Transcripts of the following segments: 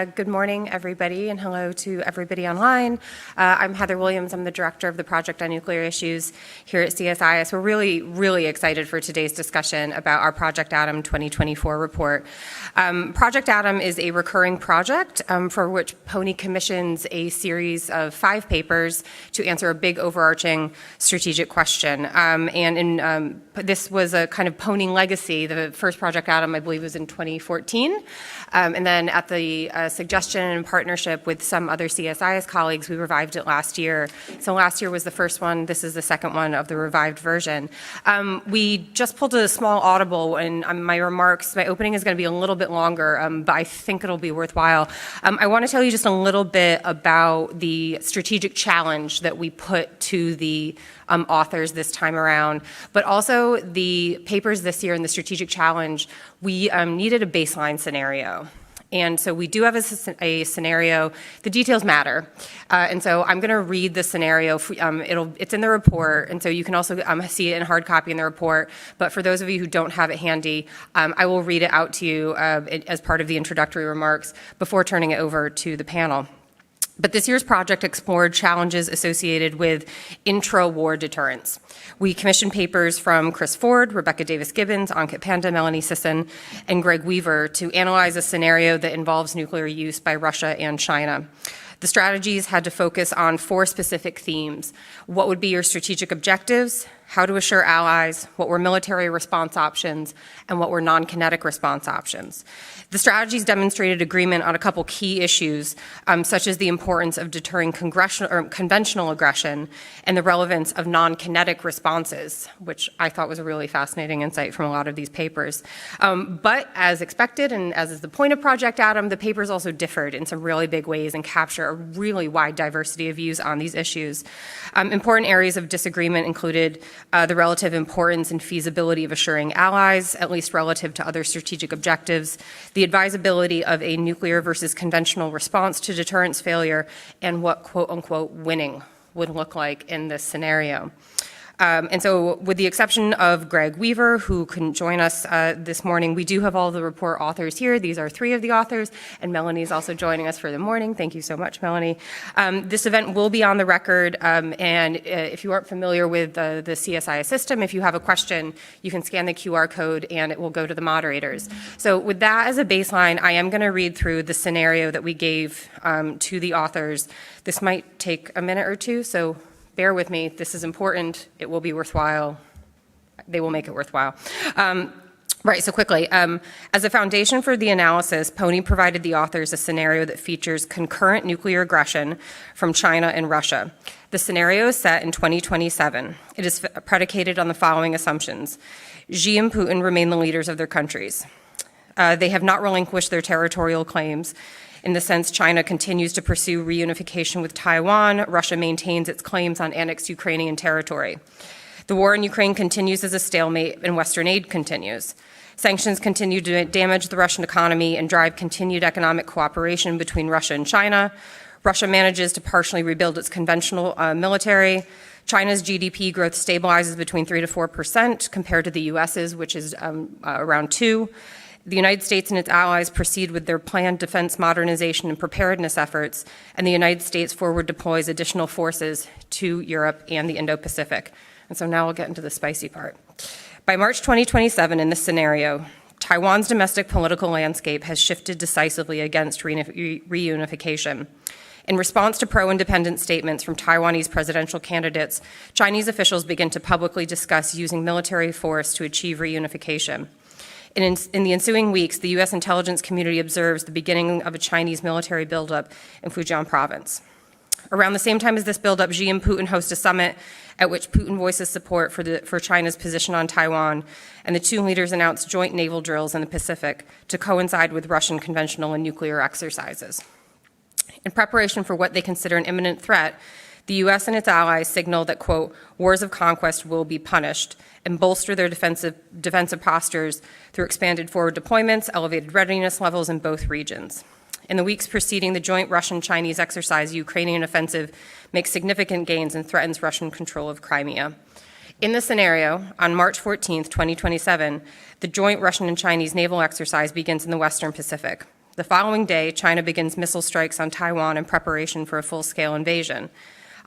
Good morning, everybody, and hello to everybody online. I'm Heather Williams. I'm the director of the Project on Nuclear Issues here at CSIS. We're really excited for today's discussion about our Project Atom 2024 report. Project Atom is a recurring project for which PONI commissions a series of 5 papers to answer a big overarching strategic question. This was a kind of PONI legacy. The first Project Atom, I believe, was in 2014. And then at the suggestion and partnership with some other CSIS colleagues, we revived it last year. So last year was the first one. This is the second one of the revived version. We just pulled a small audible, and my opening is going to be a little bit longer, but I think it'll be worthwhile. I want to tell you just a little bit about the strategic challenge that we put to the authors this time around, but also the papers this year in the strategic challenge, we needed a baseline scenario. And so we do have a scenario. The details matter. And so I'm going to read the scenario. It's in the report, and so you can also see it in hard copy in the report. But for those of you who don't have it handy, I will read it out to you as part of the introductory remarks before turning it over to the panel. But this year's project explored challenges associated with intra-war deterrence. We commissioned papers from Chris Ford, Rebecca Davis-Gibbons, Ankit Panda, Melanie Sisson, and Greg Weaver to analyze a scenario that involves nuclear use by Russia and China. The strategies had to focus on 4 specific themes. What would be your strategic objectives? How to assure allies? What were military response options? And what were non-kinetic response options? The strategies demonstrated agreement on a couple key issues, such as the importance of deterring conventional aggression and the relevance of non-kinetic responses, which I thought was a really fascinating insight from a lot of these papers. But as expected, and as is the point of Project Atom, the papers also differed in some really big ways and capture a really wide diversity of views on these issues. Important areas of disagreement included the relative importance and feasibility of assuring allies, at least relative to other strategic objectives, the advisability of a nuclear versus conventional response to deterrence failure, and what quote-unquote winning would look like in this scenario. And so with the exception of Greg Weaver, who couldn't join us this morning, we do have all the report authors here. These are 3 of the authors, and Melanie's also joining us for the morning. Thank you so much, Melanie. This event will be on the record, and if you aren't familiar with the CSIS system, if you have a question, you can scan the QR code and it will go to the moderators. So with that as a baseline, I am going to read through the scenario that we gave to the authors. This might take a minute or two, so bear with me. This is important. It will be worthwhile. They will make it worthwhile. Right, so quickly. As a foundation for the analysis, PONI provided the authors a scenario that features concurrent nuclear aggression from China and Russia. The scenario is set in 2027. It is predicated on the following assumptions. Xi and Putin remain the leaders of their countries. They have not relinquished their territorial claims. In the sense, China continues to pursue reunification with Taiwan. Russia maintains its claims on annexed Ukrainian territory. The war in Ukraine continues as a stalemate, and Western aid continues. Sanctions continue to damage the Russian economy and drive continued economic cooperation between Russia and China. Russia manages to partially rebuild its conventional military. China's GDP growth stabilizes between 3% to 4% compared to the US's, which is around 2%. The United States and its allies proceed with their planned defense modernization and preparedness efforts, and the United States forward deploys additional forces to Europe and the Indo-Pacific. And so now we'll get into the spicy part. By March 2027, in this scenario, Taiwan's domestic political landscape has shifted decisively against reunification. In response to pro-independence statements from Taiwanese presidential candidates, Chinese officials begin to publicly discuss using military force to achieve reunification. In the ensuing weeks, the U.S. intelligence community observes the beginning of a Chinese military buildup in Fujian province. Around the same time as this buildup, Xi and Putin host a summit at which Putin voices support for China's position on Taiwan, and the 2 leaders announce joint naval drills in the Pacific to coincide with Russian conventional and nuclear exercises. In preparation for what they consider an imminent threat, the U.S. and its allies signal that, quote, wars of conquest will be punished, and bolster their defensive postures through expanded forward deployments, elevated readiness levels in both regions. In the weeks preceding the joint Russian-Chinese exercise, the Ukrainian offensive makes significant gains and threatens Russian control of Crimea. In this scenario, on March 14, 2027, the joint Russian and Chinese naval exercise begins in the Western Pacific. The following day, China begins missile strikes on Taiwan in preparation for a full-scale invasion.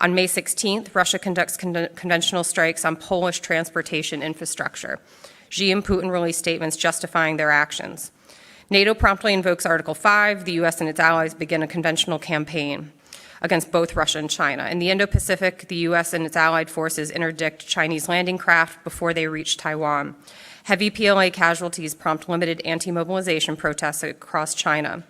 On May 16th, Russia conducts conventional strikes on Polish transportation infrastructure. Xi and Putin release statements justifying their actions. NATO promptly invokes Article 5. The U.S. and its allies begin a conventional campaign against both Russia and China. In the Indo-Pacific, the U.S. and its allied forces interdict Chinese landing craft before they reach Taiwan. Heavy PLA casualties prompt limited anti-mobilization protests across China.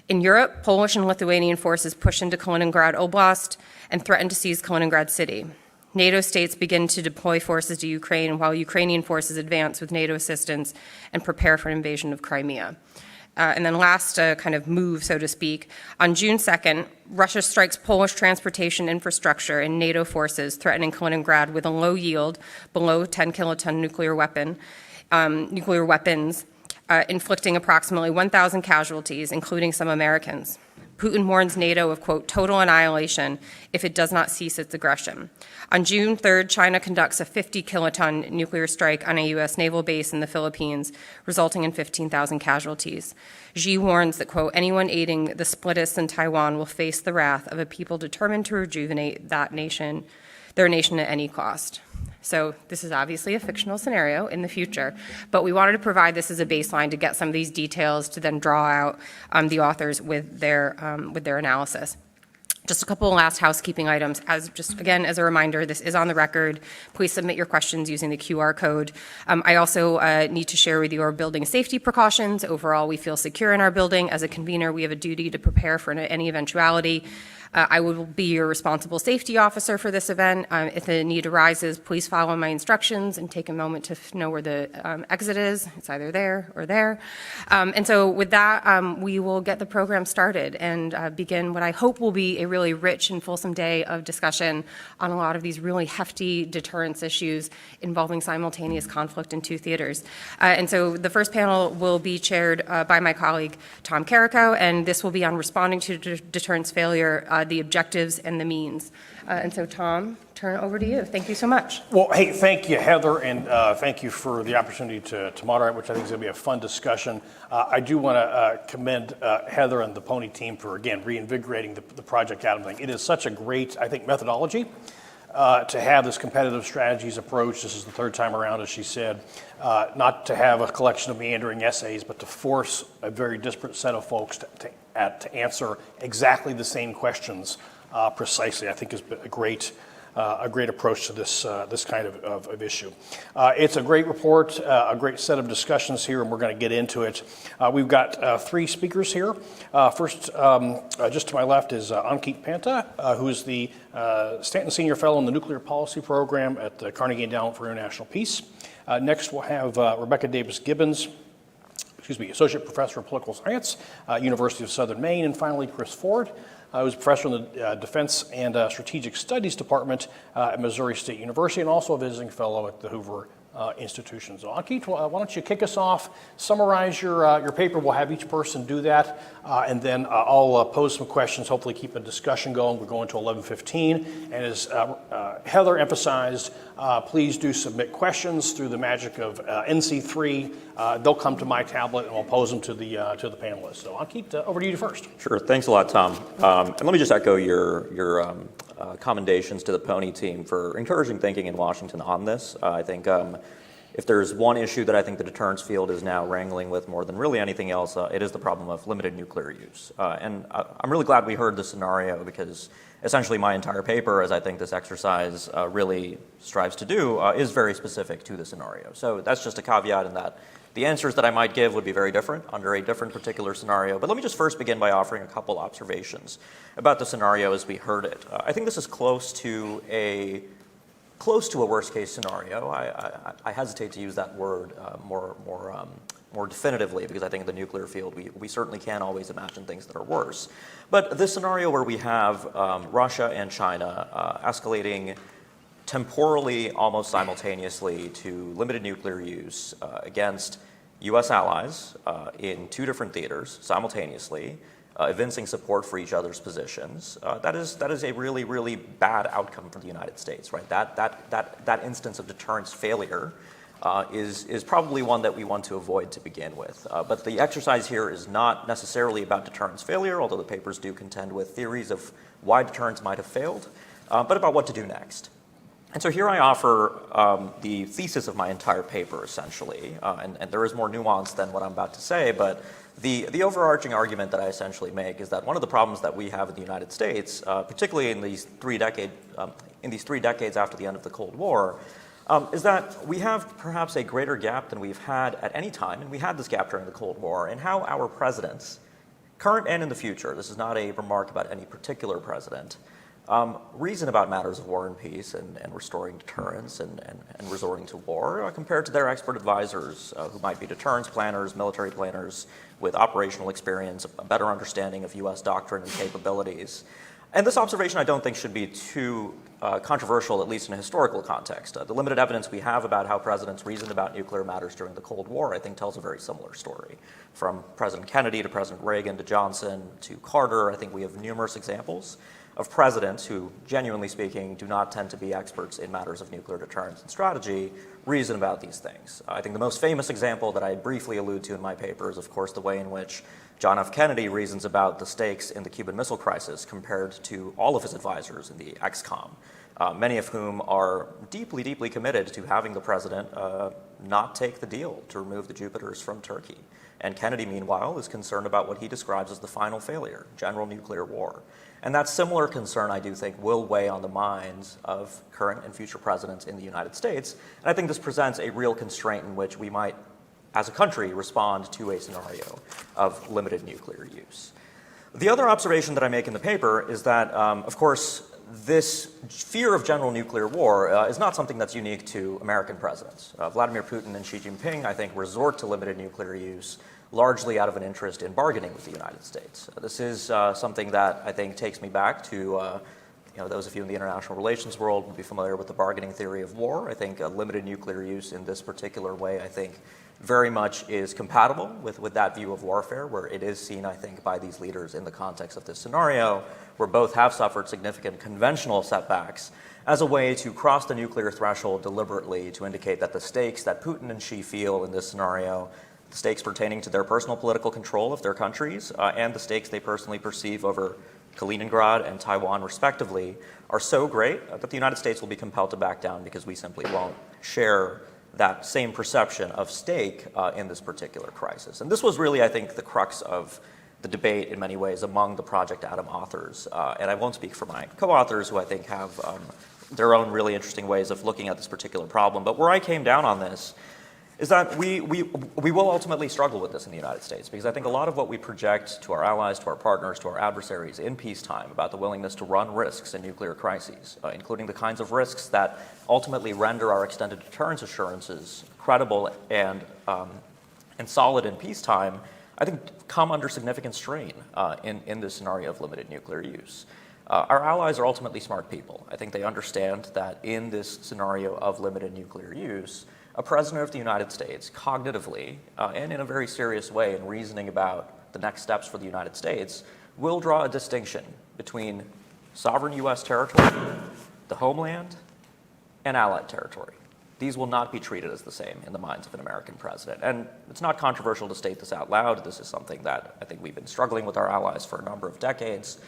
In Europe, Polish and Lithuanian forces push into Kaliningrad Oblast and threaten to seize Kaliningrad city. NATO states begin to deploy forces to Ukraine while Ukrainian forces advance with NATO assistance and prepare for an invasion of Crimea. And then last kind of move, so to speak, on June 2nd, Russia strikes Polish transportation infrastructure and NATO forces, threatening Kaliningrad with a low-yield, below 10-kiloton nuclear weapons, inflicting approximately 1,000 casualties, including some Americans. Putin warns NATO of, quote, total annihilation if it does not cease its aggression. On June 3rd, China conducts a 50-kiloton nuclear strike on a U.S. naval base in the Philippines, resulting in 15,000 casualties. Xi warns that, quote, anyone aiding the splitists in Taiwan will face the wrath of a people determined to rejuvenate their nation at any cost. So this is obviously a fictional scenario in the future, but we wanted to provide this as a baseline to get some of these details to then draw out the authors with their analysis. Just a couple of last housekeeping items. Again, as a reminder, this is on the record. Please submit your questions using the QR code. I also need to share with you our building safety precautions. Overall, we feel secure in our building. As a convener, we have a duty to prepare for any eventuality. I will be your responsible safety officer for this event. If a need arises, please follow my instructions and take a moment to know where the exit is. It's either there or there. And so with that, we will get the program started and begin what I hope will be a really rich and fulsome day of discussion on a lot of these really hefty deterrence issues involving simultaneous conflict in two theaters. And so the first panel will be chaired by my colleague, Tom Carrico, and this will be on responding to deterrence failure, the objectives and the means. And so, Tom, turn it over to you. Thank you so much. Well, hey, thank you, Heather, and thank you for the opportunity to moderate, which I think is going to be a fun discussion. I do want to commend Heather and the PONI team for, again, reinvigorating the Project Atom thing. It is such a great, I think, methodology to have this competitive strategies approach. This is the third time around, as she said, not to have a collection of meandering essays, but to force a very disparate set of folks to answer exactly the same questions precisely. I think is a great approach to this kind of issue. It's a great report, a great set of discussions here, and we're going to get into it. We've got three speakers here. First, just to my left is Ankit Panta, who is the Stanton Senior Fellow in the Nuclear Policy Program at the Carnegie Endowment for International Peace. Next, we'll have Rebecca Davis-Gibbons, Associate Professor of Political Science, University of Southern Maine, and finally Chris Ford, who's a professor in the Defense and Strategic Studies Department at Missouri State University, and also a visiting fellow at the Hoover Institution. So, Ankit, why don't you kick us off, summarize your paper. We'll have each person do that, and then I'll pose some questions, hopefully keep a discussion going. We're going to 11:15, and as Heather emphasized, please do submit questions through the magic of NC3. They'll come to my tablet, and I'll pose them to the panelists. So, Ankit, over to you first. Sure. Thanks a lot, Tom. And let me just echo your commendations to the PONI team for encouraging thinking in Washington on this. I think if there's one issue that I think the deterrence field is now wrangling with more than really anything else, it is the problem of limited nuclear use. And I'm really glad we heard the scenario, because essentially my entire paper, as I think this exercise really strives to do, is very specific to the scenario. So that's just a caveat in that the answers that I might give would be very different under a different particular scenario. But let me just first begin by offering a couple observations about the scenario as we heard it. I think this is close to a worst case scenario. I hesitate to use that word more definitively, because I think in the nuclear field we certainly can always imagine things that are worse. But this scenario where we have Russia and China escalating temporally almost simultaneously to limited nuclear use against U.S. allies in two different theaters simultaneously, evincing support for each other's positions. That is a really, really bad outcome for the United States, right? That instance of deterrence failure is probably one that we want to avoid to begin with. But the exercise here is not necessarily about deterrence failure, although the papers do contend with theories of why deterrence might have failed, but about what to do next. And so here I offer the thesis of my entire paper, essentially, and there is more nuance than what I'm about to say, but the overarching argument that I essentially make is that one of the problems that we have in the United States, particularly in these three decades after the end of the Cold War, is that we have perhaps a greater gap than we've had at any time, and we had this gap during the Cold War, in how our presidents, current and in the future, this is not a remark about any particular president, reason about matters of war and peace and restoring deterrence and resorting to war compared to their expert advisors who might be deterrence planners, military planners with operational experience, a better understanding of U.S. doctrine and capabilities. And this observation I don't think should be too controversial, at least in a historical context. The limited evidence we have about how presidents reasoned about nuclear matters during the Cold War, I think, tells a very similar story. From President Kennedy to President Reagan to Johnson to Carter, I think we have numerous examples of presidents who, genuinely speaking, do not tend to be experts in matters of nuclear deterrence and strategy, reason about these things. I think the most famous example that I briefly allude to in my paper is, of course, the way in which John F. Kennedy reasons about the stakes in the Cuban Missile Crisis compared to all of his advisors in the XCOM, many of whom are deeply, deeply committed to having the president not take the deal to remove the Jupiters from Turkey. And Kennedy, meanwhile, is concerned about what he describes as the final failure, general nuclear war. And that similar concern, I do think, will weigh on the minds of current and future presidents in the United States. And I think this presents a real constraint in which we might, as a country, respond to a scenario of limited nuclear use. The other observation that I make in the paper is that, of course, this fear of general nuclear war is not something that's unique to American presidents. Vladimir Putin and Xi Jinping, I think, resort to limited nuclear use largely out of an interest in bargaining with the United States. This is something that I think takes me back to those of you in the international relations world will be familiar with the bargaining theory of war. I think limited nuclear use in this particular way, I think, very much is compatible with that view of warfare, where it is seen, I think, by these leaders in the context of this scenario, where both have suffered significant conventional setbacks, as a way to cross the nuclear threshold deliberately to indicate that the stakes that Putin and Xi feel in this scenario, the stakes pertaining to their personal political control of their countries, and the stakes they personally perceive over Kaliningrad and Taiwan, respectively, are so great that the United States will be compelled to back down because we simply won't share that same perception of stake in this particular crisis. And this was really, I think, the crux of the debate in many ways among the Project Atom authors. And I won't speak for my co-authors, who I think have their own really interesting ways of looking at this particular problem. But where I came down on this is that we will ultimately struggle with this in the United States, because I think a lot of what we project to our allies, to our partners, to our adversaries in peacetime about the willingness to run risks in nuclear crises, including the kinds of risks that ultimately render our extended deterrence assurances credible and solid in peacetime, I think come under significant strain in this scenario of limited nuclear use. Our allies are ultimately smart people. I think they understand that in this scenario of limited nuclear use, a president of the United States, cognitively and in a very serious way in reasoning about the next steps for the United States, will draw a distinction between sovereign U.S. territory, the homeland, and allied territory. These will not be treated as the same in the minds of an American president. And it's not controversial to state this out loud. This is something that I think we've been struggling with our allies for a number of decades.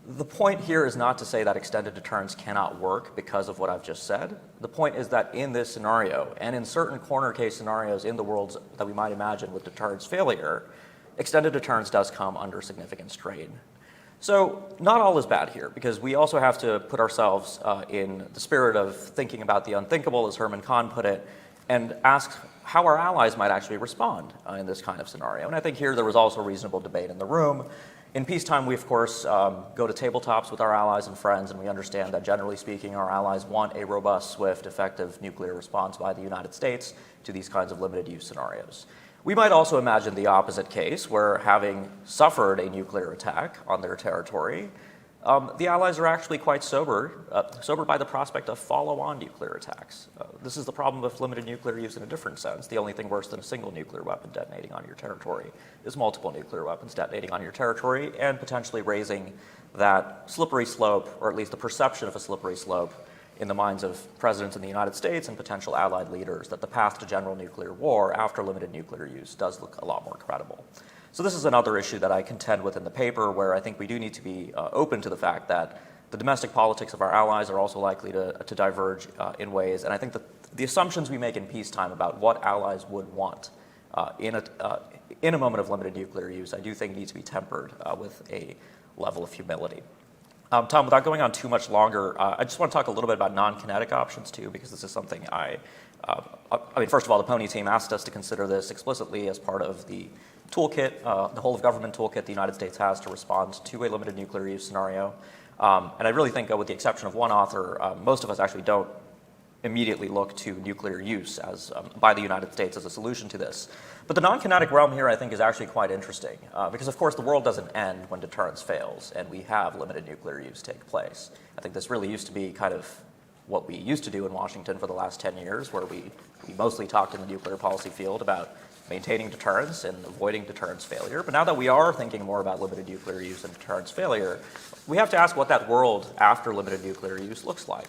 The point here is not to say that extended deterrence cannot work because of what I've just said. The point is that in this scenario, and in certain corner case scenarios in the world that we might imagine with deterrence failure, extended deterrence does come under significant strain. So not all is bad here, because we also have to put ourselves in the spirit of thinking about the unthinkable, as Herman Kahn put it, and ask how our allies might actually respond in this kind of scenario. And I think here there was also reasonable debate in the room. In peacetime, we, of course, go to tabletops with our allies and friends, and we understand that, generally speaking, our allies want a robust, swift, effective nuclear response by the United States to these kinds of limited use scenarios. We might also imagine the opposite case, where, having suffered a nuclear attack on their territory, the allies are actually quite sobered by the prospect of follow-on nuclear attacks. This is the problem of limited nuclear use in a different sense. The only thing worse than a single nuclear weapon detonating on your territory is multiple nuclear weapons detonating on your territory and potentially raising that slippery slope, or at least the perception of a slippery slope, in the minds of presidents in the United States and potential allied leaders that the path to general nuclear war after limited nuclear use does look a lot more credible. So this is another issue that I contend with in the paper, where I think we do need to be open to the fact that the domestic politics of our allies are also likely to diverge in ways, and I think that the assumptions we make in peacetime about what allies would want in a moment of limited nuclear use, I do think need to be tempered with a level of humility. Tom, without going on too much longer, I just want to talk a little bit about non-kinetic options too, because this is something I mean, first of all, the PONI team asked us to consider this explicitly as part of the toolkit, the whole of government toolkit the United States has to respond to a limited nuclear use scenario. And I really think, with the exception of one author, most of us actually don't immediately look to nuclear use as by the United States as a solution to this. But the non-kinetic realm here, I think, is actually quite interesting because, of course, the world doesn't end when deterrence fails and we have limited nuclear use take place. I think this really used to be kind of what we used to do in Washington for the last 10 years, where we mostly talked in the nuclear policy field about maintaining deterrence and avoiding deterrence failure. But now that we are thinking more about limited nuclear use and deterrence failure, we have to ask what that world after limited nuclear use looks like,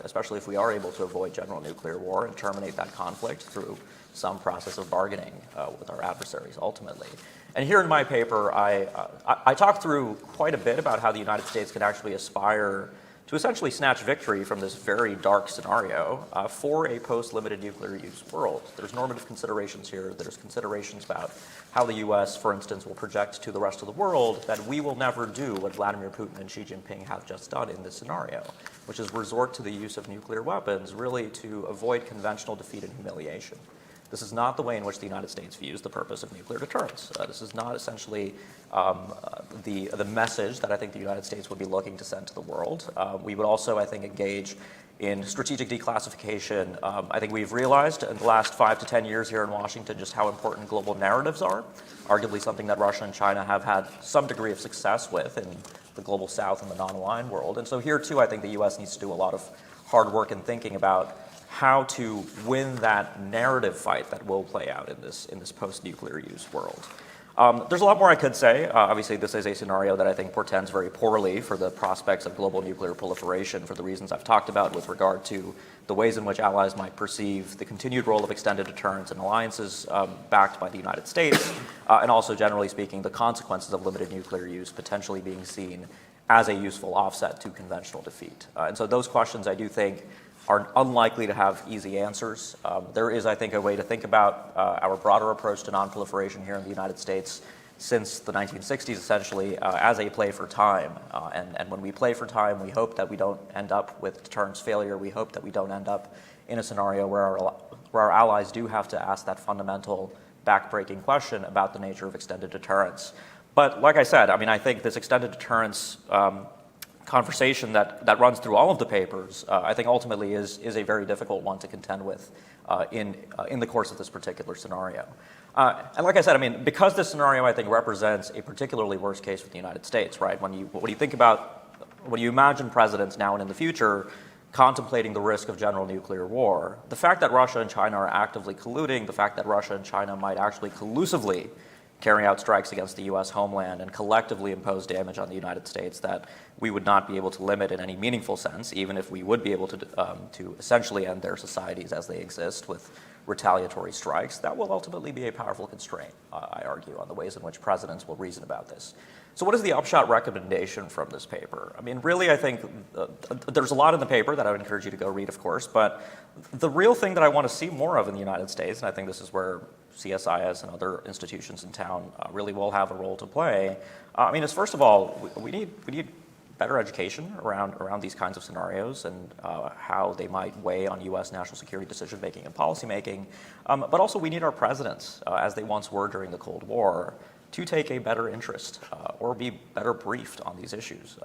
especially if we are able to avoid general nuclear war and terminate that conflict through some process of bargaining with our adversaries ultimately. And here in my paper, I talk through quite a bit about how the United States can actually aspire to essentially snatch victory from this very dark scenario for a post-limited nuclear use world. There's normative considerations here. There's considerations about how the U.S., for instance, will project to the rest of the world that we will never do what Vladimir Putin and Xi Jinping have just done in this scenario, which is resort to the use of nuclear weapons really to avoid conventional defeat and humiliation. This is not the way in which the United States views the purpose of nuclear deterrence. This is not essentially the message that I think the United States would be looking to send to the world. We would also, I think, engage in strategic declassification. I think we've realized in the last 5 to 10 years here in Washington just how important global narratives are, arguably something that Russia and China have had some degree of success with in the global south and the non-aligned world. And so here, too, I think the U.S. needs to do a lot of hard work in thinking about how to win that narrative fight that will play out in this post-nuclear use world. There's a lot more I could say. Obviously, this is a scenario that I think portends very poorly for the prospects of global nuclear proliferation for the reasons I've talked about with regard to the ways in which allies might perceive the continued role of extended deterrence and alliances backed by the United States, and also, generally speaking, the consequences of limited nuclear use potentially being seen as a useful offset to conventional defeat. And so those questions, I do think, are unlikely to have easy answers. There is, I think, a way to think about our broader approach to nonproliferation here in the United States since the 1960s, essentially, as a play for time. And when we play for time, we hope that we don't end up with deterrence failure. We hope that we don't end up in a scenario where our allies do have to ask that fundamental backbreaking question about the nature of extended deterrence. But like I said, I mean, I think this extended deterrence conversation that runs through all of the papers, I think ultimately is a very difficult one to contend with in the course of this particular scenario. And like I said, I mean, because this scenario I think represents a particularly worst case for the United States, right? When you imagine presidents now and in the future contemplating the risk of general nuclear war, the fact that Russia and China are actively colluding, the fact that Russia and China might actually collusively carry out strikes against the U.S. homeland and collectively impose damage on the United States that we would not be able to limit in any meaningful sense, even if we would be able to essentially end their societies as they exist with retaliatory strikes, that will ultimately be a powerful constraint, I argue, on the ways in which presidents will reason about this. So what is the upshot recommendation from this paper? I mean, really, I think there's a lot in the paper that I would encourage you to go read, of course, but the real thing that I want to see more of in the United States, and I think this is where CSIS and other institutions in town really will have a role to play, I mean, is first of all, we need better education around these kinds of scenarios and how they might weigh on U.S. national security decision-making and policymaking. But also we need our presidents, as they once were during the Cold War, to take a better interest or be better briefed on these issues.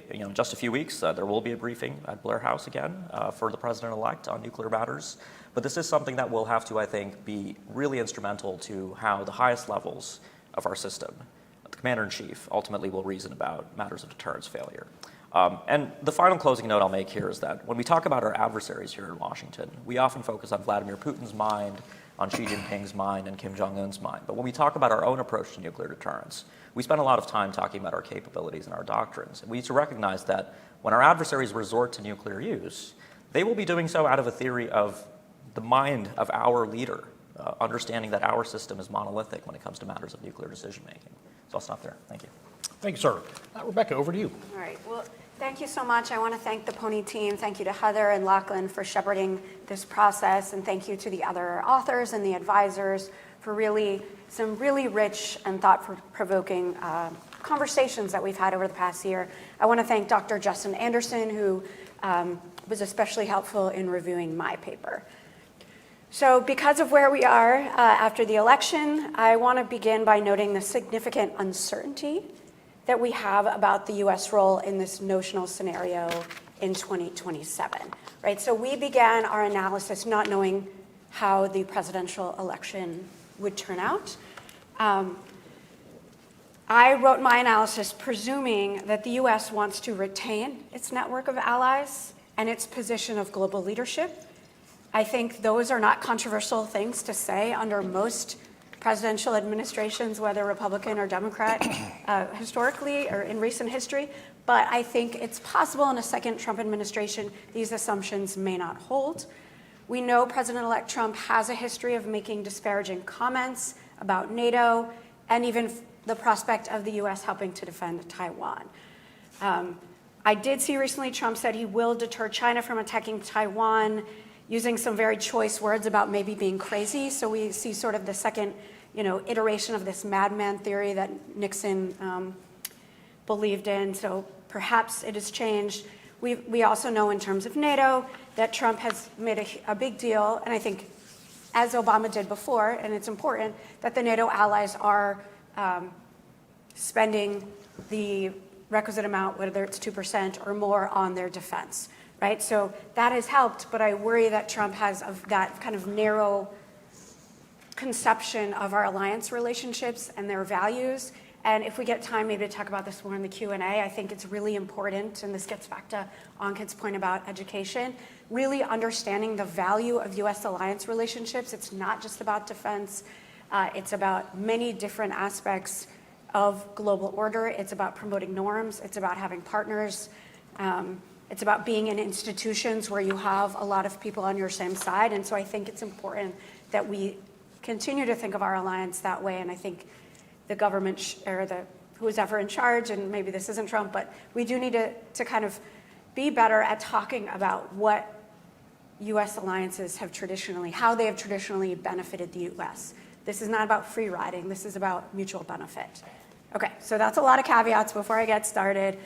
In just a few weeks, there will be a briefing at Blair House again for the president-elect on nuclear matters. But this is something that will have to, I think, be really instrumental to how the highest levels of our system, the commander-in-chief, ultimately will reason about matters of deterrence failure. And the final closing note I'll make here is that when we talk about our adversaries here in Washington, we often focus on Vladimir Putin's mind, on Xi Jinping's mind, and Kim Jong-un's mind. But when we talk about our own approach to nuclear deterrence, we spend a lot of time talking about our capabilities and our doctrines. And we need to recognize that when our adversaries resort to nuclear use, they will be doing so out of a theory of the mind of our leader, understanding that our system is monolithic when it comes to matters of nuclear decision making. So I'll stop there. Thank you. Thank you, sir. Rebecca, over to you. All right. Well, thank you so much. I want to thank the PONI team. Thank you to Heather and Lachlan for shepherding this process. And thank you to the other authors and the advisors for some really rich and thought-provoking conversations that we've had over the past year. I want to thank Dr. Justin Anderson, who was especially helpful in reviewing my paper. So because of where we are after the election, I want to begin by noting the significant uncertainty that we have about the U.S. role in this notional scenario in 2027, right? So we began our analysis not knowing how the presidential election would turn out. I wrote my analysis presuming that the U.S. wants to retain its network of allies and its position of global leadership. I think those are not controversial things to say under most presidential administrations, whether Republican or Democrat, historically or in recent history. But I think it's possible in a second Trump administration, these assumptions may not hold. We know President-elect Trump has a history of making disparaging comments about NATO and even the prospect of the U.S. helping to defend Taiwan. I did see recently Trump said he will deter China from attacking Taiwan, using some very choice words about maybe being crazy. So we see sort of the second, iteration of this madman theory that Nixon believed in. So perhaps it has changed. We also know in terms of NATO that Trump has made a big deal, and I think as Obama did before, and it's important, that the NATO allies are spending the requisite amount, whether it's 2% or more, on their defense, right? So that has helped, but I worry that Trump has that kind of narrow conception of our alliance relationships and their values. And if we get time maybe to talk about this more in the Q&A, I think it's really important, and this gets back to Ankit's point about education, really understanding the value of U.S. alliance relationships. It's not just about defense. It's about many different aspects of global order. It's about promoting norms. It's about having partners. It's about being in institutions where you have a lot of people on your same side. And so I think it's important that we continue to think of our alliance that way. And I think the government who's ever in charge, and maybe this isn't Trump, but we do need to kind of be better at talking about what U.S. alliances have traditionally, how they have traditionally benefited the U.S. This is not about free riding. This is about mutual benefit. Okay, so that's a lot of caveats before I get started.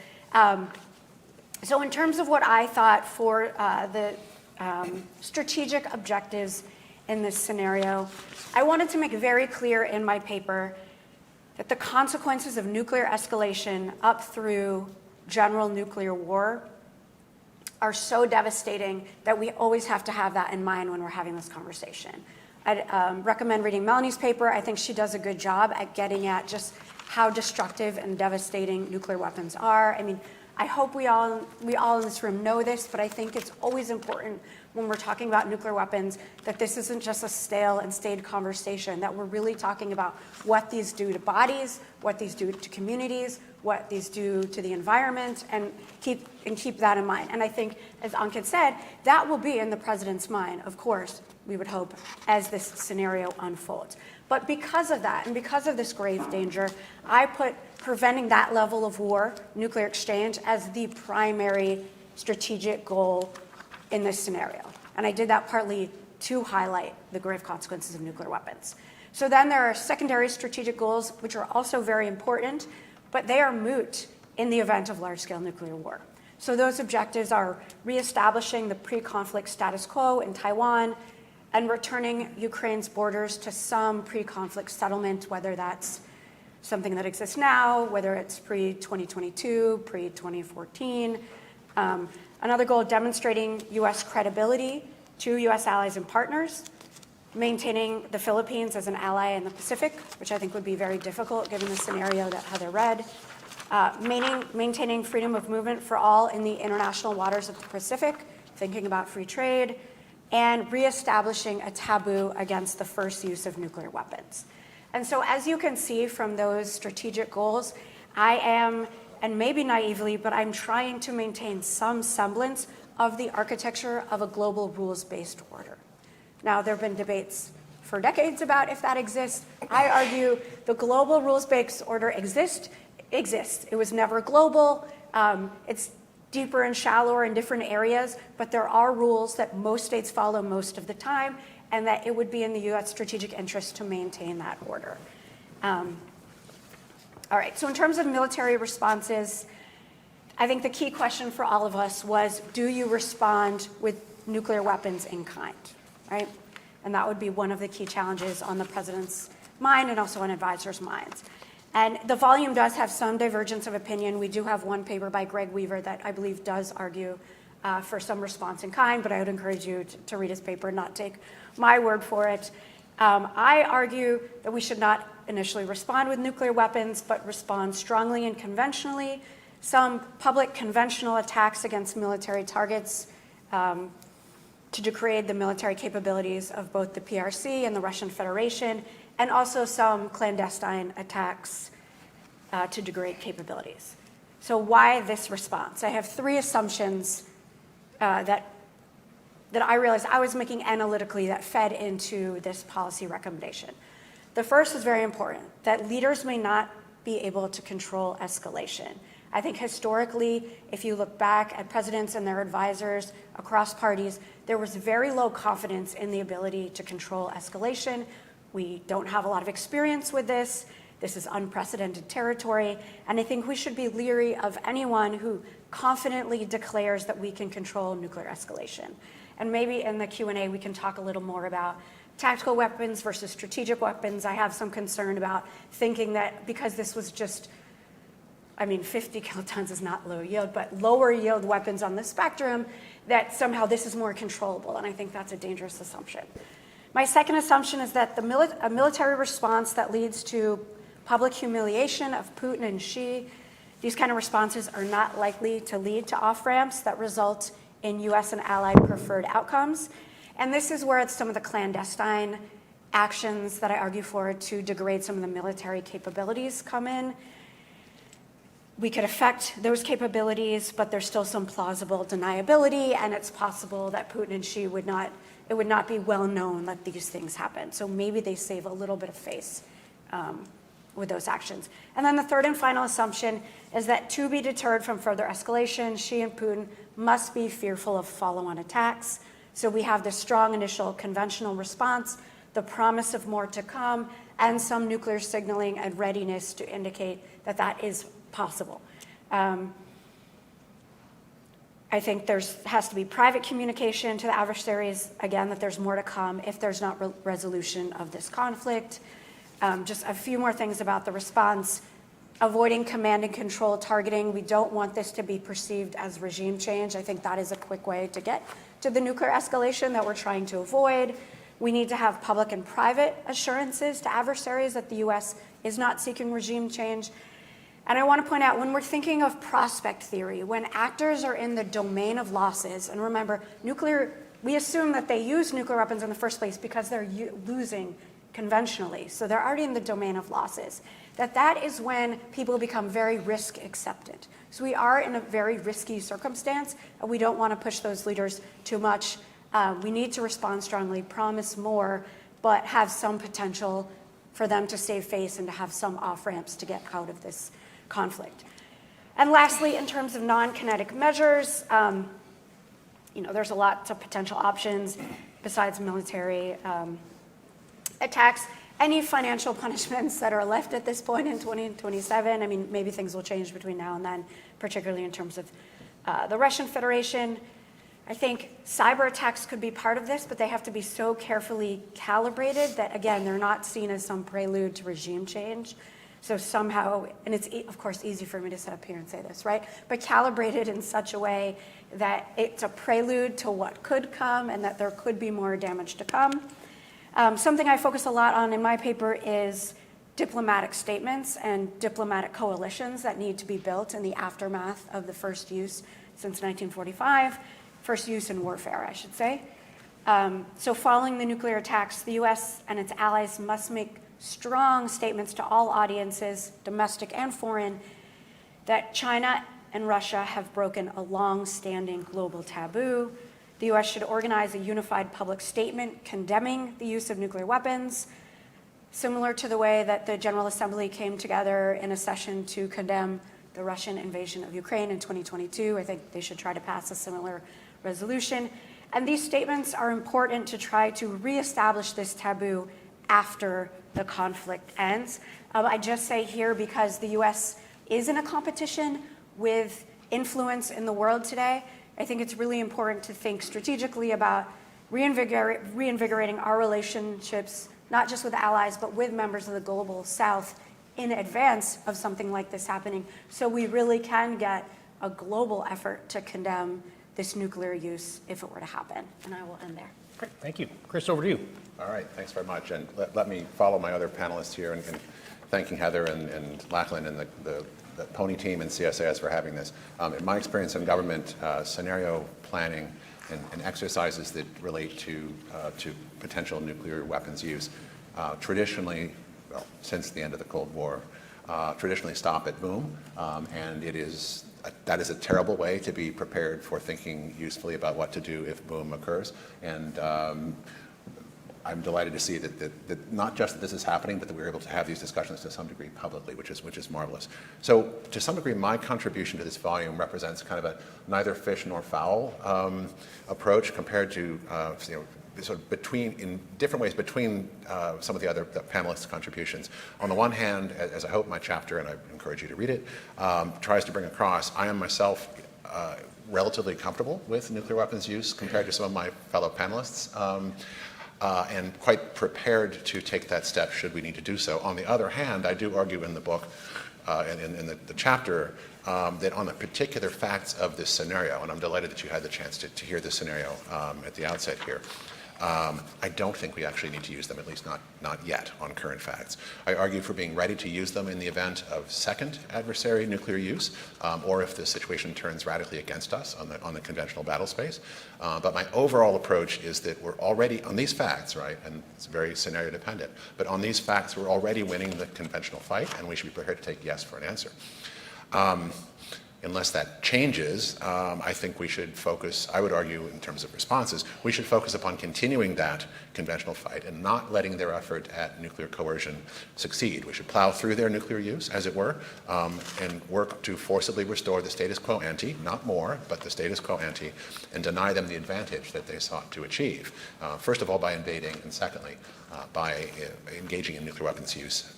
So in terms of what I thought for the strategic objectives in this scenario, I wanted to make very clear in my paper that the consequences of nuclear escalation up through general nuclear war are so devastating that we always have to have that in mind when we're having this conversation. I'd recommend reading Melanie's paper. I think she does a good job at getting at just how destructive and devastating nuclear weapons are. I mean, I hope we all in this room know this, but I think it's always important when we're talking about nuclear weapons that this isn't just a stale and staid conversation, that we're really talking about what these do to bodies, what these do to communities, what these do to the environment, and keep that in mind. And I think, as Ankit said, that will be in the president's mind, of course, we would hope, as this scenario unfolds. But because of that, and because of this grave danger, I put preventing that level of war, nuclear exchange, as the primary strategic goal in this scenario. And I did that partly to highlight the grave consequences of nuclear weapons. So then there are secondary strategic goals, which are also very important, but they are moot in the event of large-scale nuclear war. So those objectives are reestablishing the pre-conflict status quo in Taiwan and returning Ukraine's borders to some pre-conflict settlement, whether that's something that exists now, whether it's pre-2022, pre-2014. Another goal, demonstrating U.S. credibility to U.S. allies and partners, maintaining the Philippines as an ally in the Pacific, which I think would be very difficult given the scenario that Heather read, maintaining freedom of movement for all in the international waters of the Pacific, thinking about free trade, and reestablishing a taboo against the first use of nuclear weapons. And so as you can see from those strategic goals, I am, and maybe naively, but I'm trying to maintain some semblance of the architecture of a global rules-based order. Now, there have been debates for decades about if that exists. I argue the global rules-based order exists. It was never global. It's deeper and shallower in different areas, but there are rules that most states follow most of the time, and that it would be in the U.S. strategic interest to maintain that order. All right, so in terms of military responses, I think the key question for all of us was, do you respond with nuclear weapons in kind, right? And that would be one of the key challenges on the president's mind and also on advisors' minds. And the volume does have some divergence of opinion. We do have one paper by Greg Weaver that I believe does argue for some response in kind, but I would encourage you to read his paper and not take my word for it. I argue that we should not initially respond with nuclear weapons, but respond strongly and conventionally. Some public conventional attacks against military targets to degrade the military capabilities of both the PRC and the Russian Federation, and also some clandestine attacks to degrade capabilities. So why this response? I have three assumptions that I realized I was making analytically that fed into this policy recommendation. The first is very important, that leaders may not be able to control escalation. I think historically, if you look back at presidents and their advisors across parties, there was very low confidence in the ability to control escalation. We don't have a lot of experience with this. This is unprecedented territory. And I think we should be leery of anyone who confidently declares that we can control nuclear escalation. And maybe in the Q&A, we can talk a little more about tactical weapons versus strategic weapons. I have some concern about thinking that because this was just, 50 kilotons is not low yield, but lower yield weapons on the spectrum, that somehow this is more controllable. And I think that's a dangerous assumption. My second assumption is that a military response that leads to public humiliation of Putin and Xi, these kind of responses are not likely to lead to off-ramps that result in U.S. and allied preferred outcomes. And this is where some of the clandestine actions that I argue for to degrade some of the military capabilities come in. We could affect those capabilities, but there's still some plausible deniability, and it's possible that Putin and Xi would not be well known that these things happen. So maybe they save a little bit of face with those actions. And then the third and final assumption is that to be deterred from further escalation, Xi and Putin must be fearful of follow-on attacks. So we have this strong initial conventional response, the promise of more to come, and some nuclear signaling and readiness to indicate that that is possible. I think there has to be private communication to the adversaries, again, that there's more to come if there's not resolution of this conflict. Just a few more things about the response. Avoiding command and control targeting. We don't want this to be perceived as regime change. I think that is a quick way to get to the nuclear escalation that we're trying to avoid. We need to have public and private assurances to adversaries that the U.S. is not seeking regime change. And I want to point out, when we're thinking of prospect theory, when actors are in the domain of losses, and remember, we assume that they use nuclear weapons in the first place because they're losing conventionally. So they're already in the domain of losses. That is when people become very risk acceptant. So we are in a very risky circumstance, and we don't want to push those leaders too much. We need to respond strongly, promise more, but have some potential for them to save face and to have some off-ramps to get out of this conflict. And lastly, in terms of non-kinetic measures, there's a lot of potential options besides military attacks. Any financial punishments that are left at this point in 2027, maybe things will change between now and then, particularly in terms of the Russian Federation. I think cyber attacks could be part of this, but they have to be so carefully calibrated that, again, they're not seen as some prelude to regime change. So somehow, and it's of course easy for me to sit up here and say this, right? But calibrated in such a way that it's a prelude to what could come and that there could be more damage to come. Something I focus a lot on in my paper is diplomatic statements and diplomatic coalitions that need to be built in the aftermath of the first use since 1945, first use in warfare, I should say. So following the nuclear attacks, the U.S. and its allies must make strong statements to all audiences, domestic and foreign, that China and Russia have broken a long-standing global taboo. The U.S. should organize a unified public statement condemning the use of nuclear weapons, similar to the way that the General Assembly came together in a session to condemn the Russian invasion of Ukraine in 2022. I think they should try to pass a similar resolution. And these statements are important to try to reestablish this taboo after the conflict ends. I just say here because the U.S. is in a competition with influence in the world today, I think it's really important to think strategically about reinvigorating our relationships, not just with allies, but with members of the global South in advance of something like this happening, so we really can get a global effort to condemn this nuclear use if it were to happen. And I will end there. Great, thank you. Chris, over to you. All right, thanks very much. And let me follow my other panelists here in thanking Heather and Lachlan and the PONI team and CSIS for having this. In my experience in government, scenario planning and exercises that relate to potential nuclear weapons use traditionally, well, since the end of the Cold War, traditionally stop at boom, and that is a terrible way to be prepared for thinking usefully about what to do if boom occurs. And I'm delighted to see that not just that this is happening, but that we're able to have these discussions to some degree publicly, which is marvelous. So to some degree, my contribution to this volume represents kind of a neither fish nor fowl approach compared to sort of in different ways between some of the other panelists' contributions. On the one hand, as I hope my chapter, and I encourage you to read it, tries to bring across, I am myself relatively comfortable with nuclear weapons use compared to some of my fellow panelists. And quite prepared to take that step should we need to do so. On the other hand, I do argue in the book, and in the chapter, that on the particular facts of this scenario, and I'm delighted that you had the chance to hear this scenario at the outset here, I don't think we actually need to use them, at least not yet, on current facts. I argue for being ready to use them in the event of second adversary nuclear use, or if the situation turns radically against us on the conventional battle space. But my overall approach is that we're already, on these facts, right, and it's very scenario dependent, but on these facts we're already winning the conventional fight, and we should be prepared to take yes for an answer. Unless that changes, I think we should focus, I would argue in terms of responses, we should focus upon continuing that conventional fight and not letting their effort at nuclear coercion succeed. We should plow through their nuclear use, as it were, and work to forcibly restore the status quo ante, not more, but the status quo ante, and deny them the advantage that they sought to achieve. First of all, by invading, and secondly, by engaging in nuclear weapons use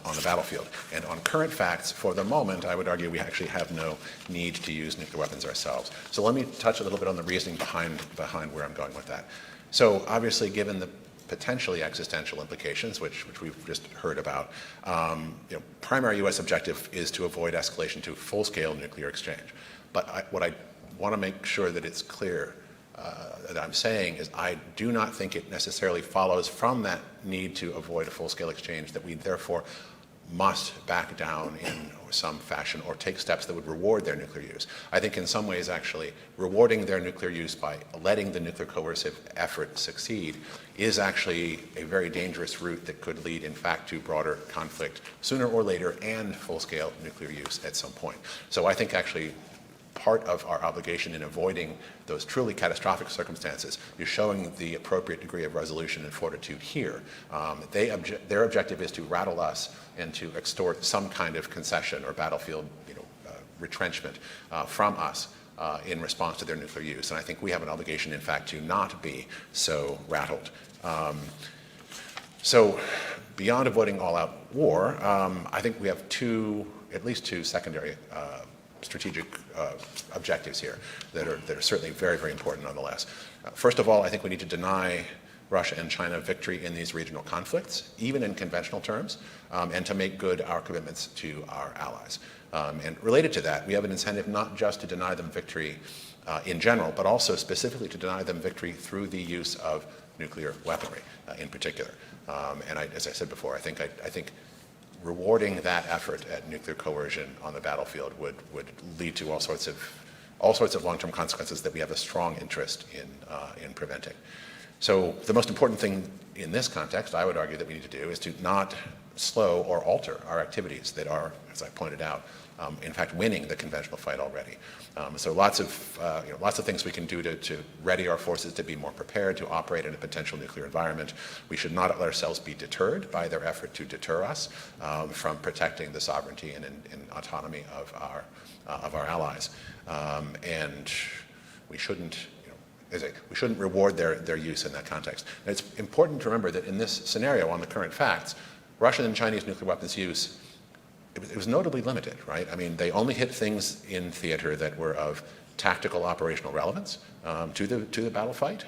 on the battlefield. And on current facts, for the moment, I would argue we actually have no need to use nuclear weapons ourselves. So let me touch a little bit on the reasoning behind where I'm going with that. So obviously, given the potentially existential implications, which we've just heard about, primary U.S. objective is to avoid escalation to full-scale nuclear exchange. But what I want to make sure that it's clear that I'm saying is I do not think it necessarily follows from that need to avoid a full-scale exchange that we therefore must back down in some fashion or take steps that would reward their nuclear use. I think in some ways actually rewarding their nuclear use by letting the nuclear coercive effort succeed is actually a very dangerous route that could lead in fact to broader conflict sooner or later and full-scale nuclear use at some point. So I think actually part of our obligation in avoiding those truly catastrophic circumstances is showing the appropriate degree of resolution and fortitude here. Their objective is to rattle us and to extort some kind of concession or battlefield retrenchment from us in response to their nuclear use. And I think we have an obligation, in fact, to not be so rattled. So beyond avoiding all-out war, I think we have at least two secondary strategic objectives here that are certainly very, very important nonetheless. First of all, I think we need to deny Russia and China victory in these regional conflicts, even in conventional terms, and to make good our commitments to our allies. And related to that, we have an incentive not just to deny them victory in general, but also specifically to deny them victory through the use of nuclear weaponry in particular. And as I said before, I think rewarding that effort at nuclear coercion on the battlefield would lead to all sorts of long-term consequences that we have a strong interest in preventing. So the most important thing in this context, I would argue, that we need to do is to not slow or alter our activities that are, as I pointed out, in fact, winning the conventional fight already. So lots of things we can do to ready our forces to be more prepared to operate in a potential nuclear environment. We should not let ourselves be deterred by their effort to deter us from protecting the sovereignty and autonomy of our allies. And we shouldn't we shouldn't reward their use in that context. And it's important to remember that in this scenario, on the current facts, Russian and Chinese nuclear weapons use, it was notably limited, right? I mean, they only hit things in theater that were of tactical operational relevance to the battle fight.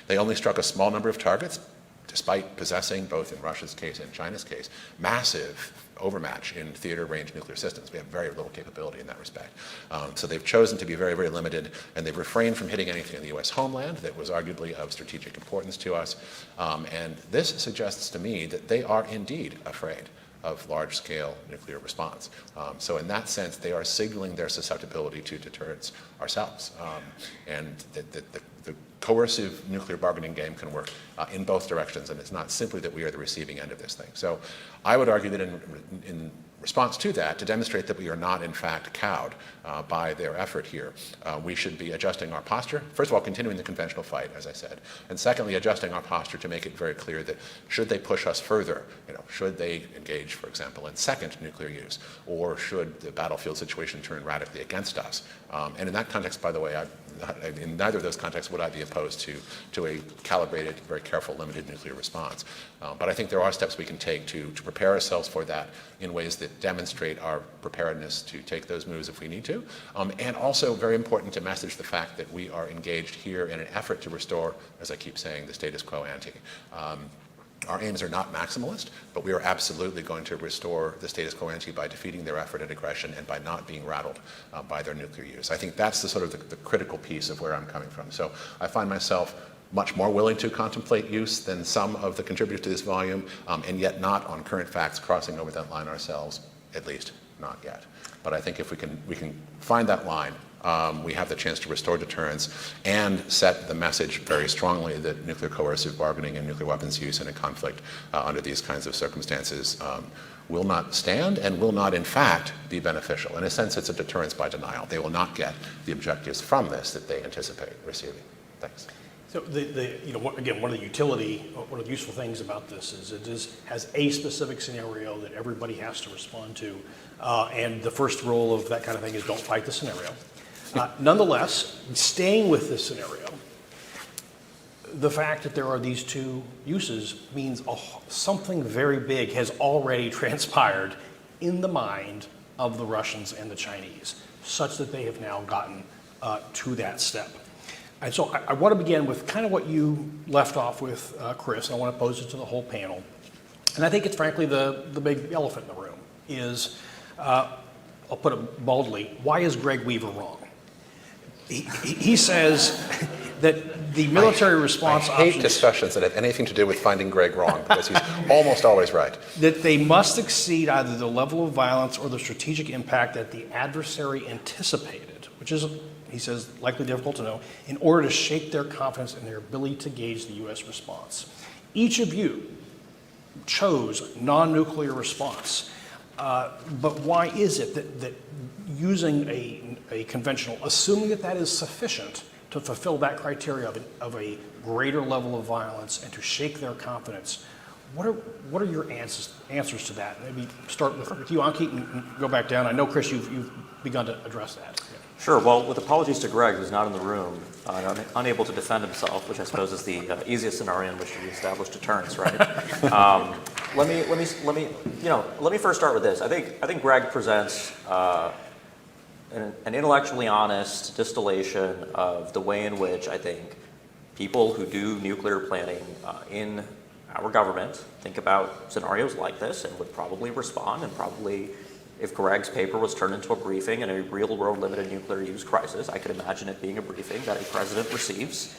They only struck a small number of targets, despite possessing, both in Russia's case and China's case, massive overmatch in theater range nuclear systems. We have very little capability in that respect. So they've chosen to be very, very limited, and they've refrained from hitting anything in the U.S. homeland that was arguably of strategic importance to us. And this suggests to me that they are indeed afraid of large-scale nuclear response. So in that sense, they are signaling their susceptibility to deterrence ourselves. And the coercive nuclear bargaining game can work in both directions, and it's not simply that we are the receiving end of this thing. So I would argue that in response to that, to demonstrate that we are not in fact cowed by their effort here, we should be adjusting our posture. First of all, continuing the conventional fight, as I said, and secondly, adjusting our posture to make it very clear that should they push us further, should they engage, for example, in second nuclear use, or should the battlefield situation turn radically against us. And in that context, by the way, in neither of those contexts would I be opposed to a calibrated, very careful, limited nuclear response. But I think there are steps we can take to prepare ourselves for that in ways that demonstrate our preparedness to take those moves if we need to. And also very important to message the fact that we are engaged here in an effort to restore, as I keep saying, the status quo ante. Our aims are not maximalist, but we are absolutely going to restore the status quo ante by defeating their effort at aggression and by not being rattled by their nuclear use. I think that's the sort of the critical piece of where I'm coming from. So I find myself much more willing to contemplate use than some of the contributors to this volume, and yet not on current facts crossing over that line ourselves, at least not yet. But I think if we can find that line, we have the chance to restore deterrence and set the message very strongly that nuclear coercive bargaining and nuclear weapons use in a conflict under these kinds of circumstances will not stand and will not, in fact, be beneficial. In a sense, it's a deterrence by denial. They will not get the objectives from this that they anticipate receiving. Thanks. So again, one of the useful things about this is it has a specific scenario that everybody has to respond to, and the first rule of that kind of thing is don't fight the scenario. Nonetheless, staying with this scenario, the fact that there are these two uses means something very big has already transpired in the mind of the Russians and the Chinese, such that they have now gotten to that step. And so I want to begin with kind of what you left off with, Chris. I want to pose it to the whole panel. And I think it's frankly the big elephant in the room is, I'll put it boldly, why is Greg Weaver wrong? He says that the military response I hate options, discussions that have anything to do with finding Greg wrong, because he's almost always right. that they must exceed either the level of violence or the strategic impact that the adversary anticipated, which is, he says, likely difficult to know, in order to shake their confidence in their ability to gauge the U.S. response. Each of you chose non-nuclear response, but why is it that using a conventional, assuming that is sufficient to fulfill that criteria of a greater level of violence and to shake their confidence, what are your answers to that? Maybe start with you, Ankit, and go back down. I know, Chris, you've begun to address that. Sure. Well, with apologies to Greg, who's not in the room, unable to defend himself, which I suppose is the easiest scenario in which to establish deterrence, right? Let me first start with this. I think Greg presents an intellectually honest distillation of the way in which I think people who do nuclear planning in our government think about scenarios like this and would probably respond, and probably, if Greg's paper was turned into a briefing in a real-world limited nuclear use crisis, I could imagine it being a briefing that a president receives.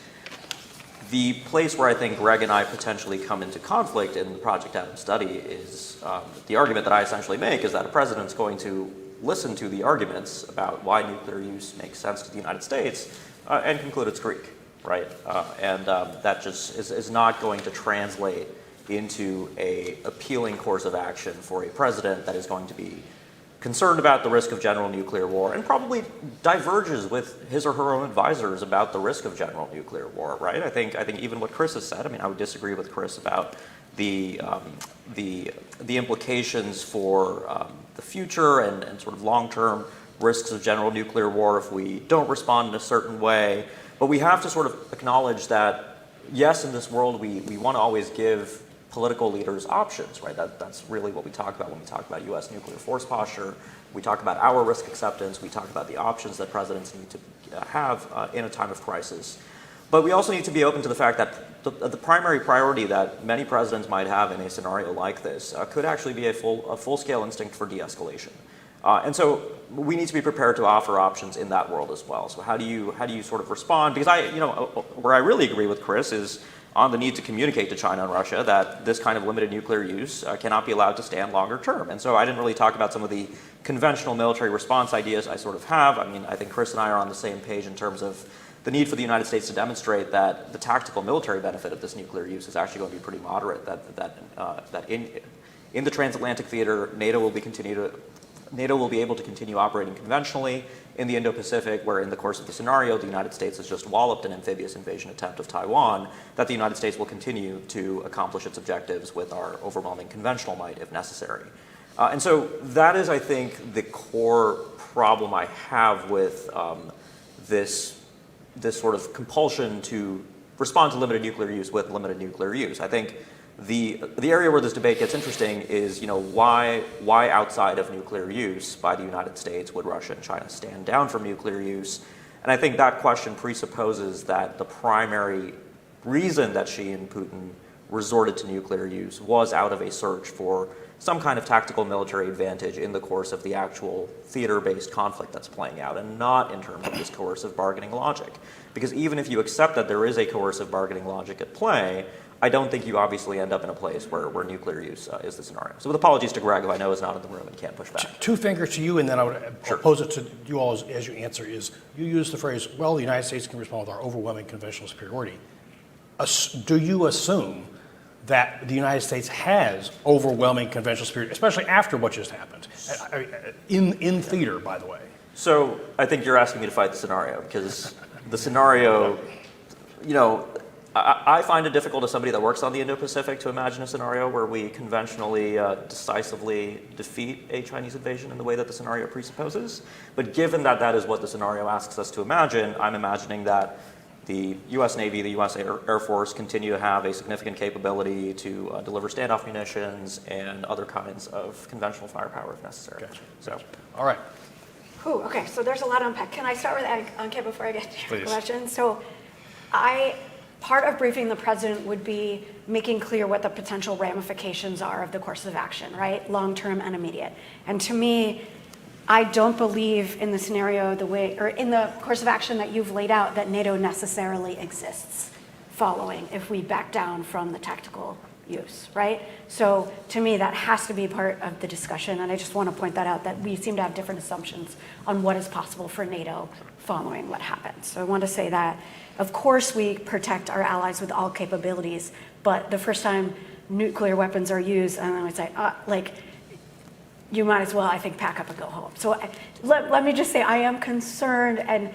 The place where I think Greg and I potentially come into conflict in the Project Adam study is the argument that I essentially make is that a president's going to listen to the arguments about why nuclear use makes sense to the United States and conclude it's Greek, right? And that just is not going to translate into a appealing course of action for a president that is going to be concerned about the risk of general nuclear war and probably diverges with his or her own advisors about the risk of general nuclear war, right? I think even what Chris has said, I mean, I would disagree with Chris about the implications for the future and sort of long-term risks of general nuclear war if we don't respond in a certain way. But we have to sort of acknowledge that, yes, in this world, we want to always give political leaders options, right? That's really what we talk about when we talk about U.S. nuclear force posture. We talk about our risk acceptance. We talk about the options that presidents need to have in a time of crisis. But we also need to be open to the fact that the primary priority that many presidents might have in a scenario like this could actually be a full-scale instinct for de-escalation. And so we need to be prepared to offer options in that world as well. So how do you sort of respond? Because where I really agree with Chris is on the need to communicate to China and Russia that this kind of limited nuclear use cannot be allowed to stand longer term. And so I didn't really talk about some of the conventional military response ideas I sort of have. I mean, I think Chris and I are on the same page in terms of the need for the United States to demonstrate that the tactical military benefit of this nuclear use is actually going to be pretty moderate, that in the transatlantic theater, NATO will be able to continue operating conventionally. In the Indo-Pacific, where in the course of the scenario, the United States has just walloped an amphibious invasion attempt of Taiwan, that the United States will continue to accomplish its objectives with our overwhelming conventional might if necessary. And so that is, I think, the core problem I have with this sort of compulsion to respond to limited nuclear use with limited nuclear use. I think the area where this debate gets interesting is, why outside of nuclear use by the United States would Russia and China stand down from nuclear use? And I think that question presupposes that the primary reason that Xi and Putin resorted to nuclear use was out of a search for some kind of tactical military advantage in the course of the actual theater-based conflict that's playing out, and not in terms of this coercive bargaining logic. Because even if you accept that there is a coercive bargaining logic at play, I don't think you obviously end up in a place where nuclear use is the scenario. So with apologies to Greg, who I know is not in the room and can't push back. Two fingers to you, and then I would pose it to you all as you answer, is you use the phrase, well, the United States can respond with our overwhelming conventional superiority. Do you assume that the United States has overwhelming conventional superiority, especially after what just happened, in theater, by the way? So I think you're asking me to fight the scenario, because the scenario, I find it difficult as somebody that works on the Indo-Pacific to imagine a scenario where we conventionally, decisively defeat a Chinese invasion in the way that the scenario presupposes. But given that that is what the scenario asks us to imagine, I'm imagining that the U.S. Navy, the U.S. Air Force continue to have a significant capability to deliver standoff munitions and other kinds of conventional firepower if necessary. Gotcha. So, all right. Okay, so there's a lot to unpack. Can I start with Anke before I get to your Please. question? So part of briefing the president would be making clear what the potential ramifications are of the course of action, right? Long-term and immediate. And to me, I don't believe in the scenario or in the course of action that you've laid out that NATO necessarily exists following if we back down from the tactical use, right? So to me, that has to be part of the discussion. And I just want to point that out, that we seem to have different assumptions on what is possible for NATO following what happened. So I want to say that, of course, we protect our allies with all capabilities, but the first time nuclear weapons are used, and then we say, you might as well, I think, pack up and go home. So let me just say, I am concerned, and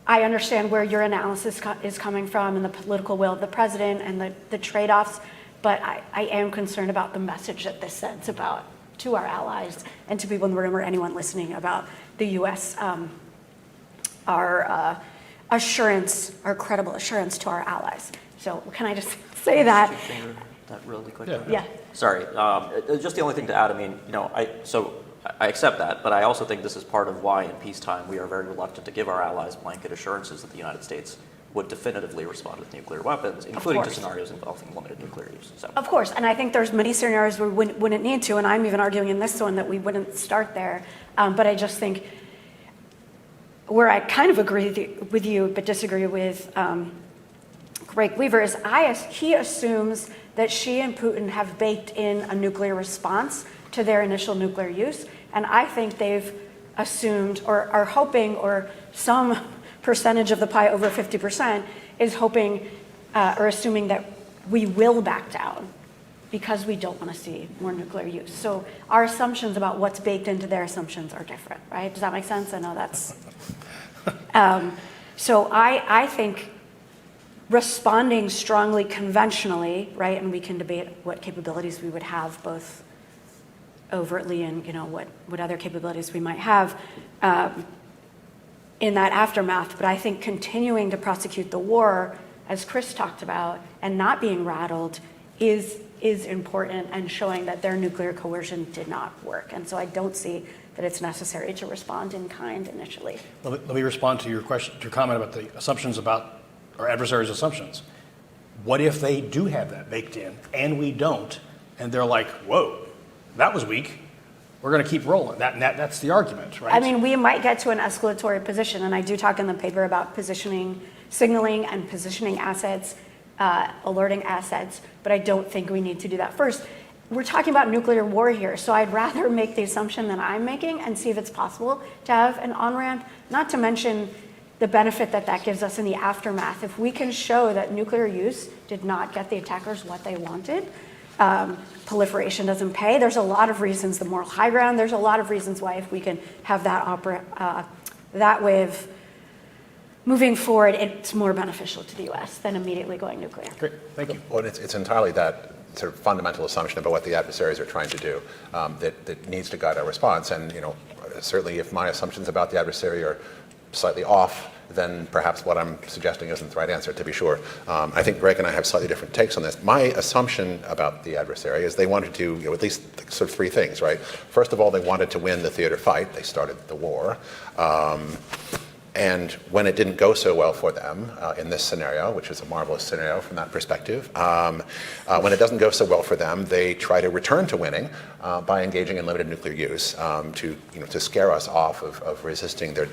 I understand where your analysis is coming from and the political will of the president and the trade-offs, but I am concerned about the message that this sends about to our allies and to people in the room or anyone listening about the U.S., our assurance, our credible assurance to our allies. So can I just say that? That really quickly. Yeah. Sorry, just the only thing to add, I accept that, but I also think this is part of why in peacetime we are very reluctant to give our allies blanket assurances that the United States would definitively respond with nuclear weapons, including to scenarios involving limited nuclear use. So. Of course, and I think there's many scenarios where we wouldn't need to, and I'm even arguing in this one that we wouldn't start there, but I just think where I kind of agree with you but disagree with Greg Weaver is he assumes that Xi and Putin have baked in a nuclear response to their initial nuclear use. And I think they've assumed or are hoping, or some percentage of the pie, over 50%, is hoping or assuming that we will back down because we don't want to see more nuclear use. So our assumptions about what's baked into their assumptions are different, right? Does that make sense? I know that's... So I think responding strongly conventionally, right, and we can debate what capabilities we would have both overtly and, you know, what other capabilities we might have in that aftermath, but I think continuing to prosecute the war, as Chris talked about, and not being rattled is important, and showing that their nuclear coercion did not work. And so I don't see that it's necessary to respond in kind initially. Let me respond to your question, to your comment about the assumptions about our adversaries' assumptions. What if they do have that baked in and we don't, and they're like, whoa, that was weak. We're going to keep rolling. That's the argument, right? I mean, we might get to an escalatory position, and I do talk in the paper about positioning, signaling and positioning assets, alerting assets, but I don't think we need to do that first. We're talking about nuclear war here, so I'd rather make the assumption that I'm making and see if it's possible to have an on-ramp, not to mention the benefit that gives us in the aftermath. If we can show that nuclear use did not get the attackers what they wanted, proliferation doesn't pay. There's a lot of reasons, the moral high ground, there's a lot of reasons why if we can have that way of moving forward, it's more beneficial to the U.S. than immediately going nuclear. Great, thank you. Well, it's entirely that sort of fundamental assumption about what the adversaries are trying to do that needs to guide our response. And, you know, certainly if my assumptions about the adversary are slightly off, then perhaps what I'm suggesting isn't the right answer, to be sure. I think Greg and I have slightly different takes on this. My assumption about the adversary is they wanted to, you know, at least sort of three things, right? First of all, they wanted to win the theater fight. They started the war. And when it didn't go so well for them in this scenario, which is a marvelous scenario from that perspective, when it doesn't go so well for them, they try to return to winning by engaging in limited nuclear use to scare us off of resisting their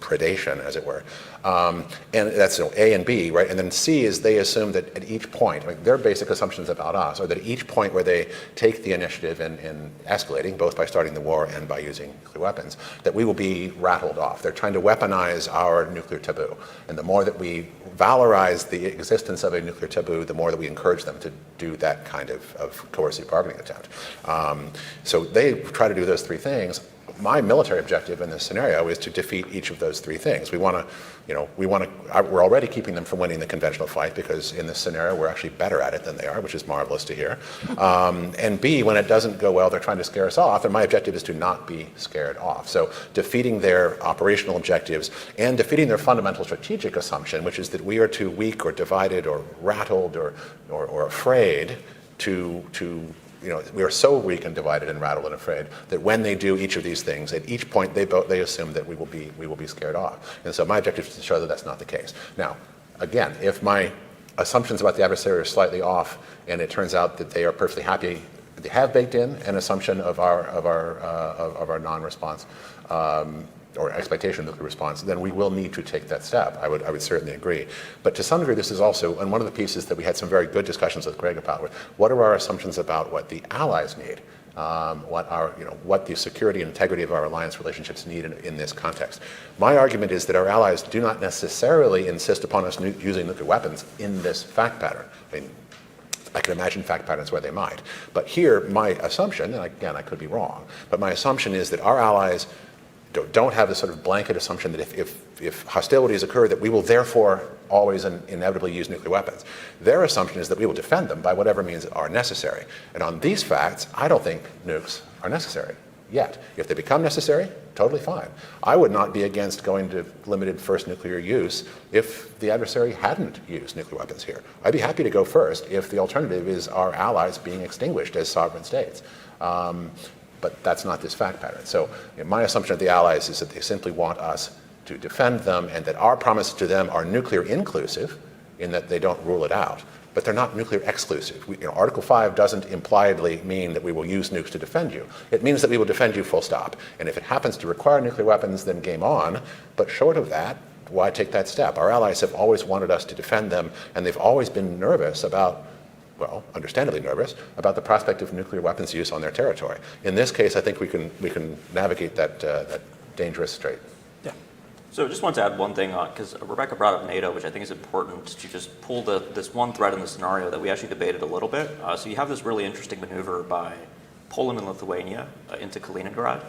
predation, as it were. And that's A and B, right? And then C is they assume that at each point, like their basic assumptions about us are that at each point where they take the initiative in escalating, both by starting the war and by using nuclear weapons, that we will be rattled off. They're trying to weaponize our nuclear taboo. And the more that we valorize the existence of a nuclear taboo, the more that we encourage them to do that kind of coercive bargaining attempt. So they try to do those three things. My military objective in this scenario is to defeat each of those three things. We're already keeping them from winning the conventional fight because in this scenario we're actually better at it than they are, which is marvelous to hear. And B, when it doesn't go well, they're trying to scare us off, and my objective is to not be scared off. So defeating their operational objectives and defeating their fundamental strategic assumption, which is that we are too weak or divided or rattled or afraid to we are so weak and divided and rattled and afraid that when they do each of these things, at each point they assume that we will be scared off. And so my objective is to show that that's not the case. Now, again, if my assumptions about the adversary are slightly off, and it turns out that they are perfectly happy, they have baked in an assumption of our non-response or expectation of nuclear response, then we will need to take that step. I would certainly agree. But to some degree, this is also, and one of the pieces that we had some very good discussions with Greg about, what are our assumptions about what the allies need? What the security and integrity of our alliance relationships need in this context. My argument is that our allies do not necessarily insist upon us using nuclear weapons in this fact pattern. I mean, I can imagine fact patterns where they might. But here, my assumption, and again, I could be wrong, but my assumption is that our allies don't have this sort of blanket assumption that if hostilities occur, that we will therefore always inevitably use nuclear weapons. Their assumption is that we will defend them by whatever means are necessary. And on these facts, I don't think nukes are necessary yet. If they become necessary, totally fine. I would not be against going to limited first nuclear use if the adversary hadn't used nuclear weapons here. I'd be happy to go first if the alternative is our allies being extinguished as sovereign states. But that's not this fact pattern. So my assumption of the allies is that they simply want us to defend them and that our promises to them are nuclear inclusive in that they don't rule it out, but they're not nuclear exclusive. Article 5 doesn't impliedly mean that we will use nukes to defend you. It means that we will defend you full stop. And if it happens to require nuclear weapons, then game on. But short of that, why take that step? Our allies have always wanted us to defend them, and they've always been nervous about, well, understandably nervous, about the prospect of nuclear weapons use on their territory. In this case, I think we can navigate that dangerous strait. Yeah. So just want to add one thing on, because Rebecca brought up NATO, which I think is important to just pull this one thread in the scenario that we actually debated a little bit. So you have this really interesting maneuver by Poland and Lithuania into Kaliningrad,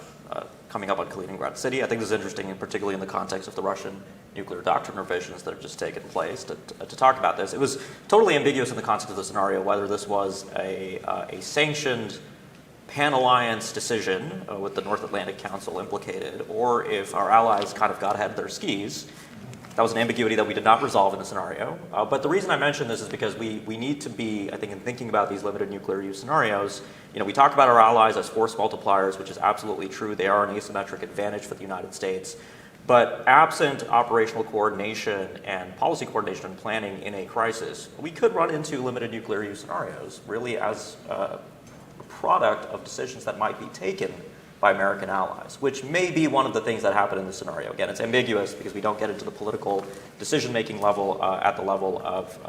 coming up on Kaliningrad City. I think this is interesting, and particularly in the context of the Russian nuclear doctrine revisions that have just taken place to talk about this. It was totally ambiguous in the context of the scenario whether this was a sanctioned pan-alliance decision with the North Atlantic Council implicated, or if our allies kind of got ahead of their skis. That was an ambiguity that we did not resolve in the scenario. But the reason I mention this is because we need to be, I think, in thinking about these limited nuclear use scenarios, we talk about our allies as force multipliers, which is absolutely true. They are an asymmetric advantage for the United States. But absent operational coordination and policy coordination and planning in a crisis, we could run into limited nuclear use scenarios, really as a product of decisions that might be taken by American allies, which may be one of the things that happen in this scenario. Again, it's ambiguous because we don't get into the political decision-making level at the level of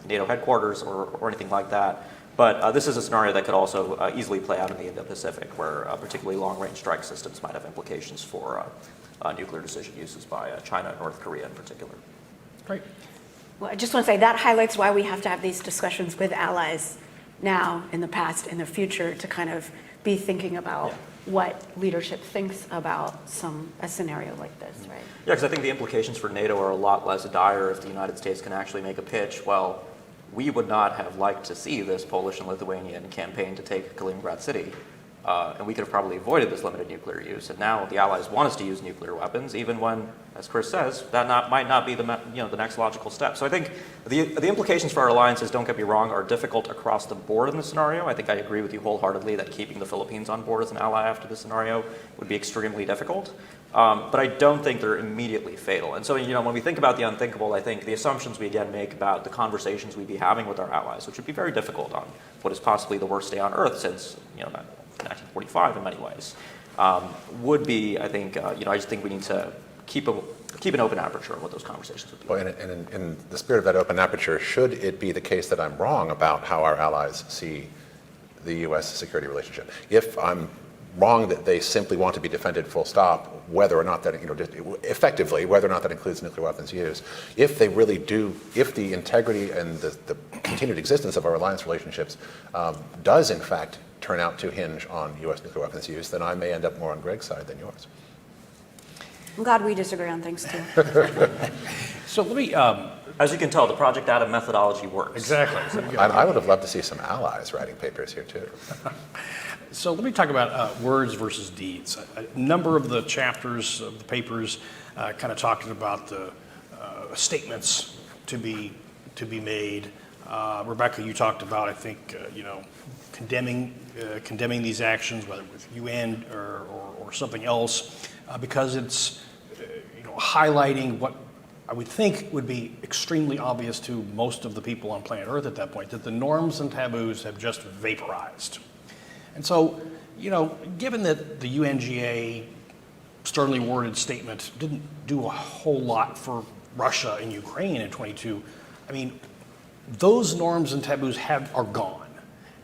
NATO headquarters or anything like that. But this is a scenario that could also easily play out in the Indo-Pacific, where particularly long-range strike systems might have implications for nuclear decision uses by China and North Korea in particular. Great. Well, I just want to say that highlights why we have to have these discussions with allies now, in the past, in the future, to kind of be thinking about what leadership thinks about a scenario like this, right? Yeah, because I think the implications for NATO are a lot less dire if the United States can actually make a pitch. Well, we would not have liked to see this Polish and Lithuanian campaign to take Kaliningrad City, and we could have probably avoided this limited nuclear use. And now the allies want us to use nuclear weapons, even when, as Chris says, that might not be the next logical step. So I think the implications for our alliances, don't get me wrong, are difficult across the board in the scenario. I think I agree with you wholeheartedly that keeping the Philippines on board as an ally after this scenario would be extremely difficult. But I don't think they're immediately fatal. And so, when we think about the unthinkable, I think the assumptions we again make about the conversations we'd be having with our allies, which would be very difficult on what is possibly the worst day on Earth since 1945 in many ways, would be, I think, I just think we need to keep an open aperture on what those conversations would be. Well, and in the spirit of that open aperture, should it be the case that I'm wrong about how our allies see the U.S. security relationship? If I'm wrong that they simply want to be defended full stop, whether or not that, effectively, whether or not that includes nuclear weapons use, if they really do, if the integrity and the continued existence of our alliance relationships does in fact turn out to hinge on U.S. nuclear weapons use, then I may end up more on Greg's side than yours. I'm glad we disagree on things too. So let me... As you can tell, the Project Adam methodology works. Exactly. I would have loved to see some allies writing papers here too. So let me talk about words versus deeds. A number of the chapters of the papers kind of talking about the statements to be made. Rebecca, you talked about, I think, condemning these actions, whether with UN or something else, because it's highlighting what I would think would be extremely obvious to most of the people on planet Earth at that point, that the norms and taboos have just vaporized. And so, given that the UNGA sternly worded statement didn't do a whole lot for Russia and Ukraine in 22, I mean, those norms and taboos are gone.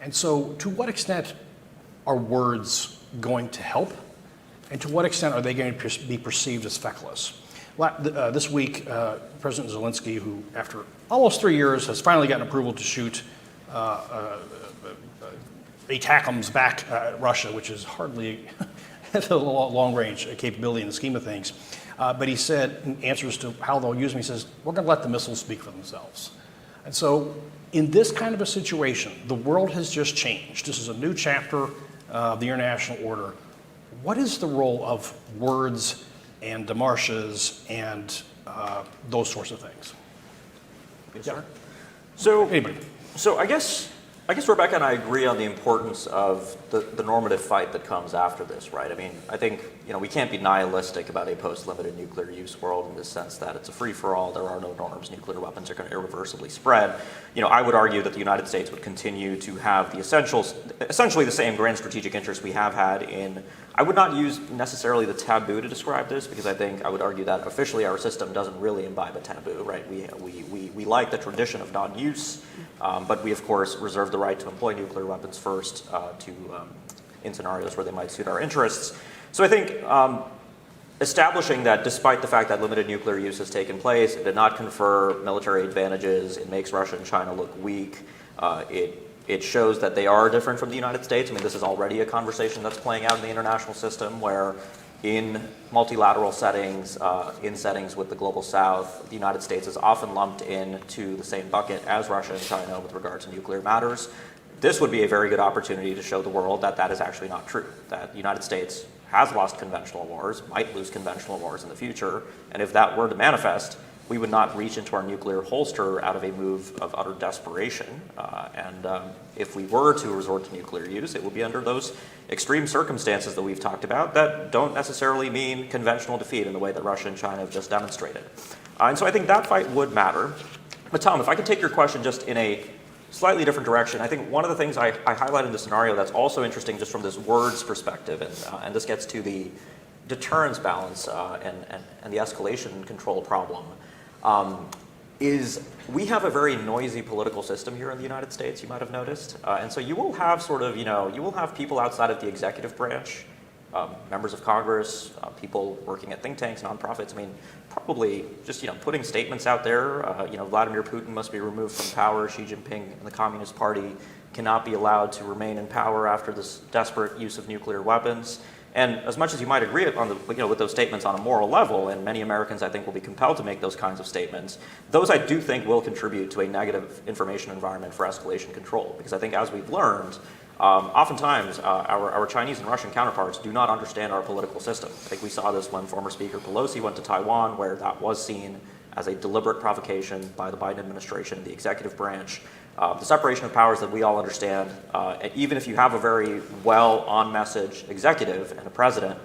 And so to what extent are words going to help? And to what extent are they going to be perceived as feckless? This week, President Zelensky, who after almost 3 years has finally gotten approval to shoot ATACMS back at Russia, which is hardly a long-range capability in the scheme of things. But he said, in answers to how they'll use them, he says, we're going to let the missiles speak for themselves. And so in this kind of a situation, the world has just changed. This is a new chapter of the international order. What is the role of words and demarches and those sorts of things? Yes, sir. So, Anybody? So I guess Rebecca and I agree on the importance of the normative fight that comes after this, right? I mean, I think, we can't be nihilistic about a post-limited nuclear use world in the sense that it's a free-for-all, there are no norms, nuclear weapons are going to irreversibly spread. I would argue that the United States would continue to have the essentially the same grand strategic interests we have had in, I would not use necessarily the taboo to describe this, because I think I would argue that officially our system doesn't really imbibe a taboo, right? We like the tradition of non-use, but we of course reserve the right to employ nuclear weapons first in scenarios where they might suit our interests. So I think establishing that despite the fact that limited nuclear use has taken place, it did not confer military advantages, it makes Russia and China look weak, it shows that they are different from the United States. I mean, this is already a conversation that's playing out in the international system where in multilateral settings, in settings with the global south, the United States is often lumped into the same bucket as Russia and China with regard to nuclear matters. This would be a very good opportunity to show the world that that is actually not true, that the United States has lost conventional wars, might lose conventional wars in the future, and if that were to manifest, we would not reach into our nuclear holster out of a move of utter desperation. If we were to resort to nuclear use, it would be under those extreme circumstances that we've talked about that don't necessarily mean conventional defeat in the way that Russia and China have just demonstrated. And so I think that fight would matter. But Tom, if I could take your question just in a slightly different direction, I think one of the things I highlight in the scenario that's also interesting just from this words perspective, and this gets to the deterrence balance and the escalation control problem, is we have a very noisy political system here in the United States, you might have noticed. And so you will have you will have people outside of the executive branch, members of Congress, people working at think tanks, nonprofits. I mean, probably just, putting statements out there, Vladimir Putin must be removed from power, Xi Jinping and the Communist Party cannot be allowed to remain in power after this desperate use of nuclear weapons. And as much as you might agree on with those statements on a moral level, and many Americans I think will be compelled to make those kinds of statements, those I do think will contribute to a negative information environment for escalation control. Because I think as we've learned, oftentimes our Chinese and Russian counterparts do not understand our political system. I think we saw this when former Speaker Pelosi went to Taiwan, where that was seen as a deliberate provocation by the Biden administration and the executive branch. The separation of powers that we all understand, even if you have a very well on-message executive and a president,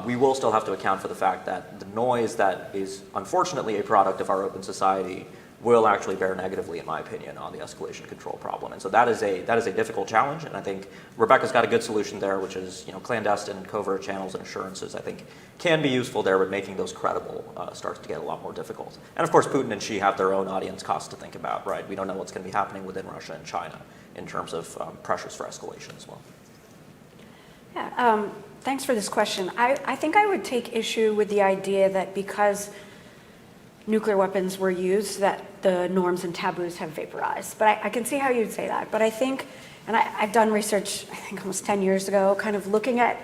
we will still have to account for the fact that the noise that is unfortunately a product of our open society will actually bear negatively, in my opinion, on the escalation control problem. And so that is a difficult challenge, and I think Rebecca's got a good solution there, which is clandestine and covert channels and assurances, I think, can be useful there, but making those credible starts to get a lot more difficult. And of course, Putin and Xi have their own audience costs to think about, right? We don't know what's going to be happening within Russia and China in terms of pressures for escalation as well. Yeah, thanks for this question. I think I would take issue with the idea that because nuclear weapons were used, that the norms and taboos have vaporized. But I can see how you'd say that. But I think, and I've done research, I think almost 10 years ago, kind of looking at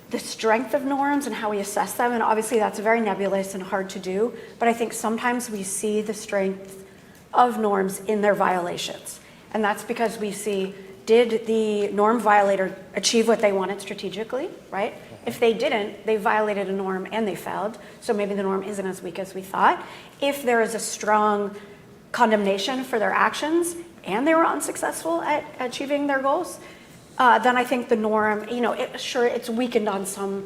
the strength of norms and how we assess them. And obviously that's very nebulous and hard to do. But I think sometimes we see the strength of norms in their violations. And that's because we see, did the norm violator achieve what they wanted strategically, right? If they didn't, they violated a norm and they failed. So maybe the norm isn't as weak as we thought. If there is a strong condemnation for their actions and they were unsuccessful at achieving their goals, then I think the norm, it's weakened on some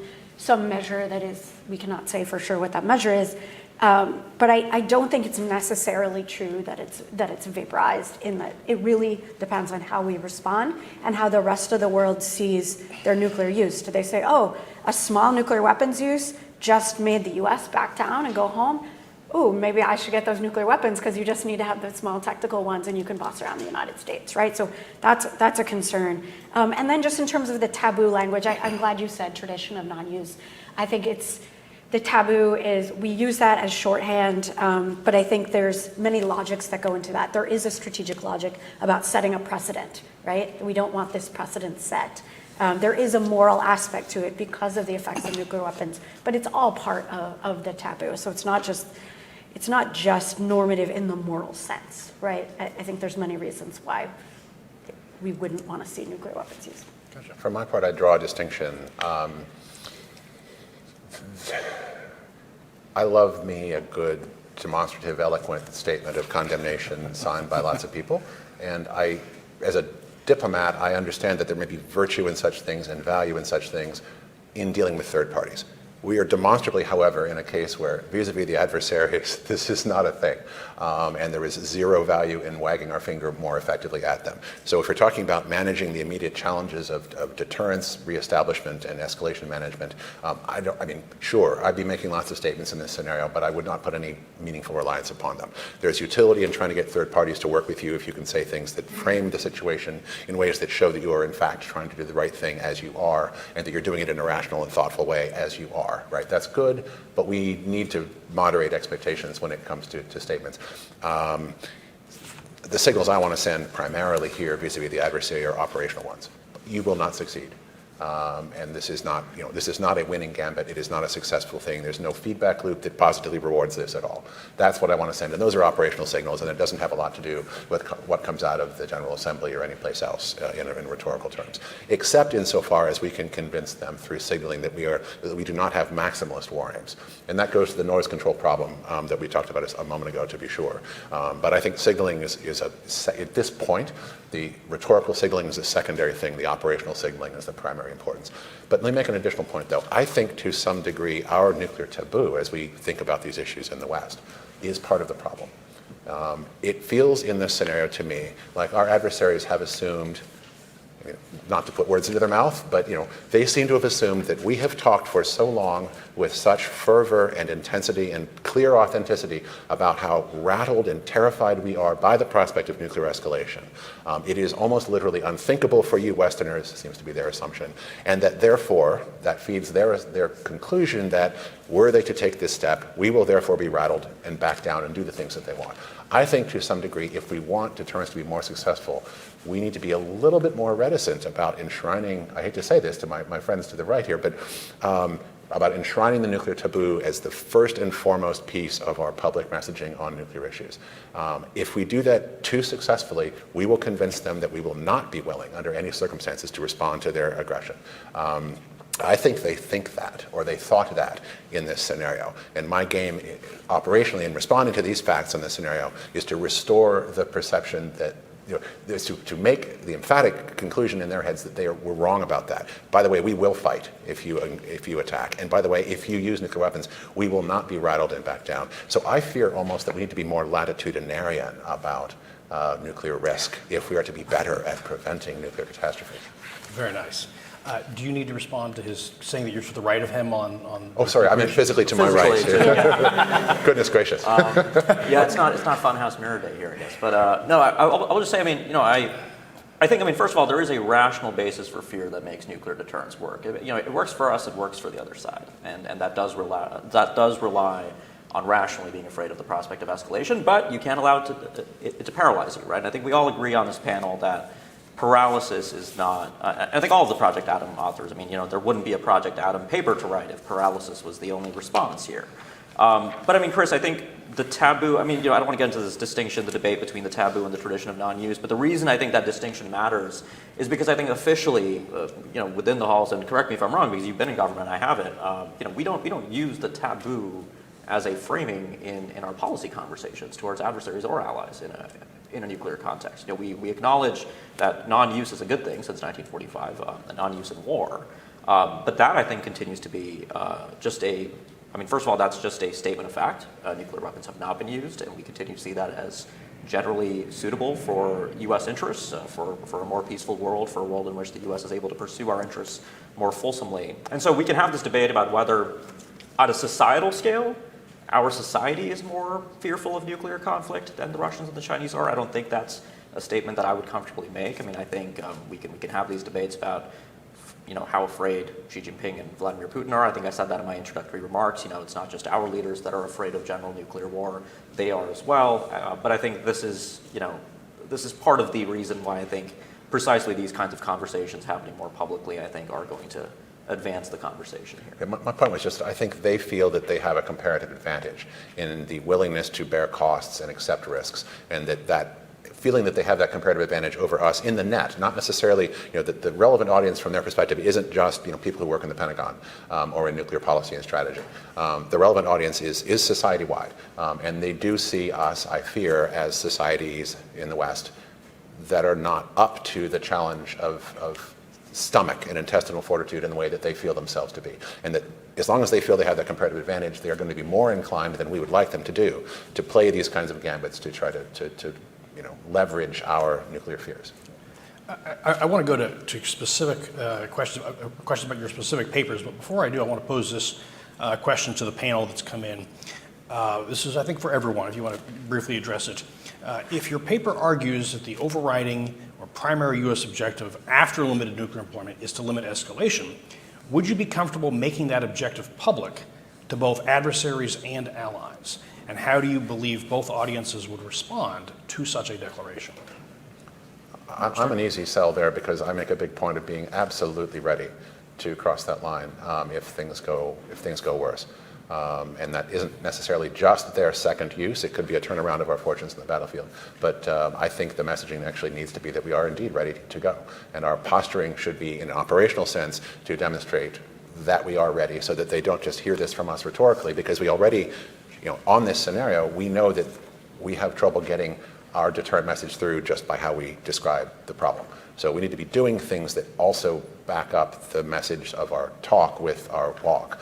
measure that is, we cannot say for sure what that measure is. But I don't think it's necessarily true that it's vaporized, in that it really depends on how we respond and how the rest of the world sees their nuclear use. Do they say, oh, a small nuclear weapons use just made the US back down and go home? Ooh, maybe I should get those nuclear weapons because you just need to have the small tactical ones and you can boss around the United States, right? So that's a concern. And then just in terms of the taboo language, I'm glad you said tradition of non-use. I think the taboo is, we use that as shorthand, but I think there's many logics that go into that. There is a strategic logic about setting a precedent, right? We don't want this precedent set. There is a moral aspect to it because of the effects of nuclear weapons, but it's all part of the taboo. So it's not just normative in the moral sense, right? I think there's many reasons why we wouldn't want to see nuclear weapons used. Gotcha. For my part, I draw a distinction. I love me a good, demonstrative, eloquent statement of condemnation signed by lots of people. And as a diplomat, I understand that there may be virtue in such things and value in such things in dealing with third parties. We are demonstrably, however, in a case where vis-a-vis the adversaries, this is not a thing. And there is zero value in wagging our finger more effectively at them. So if we're talking about managing the immediate challenges of deterrence, reestablishment, and escalation management, sure, I'd be making lots of statements in this scenario, but I would not put any meaningful reliance upon them. There's utility in trying to get third parties to work with you if you can say things that frame the situation in ways that show that you are in fact trying to do the right thing as you are, and that you're doing it in a rational and thoughtful way as you are. bar, right? That's good, but we need to moderate expectations when it comes to statements. The signals I want to send primarily here vis-a-vis the adversary are operational ones. You will not succeed. And this is not, this is not a winning gambit. It is not a successful thing. There's no feedback loop that positively rewards this at all. That's what I want to send. And those are operational signals, and it doesn't have a lot to do with what comes out of the General Assembly or any place else in rhetorical terms, except insofar as we can convince them through signaling that we do not have maximalist war aims. And that goes to the noise control problem that we talked about a moment ago, to be sure. But I think signaling is at this point, the rhetorical signaling is a secondary thing. The operational signaling is the primary importance. But let me make an additional point, though. I think to some degree our nuclear taboo, as we think about these issues in the West, is part of the problem. It feels in this scenario to me like our adversaries have assumed, not to put words into their mouth, but they seem to have assumed that we have talked for so long with such fervor and intensity and clear authenticity about how rattled and terrified we are by the prospect of nuclear escalation. It is almost literally unthinkable for you Westerners, seems to be their assumption, and that therefore that feeds their conclusion that were they to take this step, we will therefore be rattled and back down and do the things that they want. I think to some degree, if we want deterrence to be more successful, we need to be a little bit more reticent about enshrining, I hate to say this to my friends to the right here, but about enshrining the nuclear taboo as the first and foremost piece of our public messaging on nuclear issues. If we do that too successfully, we will convince them that we will not be willing under any circumstances to respond to their aggression. I think they think that, or they thought that in this scenario. And my game operationally in responding to these facts in this scenario is to restore the perception that, to make the emphatic conclusion in their heads that were wrong about that. By the way, we will fight if you attack. And by the way, if you use nuclear weapons, we will not be rattled and back down. So I fear almost that we need to be more latitudinarian about nuclear risk if we are to be better at preventing nuclear catastrophes. Very nice. Do you need to respond to his saying that you're to the right of him on Oh, sorry, I mean physically to my right. Yeah. Goodness gracious. Yeah, it's not Funhouse Mirror Day here, I guess. But no, I'll just say, I think, first of all, there is a rational basis for fear that makes nuclear deterrence work. It works for us, it works for the other side, and that does rely on rationally being afraid of the prospect of escalation, but you can't allow it to paralyze you, right? And I think we all agree on this panel that paralysis is not, I think all of the Project Atom authors, there wouldn't be a Project Atom paper to write if paralysis was the only response here. But Chris, I think the taboo, I don't want to get into this distinction, the debate between the taboo and the tradition of non-use, but the reason I think that distinction matters is because I think officially, within the halls, and correct me if I'm wrong, because you've been in government, I haven't, we don't use the taboo as a framing in our policy conversations towards adversaries or allies in a nuclear context. We acknowledge that non-use is a good thing since 1945, non-use in war, but that I think continues to be first of all, that's just a statement of fact. Nuclear weapons have not been used, and we continue to see that as generally suitable for U.S. interests, for a more peaceful world, for a world in which the U.S. is able to pursue our interests more fulsomely. And so we can have this debate about whether, at a societal scale, our society is more fearful of nuclear conflict than the Russians and the Chinese are. I don't think that's a statement that I would comfortably make. I think we can have these debates about how afraid Xi Jinping and Vladimir Putin are. I think I said that in my introductory remarks. It's not just our leaders that are afraid of general nuclear war. They are as well. But I think this is part of the reason why I think precisely these kinds of conversations happening more publicly, I think, are going to advance the conversation here. Yeah, my point was just, I think they feel that they have a comparative advantage in the willingness to bear costs and accept risks, and that feeling that they have that comparative advantage over us in the net, not necessarily, that the relevant audience from their perspective isn't just, people who work in the Pentagon or in nuclear policy and strategy. The relevant audience is society-wide, and they do see us, I fear, as societies in the West that are not up to the challenge of stomach and intestinal fortitude in the way that they feel themselves to be. And that as long as they feel they have that comparative advantage, they are going to be more inclined than we would like them to do to play these kinds of gambits to try to leverage our nuclear fears. I want to go to specific questions about your specific papers, but before I do, I want to pose this question to the panel that's come in. This is, I think, for everyone, if you want to briefly address it. If your paper argues that the overriding or primary U.S. objective after limited nuclear employment is to limit escalation, would you be comfortable making that objective public to both adversaries and allies? And how do you believe both audiences would respond to such a declaration? I'm an easy sell there because I make a big point of being absolutely ready to cross that line if things go worse. And that isn't necessarily just their second use. It could be a turnaround of our fortunes in the battlefield. But I think the messaging actually needs to be that we are indeed ready to go. And our posturing should be, in an operational sense, to demonstrate that we are ready so that they don't just hear this from us rhetorically, because we already, on this scenario, we know that we have trouble getting our deterrent message through just by how we describe the problem. So we need to be doing things that also back up the message of our talk with our walk,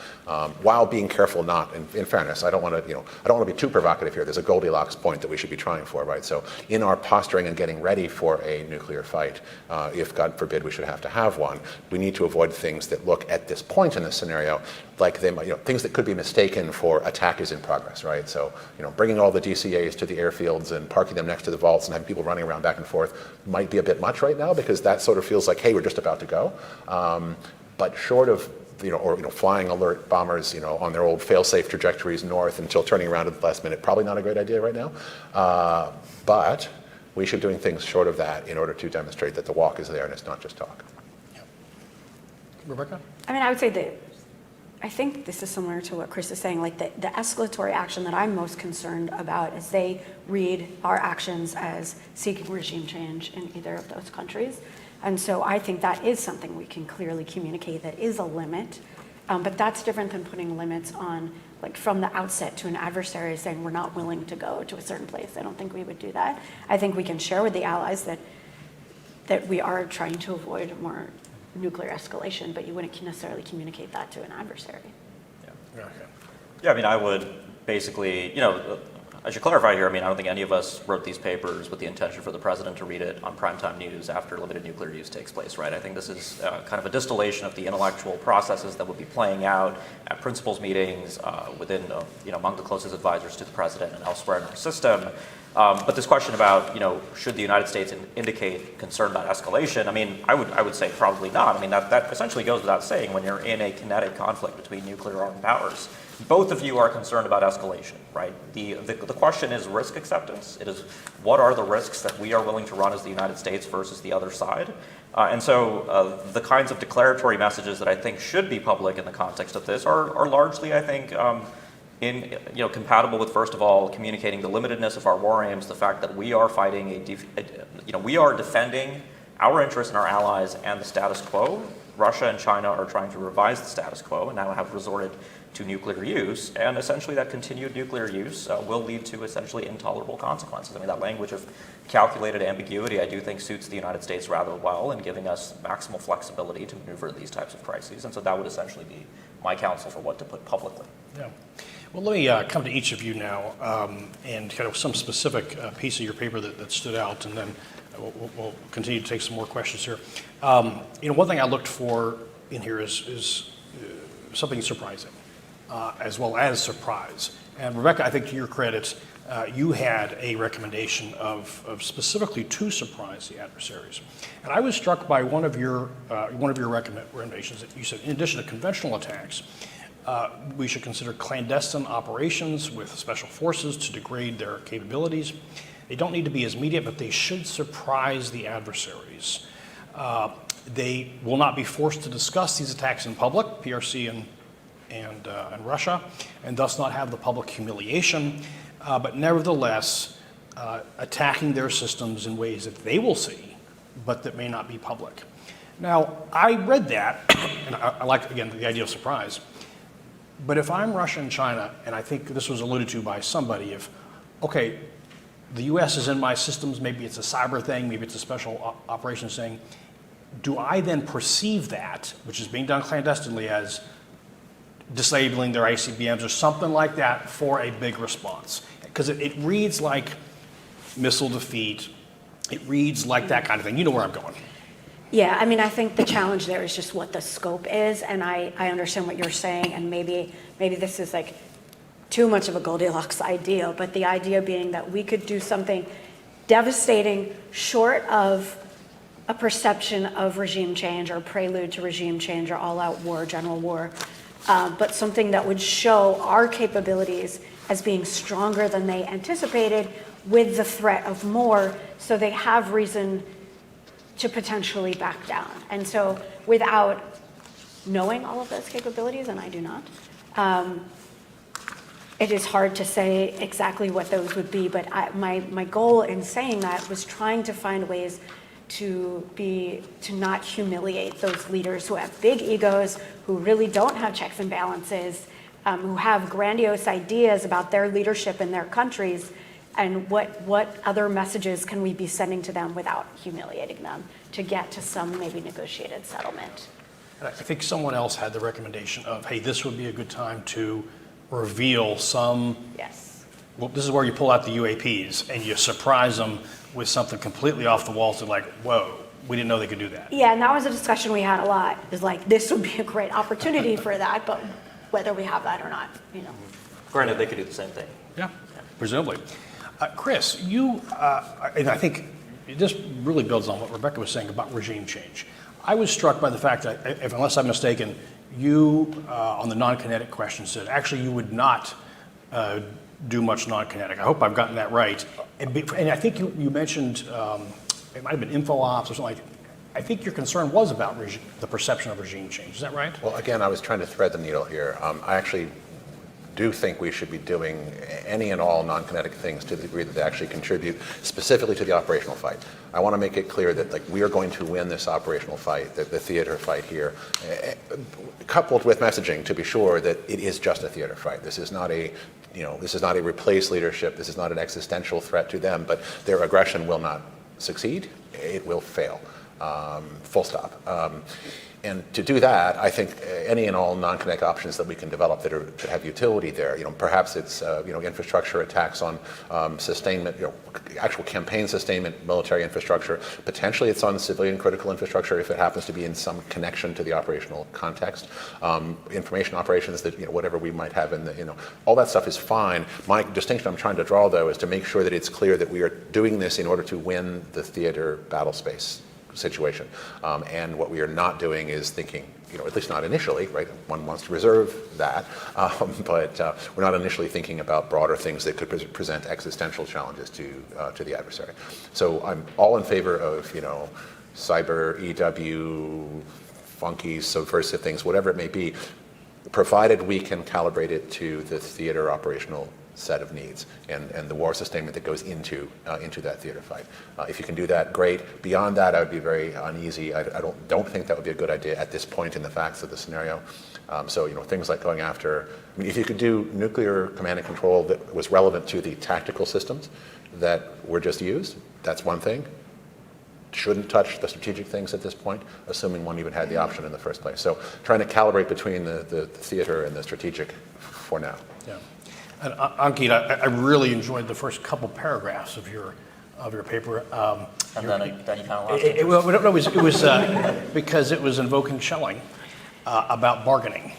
while being careful not, in fairness, I don't want to be too provocative here. There's a Goldilocks point that we should be trying for, right? So in our posturing and getting ready for a nuclear fight, if God forbid we should have to have one, we need to avoid things that look at this point in the scenario like they might, things that could be mistaken for attack is in progress, right? So, bringing all the DCAs to the airfields and parking them next to the vaults and having people running around back and forth might be a bit much right now, because that sort of feels like, hey, we're just about to go. But short of, flying alert bombers, on their old fail-safe trajectories north until turning around at the last minute, probably not a great idea right now. But we should be doing things short of that in order to demonstrate that the walk is there and it's not just talk. Yeah. Rebecca? I would say that I think this is similar to what Chris is saying, like the escalatory action that I'm most concerned about is they read our actions as seeking regime change in either of those countries. And so I think that is something we can clearly communicate that is a limit. But that's different than putting limits on, like from the outset to an adversary saying we're not willing to go to a certain place. I don't think we would do that. I think we can share with the allies that we are trying to avoid more nuclear escalation, but you wouldn't necessarily communicate that to an adversary. Yeah. Okay. Yeah, I would basically, I should clarify here, I don't think any of us wrote these papers with the intention for the president to read it on primetime news after limited nuclear use takes place, right? I think this is kind of a distillation of the intellectual processes that would be playing out at principals meetings within, among the closest advisors to the president and elsewhere in our system. But this question about, should the United States indicate concern about escalation? I would say probably not. That essentially goes without saying when you're in a kinetic conflict between nuclear armed powers. Both of you are concerned about escalation, right? The question is risk acceptance. It is what are the risks that we are willing to run as the United States versus the other side? And so the kinds of declaratory messages that I think should be public in the context of this are largely, I think, compatible with, first of all, communicating the limitedness of our war aims, the fact that we are fighting we are defending our interests and our allies and the status quo. Russia and China are trying to revise the status quo and now have resorted to nuclear use, and essentially that continued nuclear use will lead to essentially intolerable consequences. That language of calculated ambiguity I do think suits the United States rather well in giving us maximal flexibility to maneuver these types of crises, and so that would essentially be my counsel for what to put publicly. Yeah. Well, let me come to each of you now and kind of some specific piece of your paper that stood out, and then we'll continue to take some more questions here. One thing I looked for in here is something surprising, as well as surprise. And Rebecca, I think to your credit, you had a recommendation of specifically to surprise the adversaries. And I was struck by one of your recommendations that you said, in addition to conventional attacks, we should consider clandestine operations with special forces to degrade their capabilities. They don't need to be as immediate, but they should surprise the adversaries. They will not be forced to discuss these attacks in public, PRC and Russia, and thus not have the public humiliation, but nevertheless attacking their systems in ways that they will see, but that may not be public. Now, I read that, and I like, again, the idea of surprise, but if I'm Russia and China, and I think this was alluded to by somebody, okay, the U.S. is in my systems, maybe it's a cyber thing, maybe it's a special operations thing, do I then perceive that, which is being done clandestinely, as disabling their ICBMs or something like that for a big response? Because it reads like missile defeat, it reads like that kind of thing. You know where I'm going. Yeah, I think the challenge there is just what the scope is, and I understand what you're saying, and maybe this is like too much of a Goldilocks ideal, but the idea being that we could do something devastating short of a perception of regime change or prelude to regime change or all-out war, general war, but something that would show our capabilities as being stronger than they anticipated with the threat of more, so they have reason to potentially back down. And so without knowing all of those capabilities, and I do not, it is hard to say exactly what those would be, but my goal in saying that was trying to find ways to not humiliate those leaders who have big egos, who really don't have checks and balances, who have grandiose ideas about their leadership in their countries, and what other messages can we be sending to them without humiliating them to get to some maybe negotiated settlement. I think someone else had the recommendation of, hey, this would be a good time to reveal some. Yes. Well, this is where you pull out the UAPs and you surprise them with something completely off the wall. So like, whoa, we didn't know they could do that. Yeah, and that was a discussion we had a lot. Is like, this would be a great opportunity for that, but whether we have that or not, you know. Granted, they could do the same thing. Yeah, presumably. Chris, you, and I think this really builds on what Rebecca was saying about regime change. I was struck by the fact that, if unless I'm mistaken, you, on the non-kinetic question, said actually you would not do much non-kinetic. I hope I've gotten that right. And I think you mentioned, it might have been info ops or something like that. I think your concern was about the perception of regime change. Is that right? Well, again, I was trying to thread the needle here. I actually do think we should be doing any and all non-kinetic things to the degree that they actually contribute specifically to the operational fight. I want to make it clear that we are going to win this operational fight, the theater fight here, coupled with messaging to be sure that it is just a theater fight. This is not a replace leadership. This is not an existential threat to them, but their aggression will not succeed. It will fail. Full stop. And to do that, I think any and all non-kinetic options that we can develop that have utility there. Perhaps it's infrastructure attacks on sustainment, actual campaign sustainment, military infrastructure. Potentially, it's on civilian critical infrastructure if it happens to be in some connection to the operational context. Information operations that whatever we might have in the all that stuff is fine. My distinction I'm trying to draw though is to make sure that it's clear that we are doing this in order to win the theater battle space situation, and what we are not doing is thinking, at least not initially, right? One wants to reserve that, but we're not initially thinking about broader things that could present existential challenges to the adversary. So I'm all in favor of cyber, EW, funky, subversive things, whatever it may be, provided we can calibrate it to the theater operational set of needs and the war sustainment that goes into that theater fight. If you can do that, great. Beyond that, I would be very uneasy. I don't think that would be a good idea at this point in the facts of the scenario. So things like going after. If you could do nuclear command and control that was relevant to the tactical systems that were just used, that's one thing. Shouldn't touch the strategic things at this point, assuming one even had the option in the first place. So trying to calibrate between the theater and the strategic for now. Yeah. And Ankit, I really enjoyed the first couple paragraphs of your paper. And then you kind of lost it was because it was invoking Schelling about bargaining,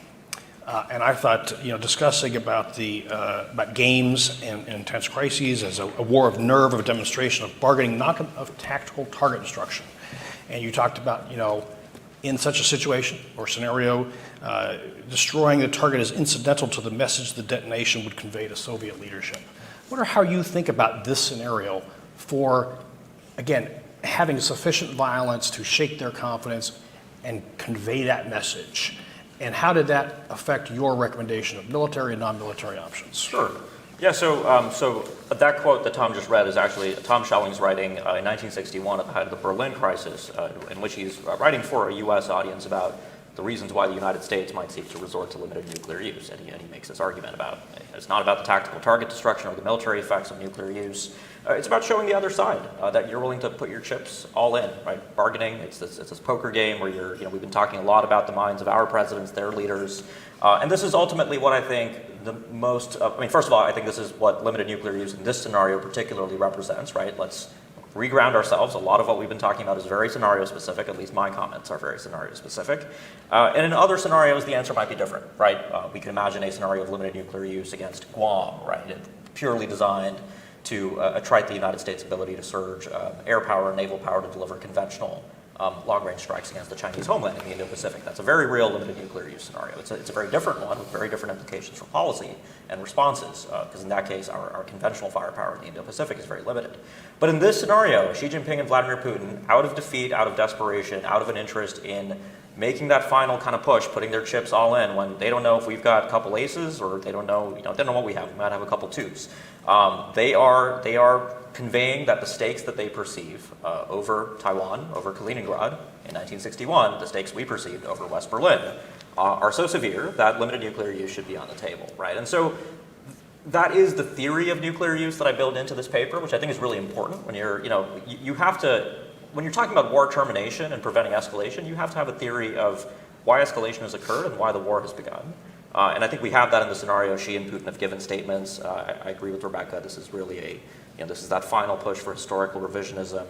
and I thought discussing about about games and intense crises as a war of nerve, of a demonstration of bargaining, not of tactical target destruction. And you talked about in such a situation or scenario, destroying the target is incidental to the message the detonation would convey to Soviet leadership. I wonder how you think about this scenario for, again, having sufficient violence to shake their confidence and convey that message. And how did that affect your recommendation of military and non-military options? Sure. Yeah, so that quote that Tom just read is actually Tom Schelling's writing in 1961 at the height of the Berlin crisis, in which he's writing for a U.S. audience about the reasons why the United States might seek to resort to limited nuclear use. And he makes this argument about it's not about the tactical target destruction or the military effects of nuclear use. It's about showing the other side that you're willing to put your chips all in, right? Bargaining, it's this poker game where we've been talking a lot about the minds of our presidents, their leaders. And this is ultimately what I think the most, first of all, I think this is what limited nuclear use in this scenario particularly represents, right? Let's reground ourselves. A lot of what we've been talking about is very scenario specific, at least my comments are very scenario specific. And in other scenarios, the answer might be different, right? We can imagine a scenario of limited nuclear use against Guam, right? It's purely designed to attrite the United States' ability to surge air power and naval power to deliver conventional long-range strikes against the Chinese homeland in the Indo-Pacific. That's a very real limited nuclear use scenario. It's a very different one with very different implications for policy and responses, because in that case, our conventional firepower in the Indo-Pacific is very limited. But in this scenario, Xi Jinping and Vladimir Putin, out of defeat, out of desperation, out of an interest in making that final kind of push, putting their chips all in when they don't know if we've got a couple aces or they don't know, they don't know what we have. We might have a couple twos. They are conveying that the stakes that they perceive over Taiwan, over Kaliningrad in 1961, the stakes we perceived over West Berlin, are so severe that limited nuclear use should be on the table, right? And so that is the theory of nuclear use that I build into this paper, which I think is really important. When you're, you have to, when you're talking about war termination and preventing escalation, you have to have a theory of why escalation has occurred and why the war has begun. And I think we have that in the scenario. Xi and Putin have given statements. I agree with Rebecca. This is really this is that final push for historical revisionism,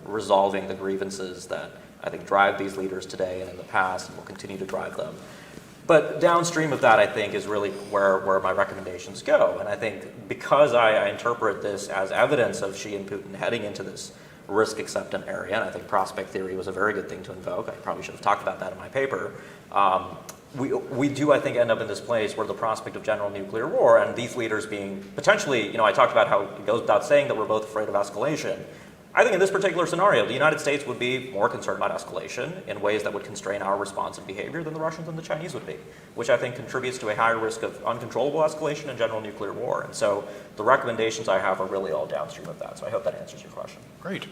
resolving the grievances that I think drive these leaders today and in the past and will continue to drive them. But downstream of that, I think, is really where my recommendations go. And I think because I interpret this as evidence of Xi and Putin heading into this risk acceptant area, and I think prospect theory was a very good thing to invoke. I probably should have talked about that in my paper. We do, I think, end up in this place where the prospect of general nuclear war and these leaders being potentially, I talked about how it goes without saying that we're both afraid of escalation. I think in this particular scenario, the United States would be more concerned about escalation in ways that would constrain our responsive behavior than the Russians and the Chinese would be, which I think contributes to a higher risk of uncontrollable escalation and general nuclear war. And so the recommendations I have are really all downstream of that. So I hope that answers your question. Great.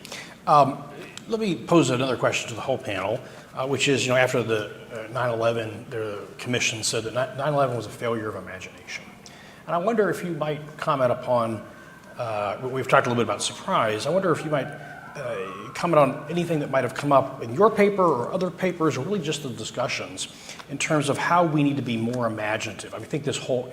Let me pose another question to the whole panel, which is, after the 9/11, the commission said that 9/11 was a failure of imagination. And I wonder if you might comment upon, we've talked a little bit about surprise. I wonder if you might comment on anything that might have come up in your paper or other papers, or really just the discussions in terms of how we need to be more imaginative. I think this whole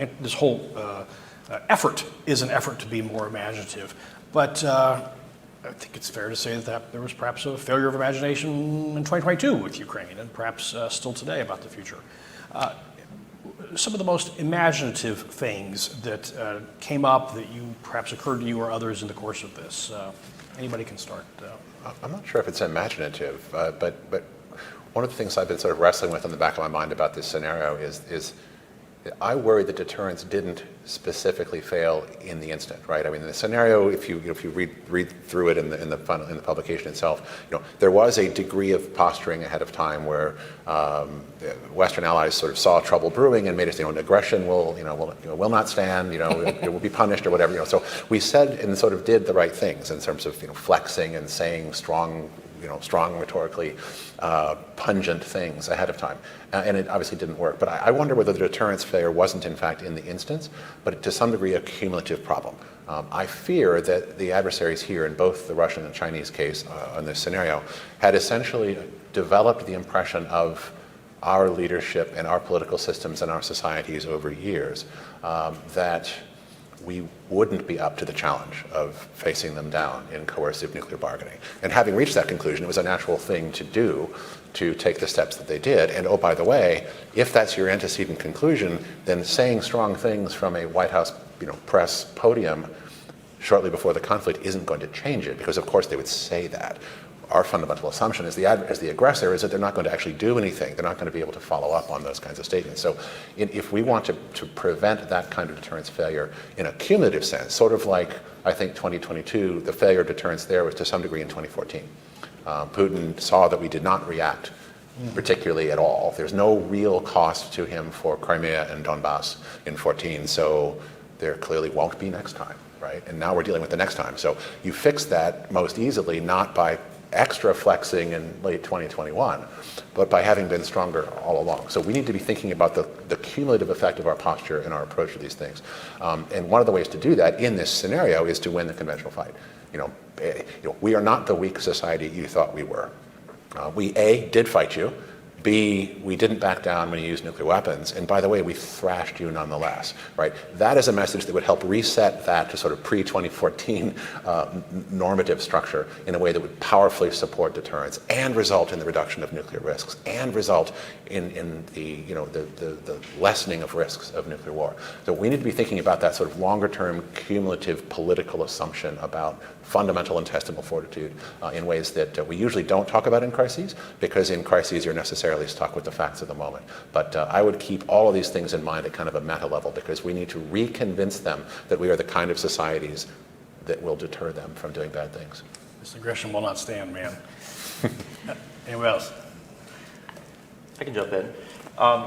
effort is an effort to be more imaginative, but I think it's fair to say that there was perhaps a failure of imagination in 2022 with Ukraine, and perhaps still today about the future. Some of the most imaginative things that came up that perhaps occurred to you or others in the course of this. Anybody can start. I'm not sure if it's imaginative, but one of the things I've been sort of wrestling with in the back of my mind about this scenario is I worry that deterrence didn't specifically fail in the instant, right? I mean, the scenario, if you read through it in the publication itself, there was a degree of posturing ahead of time where Western allies sort of saw trouble brewing and made us, aggression will not stand, it will be punished or whatever, So we said and sort of did the right things in terms of flexing and saying strong rhetorically pungent things ahead of time. And it obviously didn't work. But I wonder whether the deterrence failure wasn't, in fact, in the instance, but to some degree a cumulative problem. I fear that the adversaries here, in both the Russian and Chinese case in this scenario, had essentially developed the impression of our leadership and our political systems and our societies over years that we wouldn't be up to the challenge of facing them down in coercive nuclear bargaining. And having reached that conclusion, it was a natural thing to do to take the steps that they did. And oh, by the way, if that's your antecedent conclusion, then saying strong things from a White House press podium shortly before the conflict isn't going to change it, because of course they would say that. Our fundamental assumption as the aggressor is that they're not going to actually do anything. They're not going to be able to follow up on those kinds of statements. So if we want to prevent that kind of deterrence failure in a cumulative sense, sort of like I think 2022, the failure of deterrence there was to some degree in 2014. Putin saw that we did not react particularly at all. There's no real cost to him for Crimea and Donbass in 2014, so there clearly won't be next time, right? And now we're dealing with the next time. So you fix that most easily not by extra flexing in late 2021, but by having been stronger all along. So we need to be thinking about the cumulative effect of our posture and our approach to these things. And one of the ways to do that in this scenario is to win the conventional fight. We are not the weak society you thought we were. We, A, did fight you, B, we didn't back down when you used nuclear weapons, and by the way, we thrashed you nonetheless, right? That is a message that would help reset that to sort of pre-2014 normative structure in a way that would powerfully support deterrence and result in the reduction of nuclear risks and result in the lessening of risks of nuclear war. So we need to be thinking about that sort of longer-term cumulative political assumption about fundamental and testable fortitude in ways that we usually don't talk about in crises, because in crises you're necessarily stuck with the facts of the moment. But I would keep all of these things in mind at kind of a meta level, because we need to reconvince them that we are the kind of societies that will deter them from doing bad things. This aggression will not stand, man. Anyone else? I can jump in.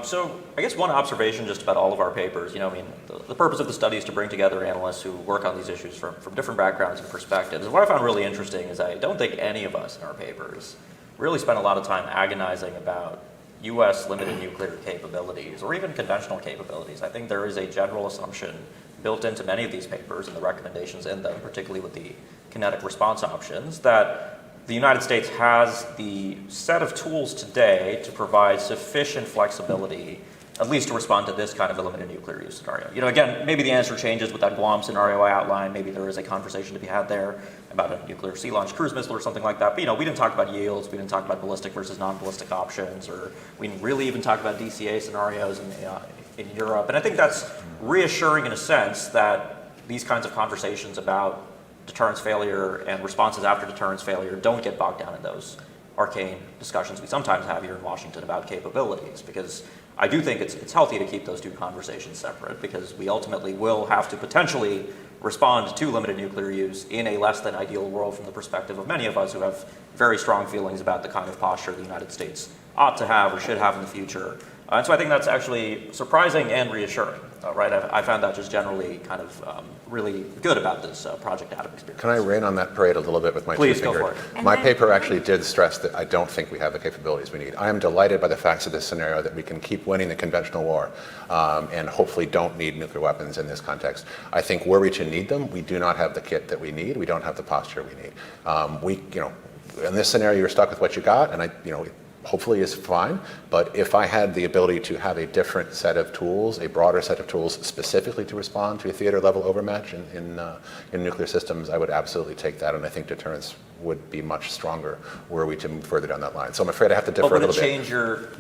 So I guess one observation just about all of our papers, the purpose of the study is to bring together analysts who work on these issues from different backgrounds and perspectives. And what I found really interesting is I don't think any of us in our papers really spent a lot of time agonizing about U.S. limited nuclear capabilities or even conventional capabilities. I think there is a general assumption built into many of these papers and the recommendations in them, particularly with the kinetic response options, that the United States has the set of tools today to provide sufficient flexibility, at least to respond to this kind of a limited nuclear use scenario. Again, maybe the answer changes with that Guam scenario I outlined. Maybe there is a conversation to be had there about a nuclear sea-launched cruise missile or something like that. But, we didn't talk about yields. We didn't talk about ballistic versus non-ballistic options, or we didn't really even talk about DCA scenarios in Europe. And I think that's reassuring in a sense that these kinds of conversations about deterrence failure and responses after deterrence failure don't get bogged down in those arcane discussions we sometimes have here in Washington about capabilities, because I do think it's healthy to keep those two conversations separate, because we ultimately will have to potentially respond to limited nuclear use in a less than ideal world from the perspective of many of us who have very strong feelings about the kind of posture the United States ought to have or should have in the future. And so I think that's actually surprising and reassuring, right? I found that just generally kind of really good about this Project Adam experience. Can I rain on that parade a little bit with my Please two-fingered? go for it. My paper actually did stress that I don't think we have the capabilities we need. I am delighted by the facts of this scenario that we can keep winning the conventional war and hopefully don't need nuclear weapons in this context. I think were we to need them, we do not have the kit that we need. We don't have the posture we need. In this scenario, you're stuck with what you got, and hopefully is fine, but if I had the ability to have a different set of tools, a broader set of tools specifically to respond to a theater level overmatch in nuclear systems, I would absolutely take that, and I think deterrence would be much stronger were we to move further down that line. So I'm afraid I have to differ a little bit. But would it change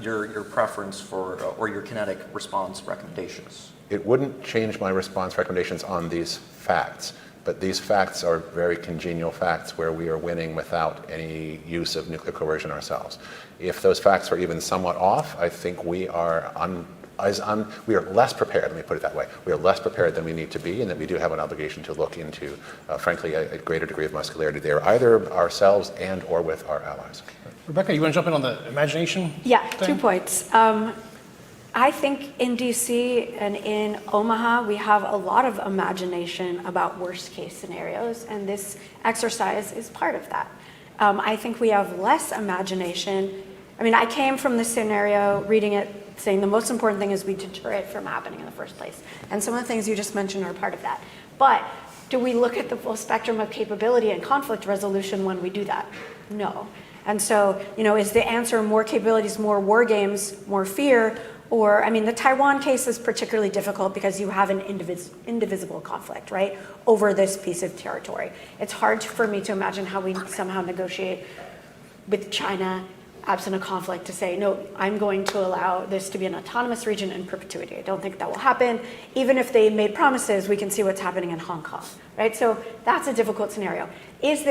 your preference for, or your kinetic response recommendations? It wouldn't change my response recommendations on these facts. But these facts are very congenial facts where we are winning without any use of nuclear coercion ourselves. If those facts are even somewhat off, I think we are less prepared, let me put it that way. We are less prepared than we need to be, and that we do have an obligation to look into, frankly, a greater degree of muscularity there, either ourselves and or with our allies. Rebecca, you want to jump in on the imagination? Yeah, thing? 2 points. I think in DC and in Omaha, we have a lot of imagination about worst case scenarios, and this exercise is part of that. I think we have less imagination. I came from this scenario, reading it, saying the most important thing is we deter it from happening in the first place. And some of the things you just mentioned are part of that. But do we look at the full spectrum of capability and conflict resolution when we do that? No. And so, is the answer more capabilities, more war games, more fear? Or, the Taiwan case is particularly difficult because you have an indivisible conflict, right, over this piece of territory. It's hard for me to imagine how we somehow negotiate with China, absent a conflict, to say, no, I'm going to allow this to be an autonomous region in perpetuity. I don't think that will happen. Even if they made promises, we can see what's happening in Hong Kong, right? So that's a difficult scenario. Let's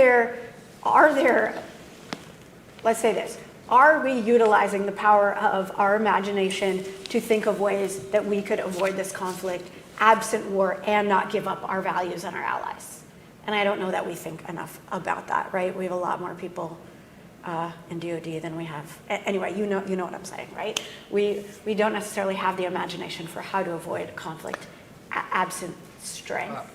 say this. Are we utilizing the power of our imagination to think of ways that we could avoid this conflict, absent war, and not give up our values and our allies? And I don't know that we think enough about that, right? We have a lot more people in DOD than we have. Anyway, you know what I'm saying, right? We don't necessarily have the imagination for how to avoid conflict absent strength.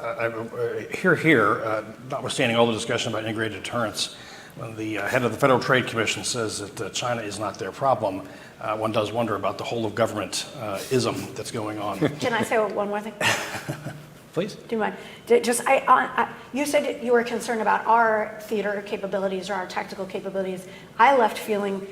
Notwithstanding all the discussion about integrated deterrence, when the head of the Federal Trade Commission says that China is not their problem, one does wonder about the whole of government ism that's going on. Can I say one more thing? Please. Do you mind? You said you were concerned about our theater capabilities or our tactical capabilities. I left feeling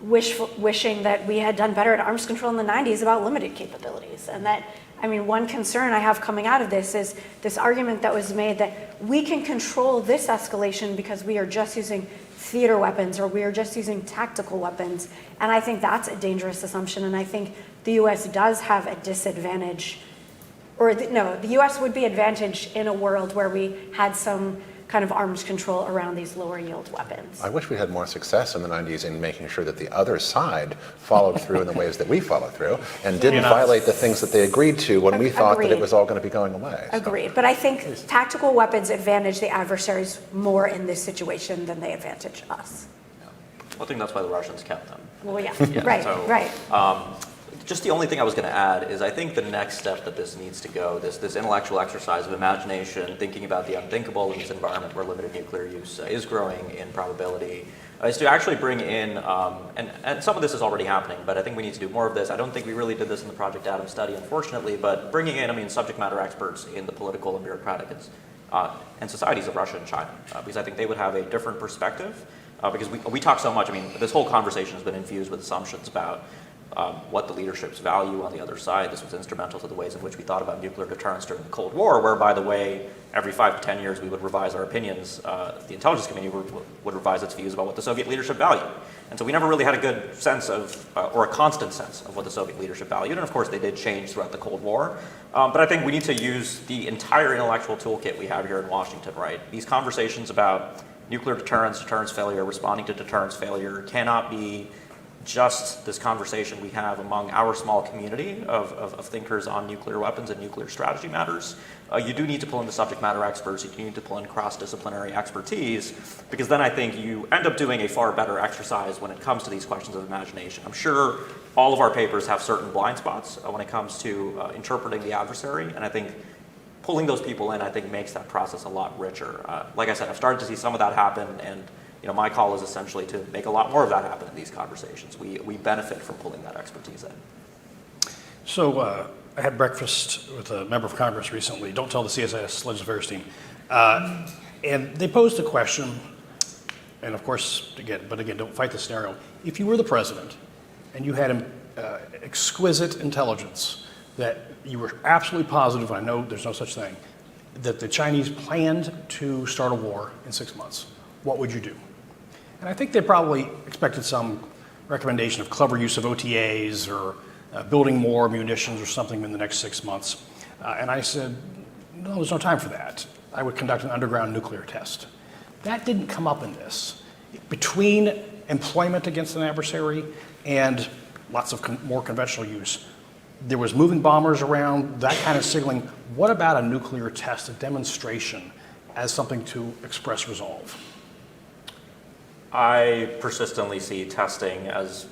wishing that we had done better at arms control in the 90s about limited capabilities. And that, I mean, one concern I have coming out of this is this argument that was made that we can control this escalation because we are just using theater weapons or we are just using tactical weapons. And I think that's a dangerous assumption. And I think the US does have a disadvantage, or no, the US would be advantaged in a world where we had some kind of arms control around these lower yield weapons. I wish we had more success in the 90s in making sure that the other side followed through in the ways that we followed through and didn't violate the things that they agreed to when we thought that it was all going to be going away. Agreed. But I think tactical weapons advantage the adversaries more in this situation than they advantage us. I think that's why the Russians kept them. Well, yeah, right, so, right. Just the only thing I was going to add is I think the next step that this needs to go, this intellectual exercise of imagination, thinking about the unthinkable in this environment where limited nuclear use is growing in probability, is to actually bring in, and some of this is already happening, but I think we need to do more of this. I don't think we really did this in the Project Adam study, unfortunately, but bringing in, subject matter experts in the political and bureaucratic and societies of Russia and China, because I think they would have a different perspective, because we talk so much, this whole conversation has been infused with assumptions about what the leadership's value on the other side. This was instrumental to the ways in which we thought about nuclear deterrence during the Cold War, where, by the way, every 5 to 10 years we would revise our opinions. The intelligence community would revise its views about what the Soviet leadership valued. And so we never really had a good sense of, or a constant sense of what the Soviet leadership valued. And of course, they did change throughout the Cold War. But I think we need to use the entire intellectual toolkit we have here in Washington, right? These conversations about nuclear deterrence, deterrence failure, responding to deterrence failure cannot be just this conversation we have among our small community of thinkers on nuclear weapons and nuclear strategy matters. You do need to pull in the subject matter experts. You need to pull in cross-disciplinary expertise, because then I think you end up doing a far better exercise when it comes to these questions of imagination. I'm sure all of our papers have certain blind spots when it comes to interpreting the adversary, and I think pulling those people in, I think, makes that process a lot richer. Like I said, I've started to see some of that happen, and my call is essentially to make a lot more of that happen in these conversations. We benefit from pulling that expertise in. So I had breakfast with a member of Congress recently. Don't tell the CSIS Legislative Affairs team. And they posed a question, and of course, again, don't fight the scenario. If you were the president and you had exquisite intelligence that you were absolutely positive, I know there's no such thing, that the Chinese planned to start a war in 6 months, what would you do? And I think they probably expected some recommendation of clever use of OTAs or building more munitions or something in the next 6 months. And I said, no, there's no time for that. I would conduct an underground nuclear test. That didn't come up in this. Between employment against an adversary and lots of more conventional use, there was moving bombers around, that kind of signaling. What about a nuclear test, a demonstration, as something to express resolve? I persistently see testing as,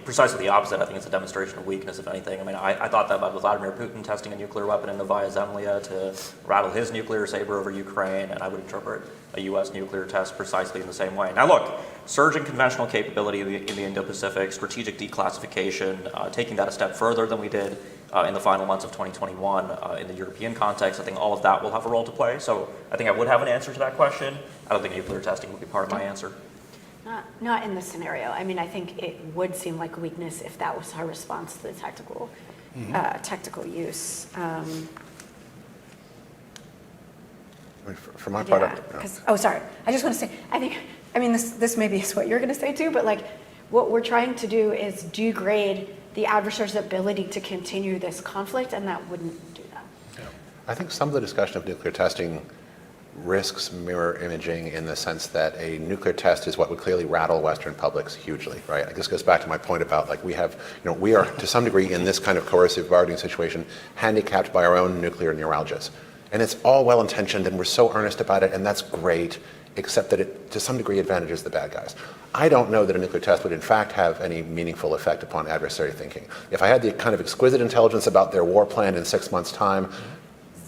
precisely the opposite. I think it's a demonstration of weakness, if anything. I thought that about Vladimir Putin testing a nuclear weapon in Novaya Zemlya to rattle his nuclear saber over Ukraine, and I would interpret a U.S. nuclear test precisely in the same way. Now look, surging conventional capability in the Indo-Pacific, strategic declassification, taking that a step further than we did in the final months of 2021 in the European context, I think all of that will have a role to play. So I think I would have an answer to that question. I don't think nuclear testing would be part of my answer. Not in this scenario. I think it would seem like weakness if that was our response to the tactical use. For my part, sorry. I just want to say, this maybe is what you're going to say too, but what we're trying to do is degrade the adversary's ability to continue this conflict, and that wouldn't do that. Yeah. I think some of the discussion of nuclear testing risks mirror imaging in the sense that a nuclear test is what would clearly rattle Western publics hugely, right? This goes back to my point about we are to some degree in this kind of coercive bargaining situation handicapped by our own nuclear neuralgias. And it's all well-intentioned and we're so earnest about it, and that's great, except that it to some degree advantages the bad guys. I don't know that a nuclear test would in fact have any meaningful effect upon adversary thinking. If I had the kind of exquisite intelligence about their war plan in 6 months' time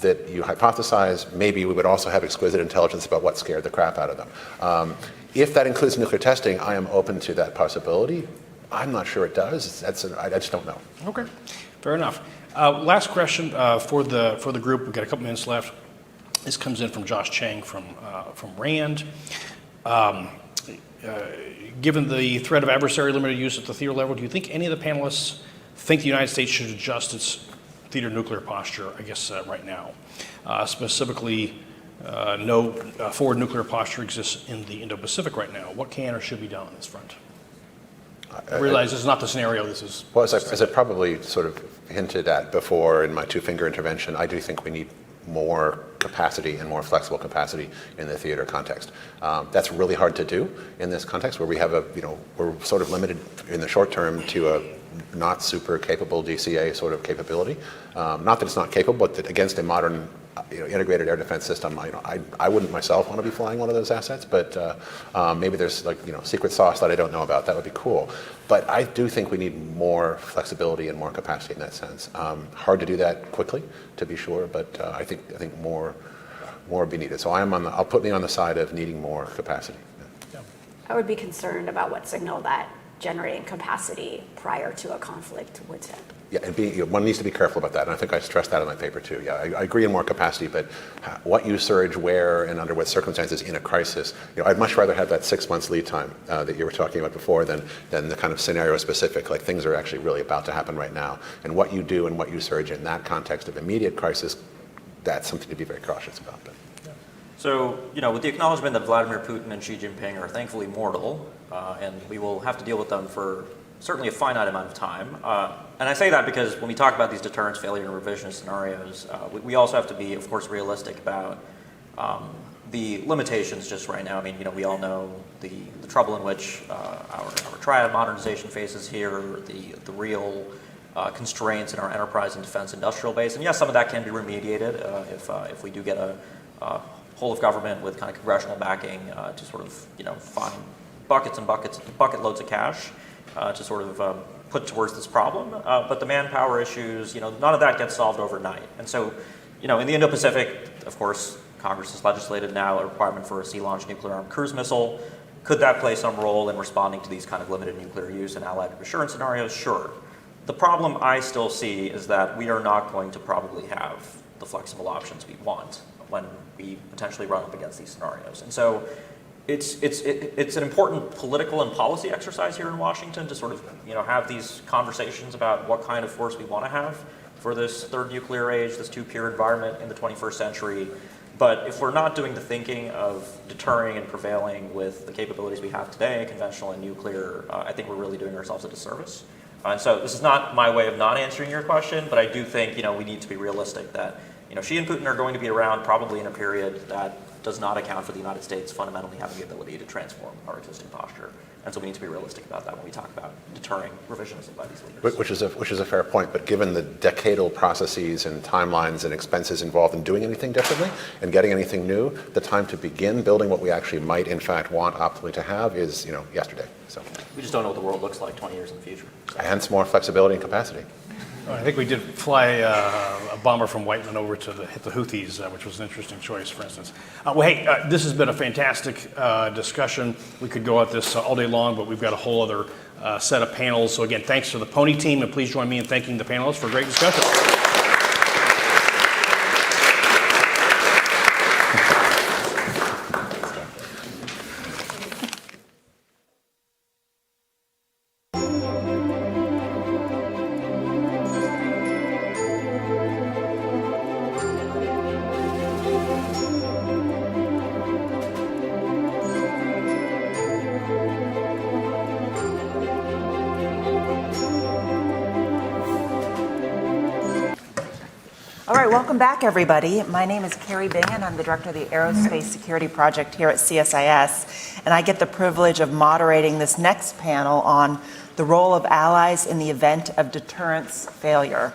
that you hypothesize, maybe we would also have exquisite intelligence about what scared the crap out of them. If that includes nuclear testing, I am open to that possibility. I'm not sure it does. I just don't know. Okay, fair enough. Last question for the group. We've got a couple minutes left. This comes in from Josh Chang from RAND. given the threat of adversary limited use at the theater level, do you think any of the panelists think the United States should adjust its theater nuclear posture, I guess, right now? Specifically, no forward nuclear posture exists in the Indo-Pacific right now. What can or should be done on this front? I realize this is not the scenario. This is... Well, as I probably sort of hinted at before in my two-finger intervention, I do think we need more capacity and more flexible capacity in the theater context. That's really hard to do in this context where we have we're sort of limited in the short term to a not super capable DCA sort of capability. Not that it's not capable, but that against a modern integrated air defense system, I wouldn't myself want to be flying one of those assets, but maybe there's secret sauce that I don't know about. That would be cool. But I do think we need more flexibility and more capacity in that sense. Hard to do that quickly, to be sure, but I think more would be needed. So I'll put me on the side of needing more capacity. Yeah. I would be concerned about what signal that generating capacity prior to a conflict would send. Yeah, and one needs to be careful about that, and I think I stressed that in my paper too. Yeah, I agree in more capacity, but what you surge where and under what circumstances in a crisis, I'd much rather have that 6 months lead time that you were talking about before than the kind of scenario specific, like things are actually really about to happen right now. And what you do and what you surge in that context of immediate crisis, that's something to be very cautious about. But. So, with the acknowledgement that Vladimir Putin and Xi Jinping are thankfully mortal, and we will have to deal with them for certainly a finite amount of time. And I say that because when we talk about these deterrence, failure, and revisionist scenarios, we also have to be, of course, realistic about the limitations just right now. I mean, we all know the trouble in which our triad modernization faces here, the real constraints in our enterprise and defense industrial base. And yes, some of that can be remediated if we do get a whole of government with kind of congressional backing to sort of, find bucket loads of cash to sort of put towards this problem. But the manpower issues, none of that gets solved overnight. And so, in the Indo-Pacific, of course, Congress has legislated now a requirement for a sea-launched nuclear-armed cruise missile. Could that play some role in responding to these kind of limited nuclear use and allied assurance scenarios? Sure. The problem I still see is that we are not going to probably have the flexible options we want when we potentially run up against these scenarios. And so it's an important political and policy exercise here in Washington to sort of have these conversations about what kind of force we want to have for this third nuclear age, this two-peer environment in the 21st century. But if we're not doing the thinking of deterring and prevailing with the capabilities we have today, conventional and nuclear, I think we're really doing ourselves a disservice. And so this is not my way of not answering your question, but I do think we need to be realistic that Xi and Putin are going to be around probably in a period that does not account for the United States fundamentally having the ability to transform our existing posture. And so we need to be realistic about that when we talk about deterring revisionism by these leaders. Which is a fair point, but given the decadal processes and timelines and expenses involved in doing anything differently and getting anything new, the time to begin building what we actually might in fact want optimally to have is yesterday. So we just don't know what the world looks like 20 years in the future. So. Hence more flexibility and capacity. I think we did fly a bomber from Whiteman over to hit the Houthis, which was an interesting choice, for instance. This has been a fantastic discussion. We could go at this all day long, but we've got a whole other set of panels. So again, thanks to the PONI team, and please join me in thanking the panelists for a great discussion. All right, welcome back, everybody. My name is Carrie Bingen. I'm the director of the Aerospace Security Project here at CSIS, and I get the privilege of moderating this next panel on the role of allies in the event of deterrence failure.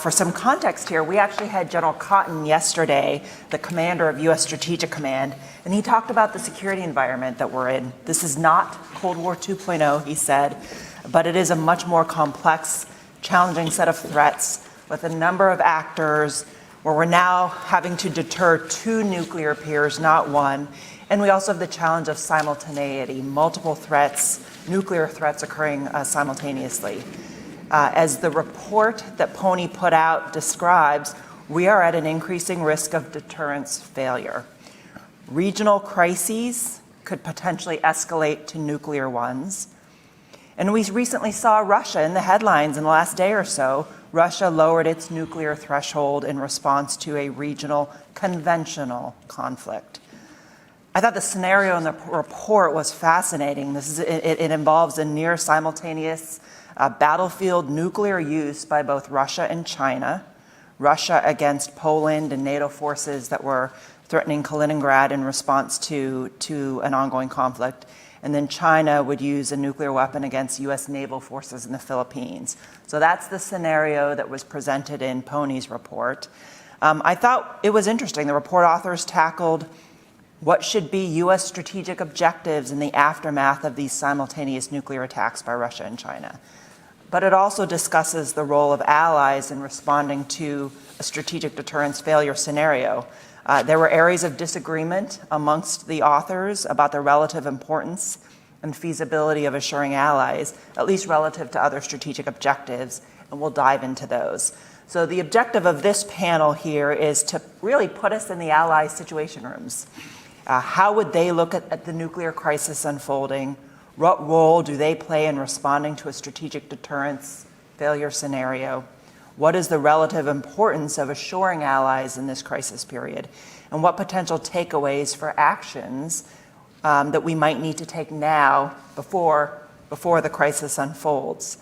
For some context here, we actually had General Cotton yesterday, the commander of U.S. Strategic Command, and he talked about the security environment that we're in. This is not Cold War 2.0, he said, but it is a much more complex, challenging set of threats with a number of actors where we're now having to deter two nuclear peers, not one. And we also have the challenge of simultaneity, multiple threats, nuclear threats occurring simultaneously. As the report that PONI put out describes, we are at an increasing risk of deterrence failure. Regional crises could potentially escalate to nuclear ones. And we recently saw Russia in the headlines in the last day or so. Russia lowered its nuclear threshold in response to a regional conventional conflict. I thought the scenario in the report was fascinating. It involves a near simultaneous battlefield nuclear use by both Russia and China. Russia against Poland and NATO forces that were threatening Kaliningrad in response to an ongoing conflict. And then China would use a nuclear weapon against U.S. naval forces in the Philippines. So that's the scenario that was presented in PONI's report. I thought it was interesting. The report authors tackled what should be U.S. strategic objectives in the aftermath of these simultaneous nuclear attacks by Russia and China. But it also discusses the role of allies in responding to a strategic deterrence failure scenario. There were areas of disagreement amongst the authors about the relative importance and feasibility of assuring allies, at least relative to other strategic objectives, and we'll dive into those. So the objective of this panel here is to really put us in the allies' situation rooms. How would they look at the nuclear crisis unfolding? What role do they play in responding to a strategic deterrence failure scenario? What is the relative importance of assuring allies in this crisis period? And what potential takeaways for actions that we might need to take now before the crisis unfolds?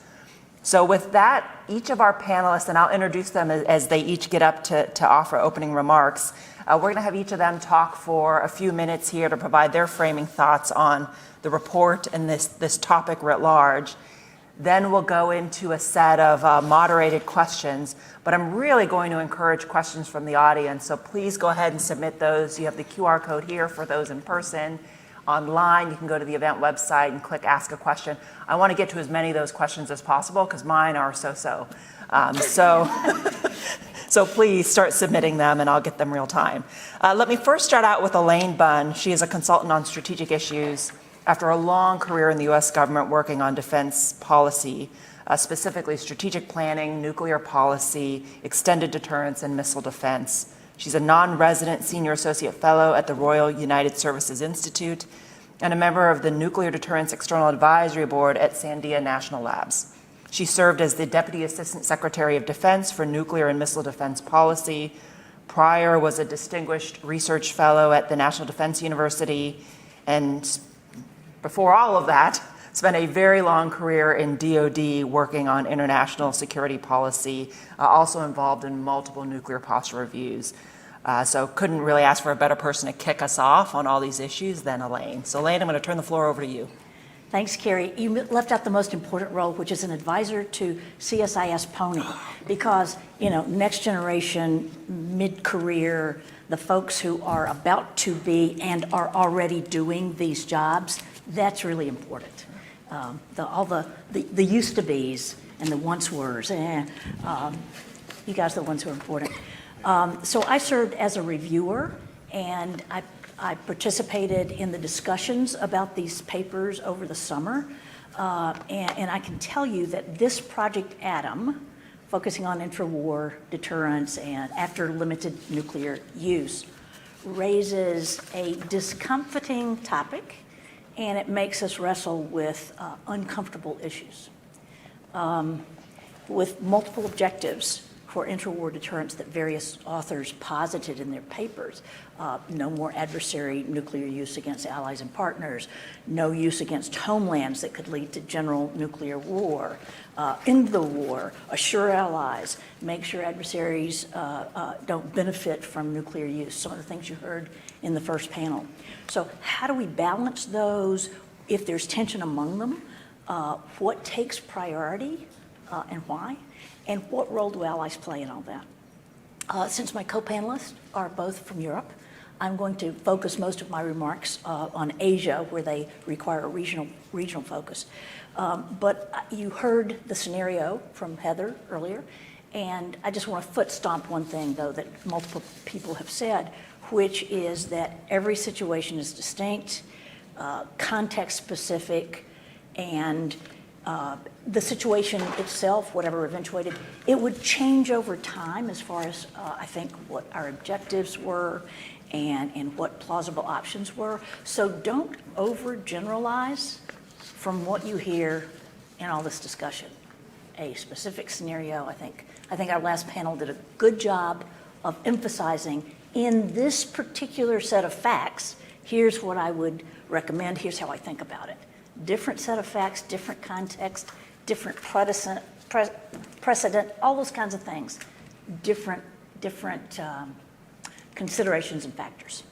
So with that, each of our panelists, and I'll introduce them as they each get up to offer opening remarks, we're going to have each of them talk for a few minutes here to provide their framing thoughts on the report and this topic writ large. Then we'll go into a set of moderated questions, but I'm really going to encourage questions from the audience, so please go ahead and submit those. You have the QR code here for those in person. Online, you can go to the event website and click Ask a Question. I want to get to as many of those questions as possible because mine are so-so. So please start submitting them and I'll get them real time. Let me first start out with Elaine Bunn. She is a consultant on strategic issues after a long career in the U.S. government working on defense policy, specifically strategic planning, nuclear policy, extended deterrence, and missile defense. She's a non-resident senior associate fellow at the Royal United Services Institute and a member of the Nuclear Deterrence External Advisory Board at Sandia National Labs. She served as the Deputy Assistant Secretary of Defense for Nuclear and Missile Defense Policy. Prior was a distinguished research fellow at the National Defense University, and before all of that, spent a very long career in DoD working on international security policy, also involved in multiple nuclear posture reviews. So couldn't really ask for a better person to kick us off on all these issues than Elaine. So Elaine, I'm going to turn the floor over to you. Thanks, Carrie. You left out the most important role, which is an advisor to CSIS PONI, because, next generation, mid-career, the folks who are about to be and are already doing these jobs, that's really important. All the used to be's and the once were's, you guys are the ones who are important. So I served as a reviewer, and I participated in the discussions about these papers over the summer, and I can tell you that this Project Atom, focusing on intrawar deterrence and after limited nuclear use, raises a discomforting topic, and it makes us wrestle with uncomfortable issues. With multiple objectives for intrawar deterrence that various authors posited in their papers. No more adversary nuclear use against allies and partners, no use against homelands that could lead to general nuclear war, end the war, assure allies, make sure adversaries don't benefit from nuclear use, some of the things you heard in the first panel. So how do we balance those if there's tension among them? What takes priority and why? And what role do allies play in all that? Since my co-panelists are both from Europe, I'm going to focus most of my remarks on Asia, where they require a regional focus. But you heard the scenario from Heather earlier, and I just want to foot stomp one thing, though, that multiple people have said, which is that every situation is distinct, context specific, and The situation itself, whatever eventuated, it would change over time as far as I think what our objectives were and what plausible options were. So don't overgeneralize from what you hear in all this discussion. A specific scenario, I think our last panel did a good job of emphasizing in this particular set of facts, here's what I would recommend, here's how I think about it. Different set of facts, different context, different precedent, all those kinds of things, different considerations and factors.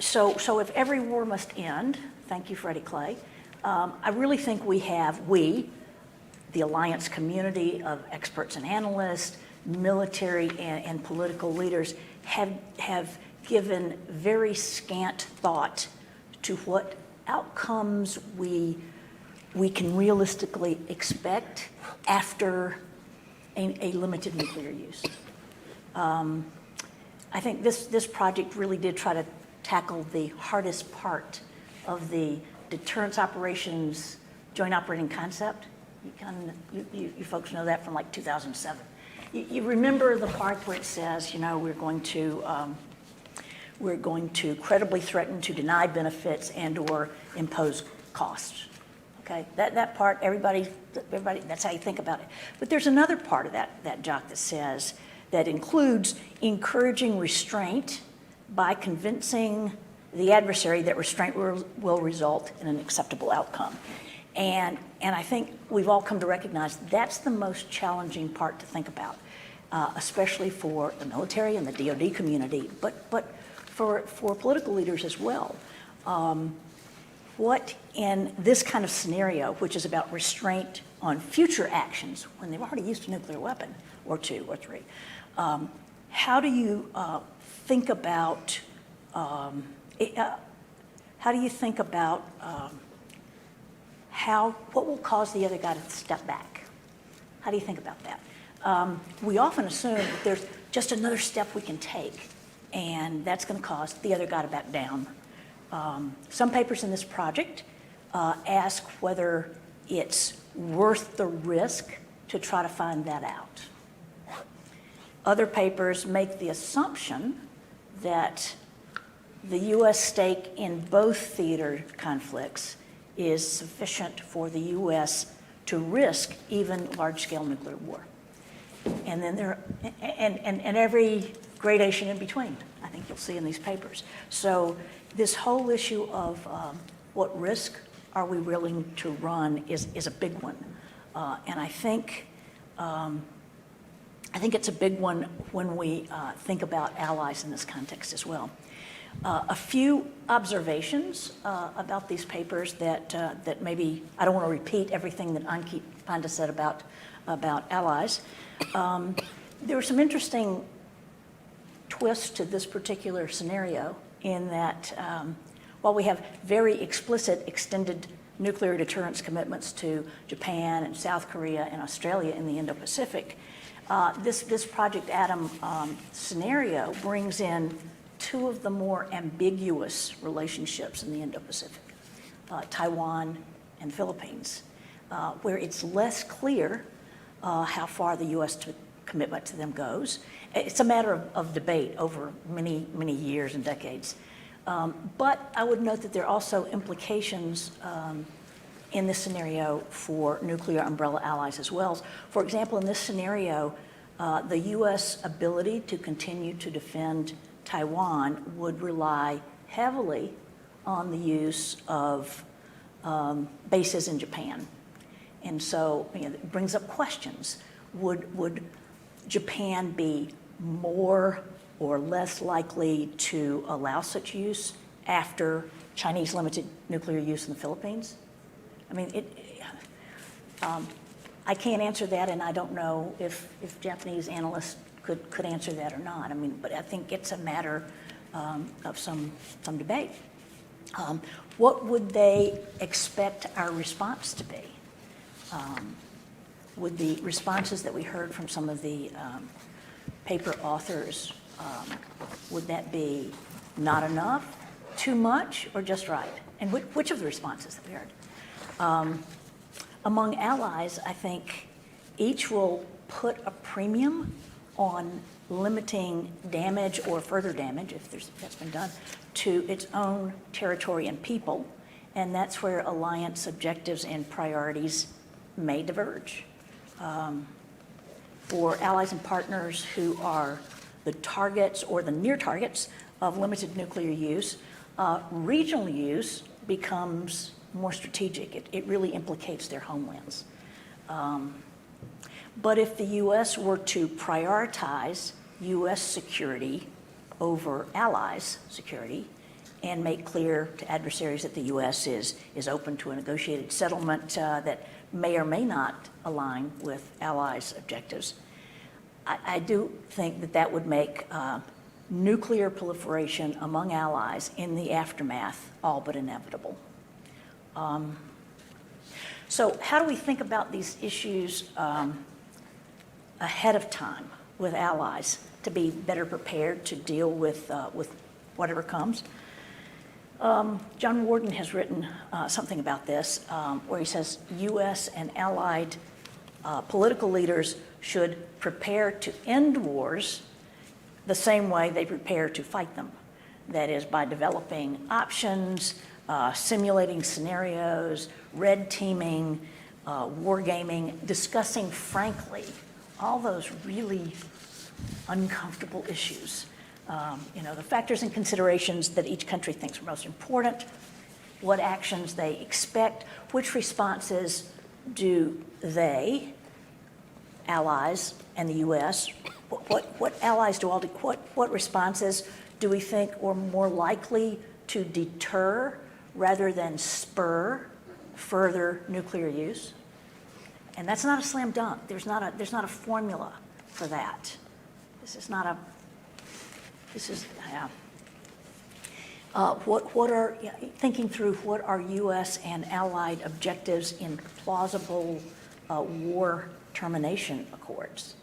So if every war must end, thank you, Freddie Clay, I really think we, the alliance community of experts and analysts, military and political leaders, have given very scant thought to what outcomes we can realistically expect after a limited nuclear use. I think this project really did try to tackle the hardest part of the deterrence operations joint operating concept. You folks know that from like 2007. You remember the part where it says, you know, we're going to credibly threaten to deny benefits and/or impose costs. Okay, that part, everybody, that's how you think about it. But there's another part of that jock that says that includes encouraging restraint by convincing the adversary that restraint will result in an acceptable outcome. And I think we've all come to recognize that's the most challenging part to think about, especially for the military and the DoD community, but for political leaders as well. What in this kind of scenario, which is about restraint on future actions when they've already used a nuclear weapon, or two or three, how do you think about what will cause the other guy to step back? How do you think about that? We often assume that there's just another step we can take, and that's going to cause the other guy to back down. Some papers in this project ask whether it's worth the risk to try to find that out. Other papers make the assumption that the U.S. stake in both theater conflicts is sufficient for the U.S. to risk even large-scale nuclear war. And then and every gradation in between, I think you'll see in these papers. So this whole issue of what risk are we willing to run is a big one. And I think it's a big one when we think about allies in this context as well. A few observations about these papers that maybe, I don't want to repeat everything that Anki Panda said about allies. There were some interesting twists to this particular scenario in that while we have very explicit extended nuclear deterrence commitments to Japan and South Korea and Australia in the Indo-Pacific, this Project Atom scenario brings in two of the more ambiguous relationships in the Indo-Pacific, Taiwan and Philippines, where it's less clear how far the U.S. commitment to them goes. It's a matter of debate over many, many years and decades. But I would note that there are also implications in this scenario for nuclear umbrella allies as well. For example, in this scenario, the U.S. ability to continue to defend Taiwan would rely heavily on the use of bases in Japan. And so it brings up questions. Would Japan be more or less likely to allow such use after Chinese limited nuclear use in the Philippines? I mean, I can't answer that, and I don't know if Japanese analysts could answer that or not. I mean, but I think it's a matter of some debate. What would they expect our response to be? Would the responses that we heard from some of the paper authors, would that be not enough, too much, or just right? And which of the responses that we heard? Among allies, I think each will put a premium on limiting damage or further damage, if that's been done, to its own territory and people, and that's where alliance objectives and priorities may diverge. For allies and partners who are the targets or the near targets of limited nuclear use, regional use becomes more strategic. It really implicates their homelands. But if the U.S. were to prioritize U.S. security over allies' security and make clear to adversaries that the U.S. is open to a negotiated settlement that may or may not align with allies' objectives, I do think that that would make nuclear proliferation among allies in the aftermath all but inevitable. So how do we think about these issues ahead of time with allies to be better prepared to deal with whatever comes? John Warden has written something about this where he says U.S. and allied political leaders should prepare to end wars the same way they prepare to fight them. That is, by developing options, simulating scenarios, red teaming, wargaming, discussing frankly all those really uncomfortable issues. The factors and considerations that each country thinks are most important, what actions they expect, which responses do they, allies and the U.S., what allies do all do, what responses do we think are more likely to deter rather than spur further nuclear use? And that's not a slam dunk. There's not a formula for that. Thinking through what are U.S. and allied objectives in plausible war termination accords.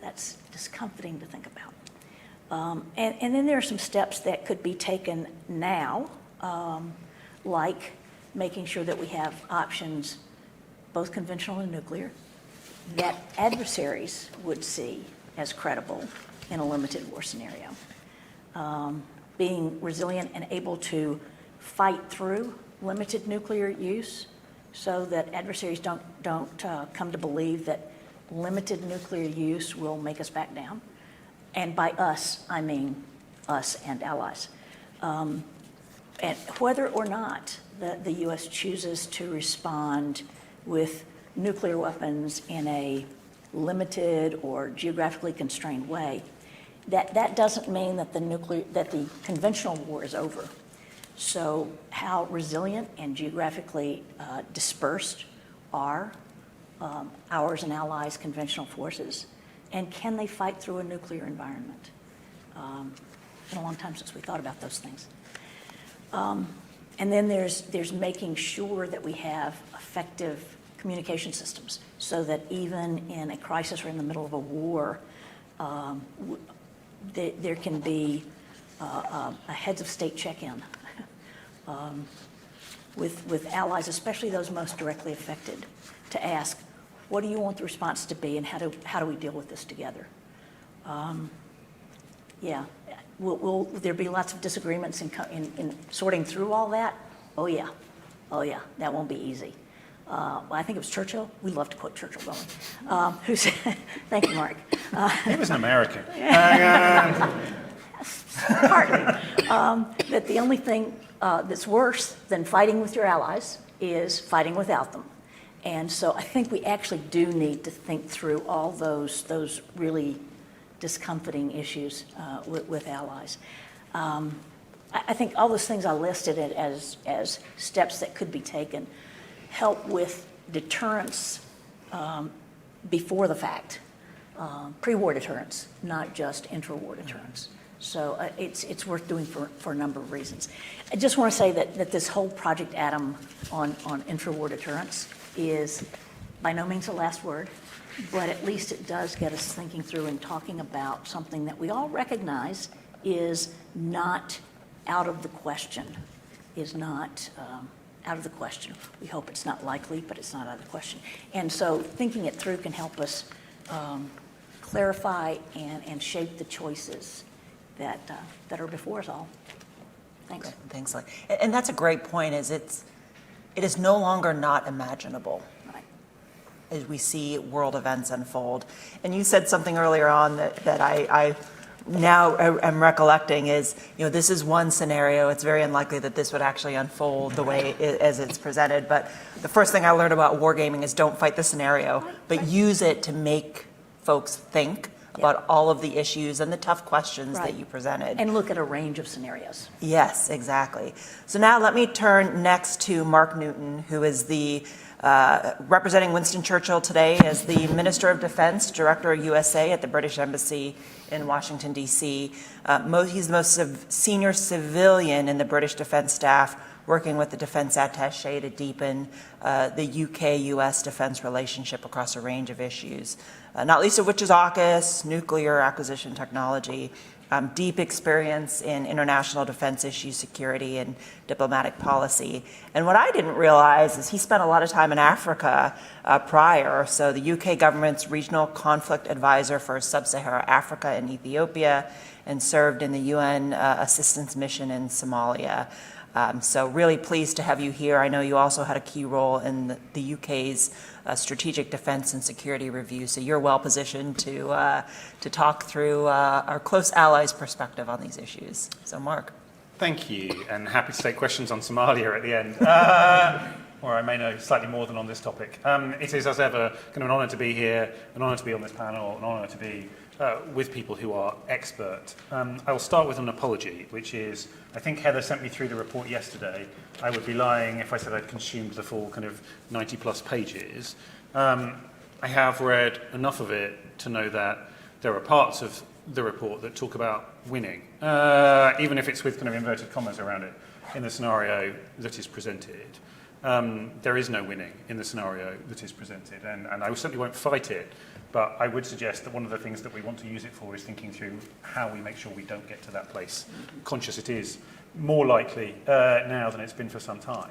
That's discomforting to think about. And then there are some steps that could be taken now, like making sure that we have options, both conventional and nuclear, that adversaries would see as credible in a limited war scenario. Being resilient and able to fight through limited nuclear use so that adversaries don't come to believe that limited nuclear use will make us back down. And by us, I mean us and allies. And whether or not the U.S. chooses to respond with nuclear weapons in a limited or geographically constrained way, that doesn't mean that the conventional war is over. So how resilient and geographically dispersed are ours and allies' conventional forces, and can they fight through a nuclear environment? It's been a long time since we thought about those things. And then there's making sure that we have effective communication systems so that even in a crisis or in the middle of a war, there can be a heads of state check-in with allies, especially those most directly affected, to ask, what do you want the response to be, and how do we deal with this together? Will there be lots of disagreements in sorting through all that? Oh yeah, that won't be easy. I think it was Churchill. We love to quote Churchill, don't we? Who said, thank you, Mark. He was an American. Partly. That the only thing that's worse than fighting with your allies is fighting without them. And so I think we actually do need to think through all those really discomforting issues with allies. I think all those things I listed as steps that could be taken help with deterrence before the fact, pre-war deterrence, not just intra-war deterrence. So it's worth doing for a number of reasons. I just want to say that this whole Project Atom on intra-war deterrence is by no means the last word, but at least it does get us thinking through and talking about something that we all recognize is not out of the question, is not out of the question. We hope it's not likely, but it's not out of the question. And so thinking it through can help us clarify and shape the choices that are before us all. Thanks. Okay, thanks, Lee. And that's a great point, it is no longer not imaginable Right. as we see world events unfold. And you said something earlier on that I now am recollecting is, this is one scenario. It's very unlikely that this would actually unfold the way as it's presented. But the first thing I learned about wargaming is don't fight the scenario, but use it to make folks think about all of the issues and the tough questions Right. that you presented. And look at a range of scenarios. Yes, exactly. So now let me turn next to Mark Newton, who is the representing Winston Churchill today as the Minister of Defense, Director of USA at the British Embassy in Washington, D.C. He's the most senior civilian in the British defense staff, working with the defense attaché to deepen the UK-US defense relationship across a range of issues, not least of which is AUKUS, nuclear acquisition technology, deep experience in international defense issues, security, and diplomatic policy. And what I didn't realize is he spent a lot of time in Africa prior. So the UK government's regional conflict advisor for sub-Saharan Africa and Ethiopia, and served in the UN assistance mission in Somalia. So really pleased to have you here. I know you also had a key role in the UK's strategic defense and security review, so you're well positioned to talk through our close allies' perspective on these issues. So Mark. Thank you, and happy to take questions on Somalia at the end, or I may know slightly more than on this topic. It is, as ever, kind of an honour to be here, an honour to be on this panel, an honour to be with people who are expert. I will start with an apology, which is, I think Heather sent me through the report yesterday. I would be lying if I said I'd consumed the full kind of 90 plus pages. I have read enough of it to know that there are parts of the report that talk about winning, even if it's with kind of inverted commas around it, in the scenario that is presented. There is no winning in the scenario that is presented, and I certainly won't fight it. But I would suggest that one of the things that we want to use it for is thinking through how we make sure we don't get to that place, conscious it is more likely now than it's been for some time.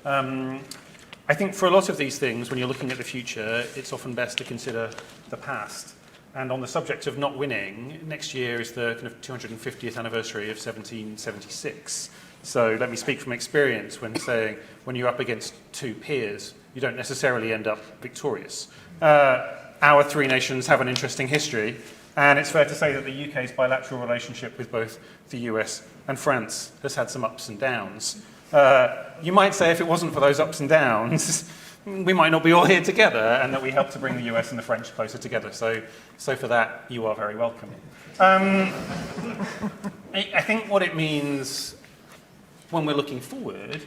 I think for a lot of these things, when you're looking at the future, it's often best to consider the past. And on the subject of not winning, next year is the kind of 250th anniversary of 1776. So let me speak from experience when saying when you're up against two peers, you don't necessarily end up victorious. Our three nations have an interesting history, and it's fair to say that the UK's bilateral relationship with both the US and France has had some ups and downs. You might say if it wasn't for those ups and downs, we might not be all here together, and that we helped to bring the US and the French closer together. So for that, you are very welcome. I think what it means when we're looking forward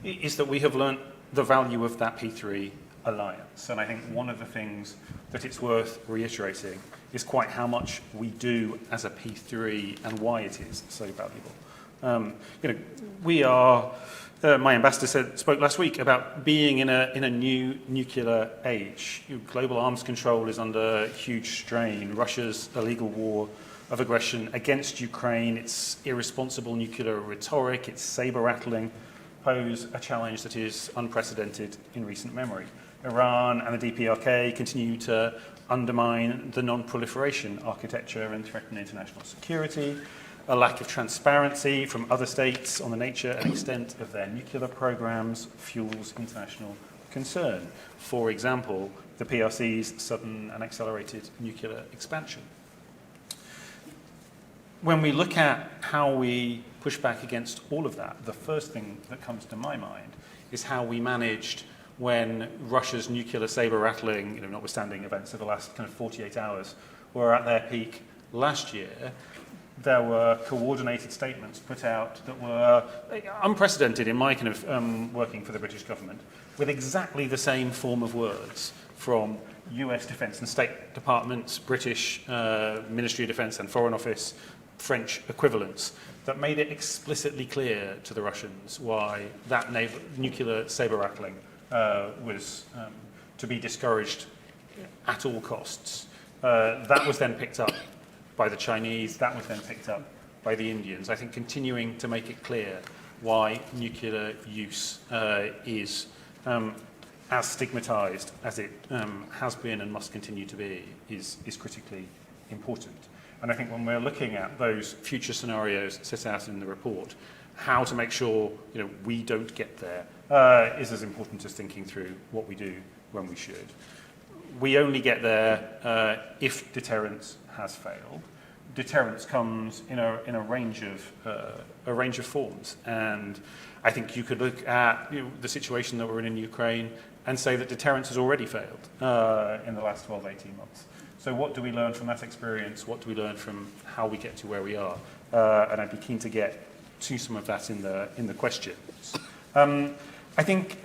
is that we have learnt the value of that P3 alliance. And I think one of the things that it's worth reiterating is quite how much we do as a P3 and why it is so valuable. We are, my ambassador spoke last week about being in a new nuclear age. Global arms control is under huge strain. Russia's illegal war of aggression against Ukraine, its irresponsible nuclear rhetoric, its saber-rattling pose a challenge that is unprecedented in recent memory. Iran and the DPRK continue to undermine the non-proliferation architecture and threaten international security. A lack of transparency from other states on the nature and extent of their nuclear programs fuels international concern. For example, the PRC's sudden and accelerated nuclear expansion. When we look at how we push back against all of that, the first thing that comes to my mind is how we managed when Russia's nuclear saber-rattling, notwithstanding events of the last kind of 48 hours, were at their peak last year. There were coordinated statements put out that were unprecedented in my kind of working for the British government, with exactly the same form of words from US Defence and State Departments, British Ministry of Defence and Foreign Office, French equivalents, that made it explicitly clear to the Russians why that nuclear saber-rattling was to be discouraged at all costs. That was then picked up by the Chinese, that was then picked up by the Indians. I think continuing to make it clear why nuclear use is as stigmatized as it has been and must continue to be is critically important. And I think when we're looking at those future scenarios set out in the report, how to make sure we don't get there is as important as thinking through what we do when we should. We only get there if deterrence has failed. Deterrence comes in a range of forms, and I think you could look at the situation that we're in Ukraine and say that deterrence has already failed in the last 12, 18 months. So what do we learn from that experience? What do we learn from how we get to where we are? And I'd be keen to get to some of that in the questions. I think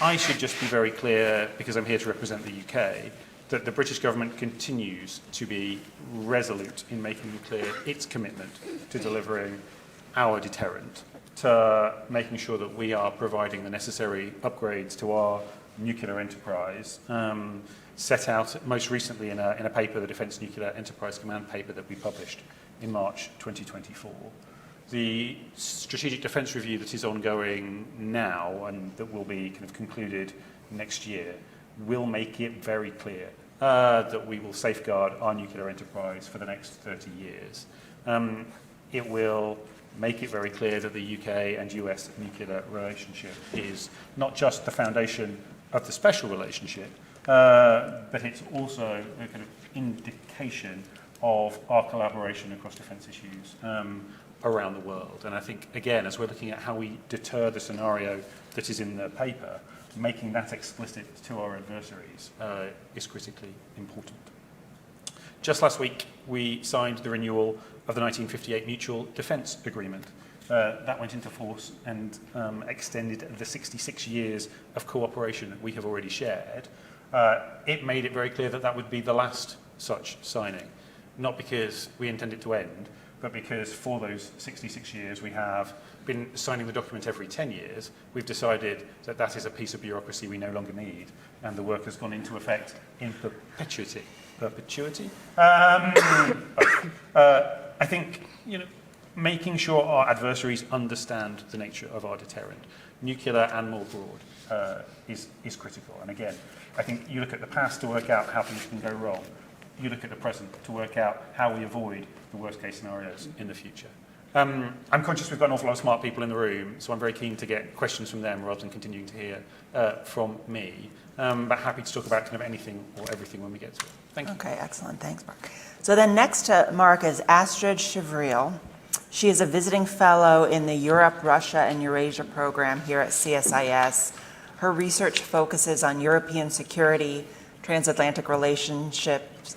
I should just be very clear, because I'm here to represent the UK, that the British government continues to be resolute in making clear its commitment to delivering our deterrent, to making sure that we are providing the necessary upgrades to our nuclear enterprise, set out most recently in a paper, the Defence Nuclear Enterprise Command paper that we published in March 2024. The strategic defence review that is ongoing now and that will be kind of concluded next year will make it very clear that we will safeguard our nuclear enterprise for the next 30 years. It will make it very clear that the UK and US nuclear relationship is not just the foundation of the special relationship, but it's also a kind of indication of our collaboration across defence issues around the world. And I think, again, as we're looking at how we deter the scenario that is in the paper, making that explicit to our adversaries is critically important. Just last week, we signed the renewal of the 1958 Mutual Defence Agreement. That went into force and extended the 66 years of cooperation that we have already shared. It made it very clear that that would be the last such signing, not because we intend it to end, but because for those 66 years we have been signing the document every 10 years. We've decided that that is a piece of bureaucracy we no longer need, and the work has gone into effect in perpetuity. Perpetuity? I think, making sure our adversaries understand the nature of our deterrent, nuclear and more broad, is critical. And again, I think you look at the past to work out how things can go wrong. You look at the present to work out how we avoid the worst case scenarios in the future. I'm conscious we've got an awful lot of smart people in the room, so I'm very keen to get questions from them rather than continuing to hear from me. But happy to talk about kind of anything or everything when we get to it. Thank you. Okay, excellent. Thanks, Mark. So then next to Mark is Astrid Chevril. She is a visiting fellow in the Europe, Russia, and Eurasia program here at CSIS. Her research focuses on European security, transatlantic relationships,